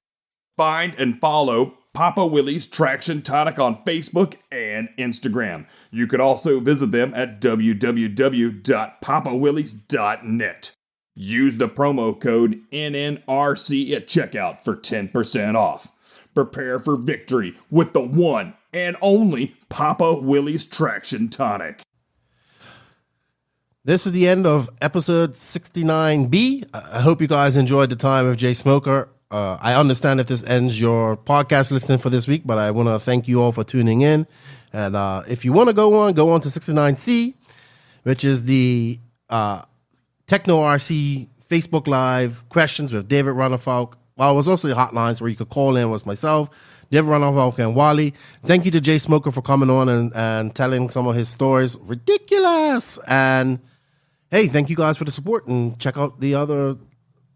Find and follow Papa Willie's Traction Tonic on Facebook and Instagram. You could also visit them at www.papawillies.net. Use the promo code NNRC at checkout for 10% off. Prepare for victory with the one and only Papa Willie's Traction Tonic. This is the end of episode 69B. I hope you guys enjoyed the time with Jay Smoker. I understand if this ends your podcast listening for this week, but I want to thank you all for tuning in. And if you want to go on to 69C, which is the Techno RC Facebook Live questions with David Runnerfalk. Well, it was also the hotlines where you could call in with myself, David Runnerfalk, and Wally. Thank you to Jay Smoker for coming on and telling some of his stories. Ridiculous! And hey, thank you guys for the support, and check out the other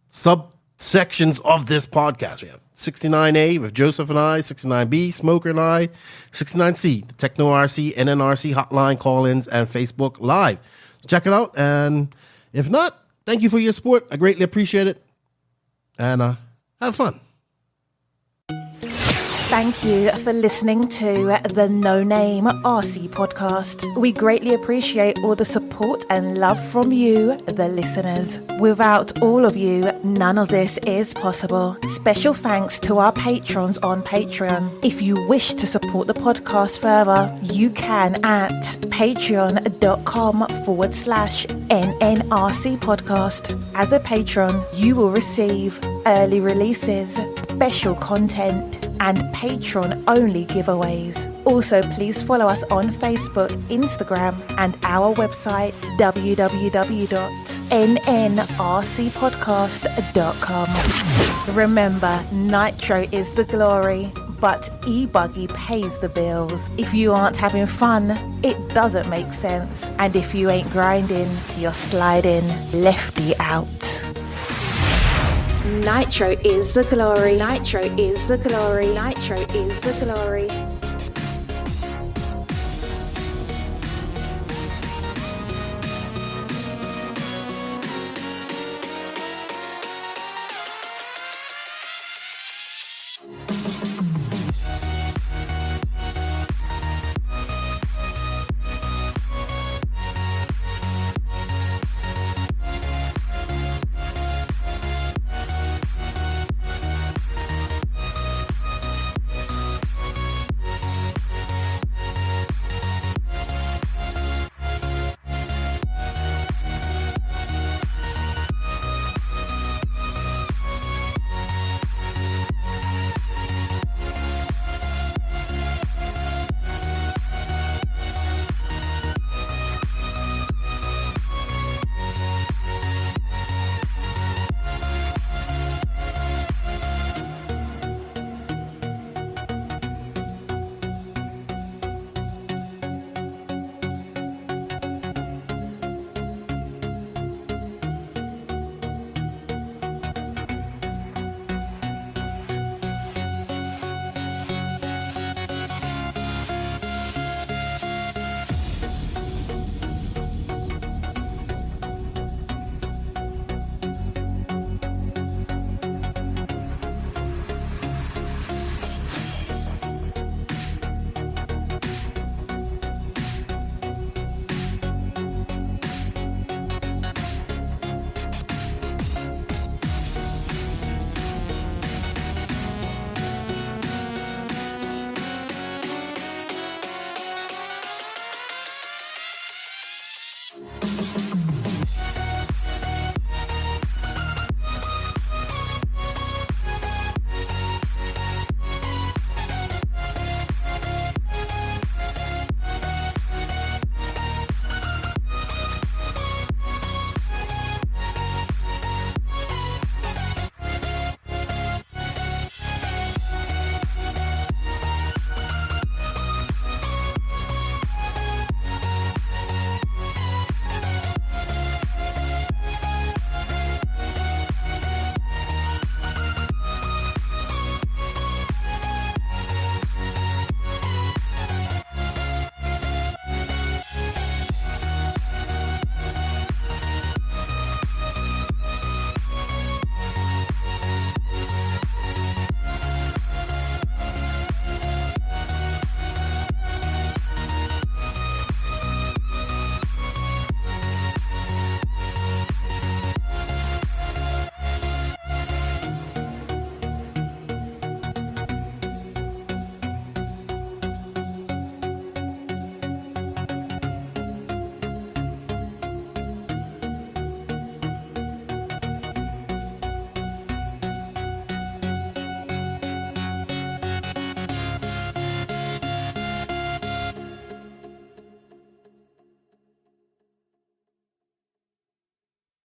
subsections of this podcast. We have 69A with Joseph and I, 69B, Smoker and I, 69C, the Techno RC, NNRC hotline call-ins, and Facebook Live. So check it out, and if not, thank you for your support. I greatly appreciate it, and have fun. Thank you for listening to the No Name RC podcast. We greatly appreciate all the support and love from you, the listeners. Without all of you, none of this is possible. Special thanks to our patrons on Patreon. If you wish to support the podcast further, you can at patreon.com/NNRC podcast. As a patron, you will receive early releases, special content, and patron-only giveaways. Also, please follow us on Facebook, Instagram, and our website, www.nnrcpodcast.com. Remember, Nitro is the glory, but e-buggy pays the bills. If you aren't having fun, it doesn't make sense. And if you ain't grinding, you're sliding. Lefty out. Nitro is the glory. Nitro is the glory. Nitro is the glory.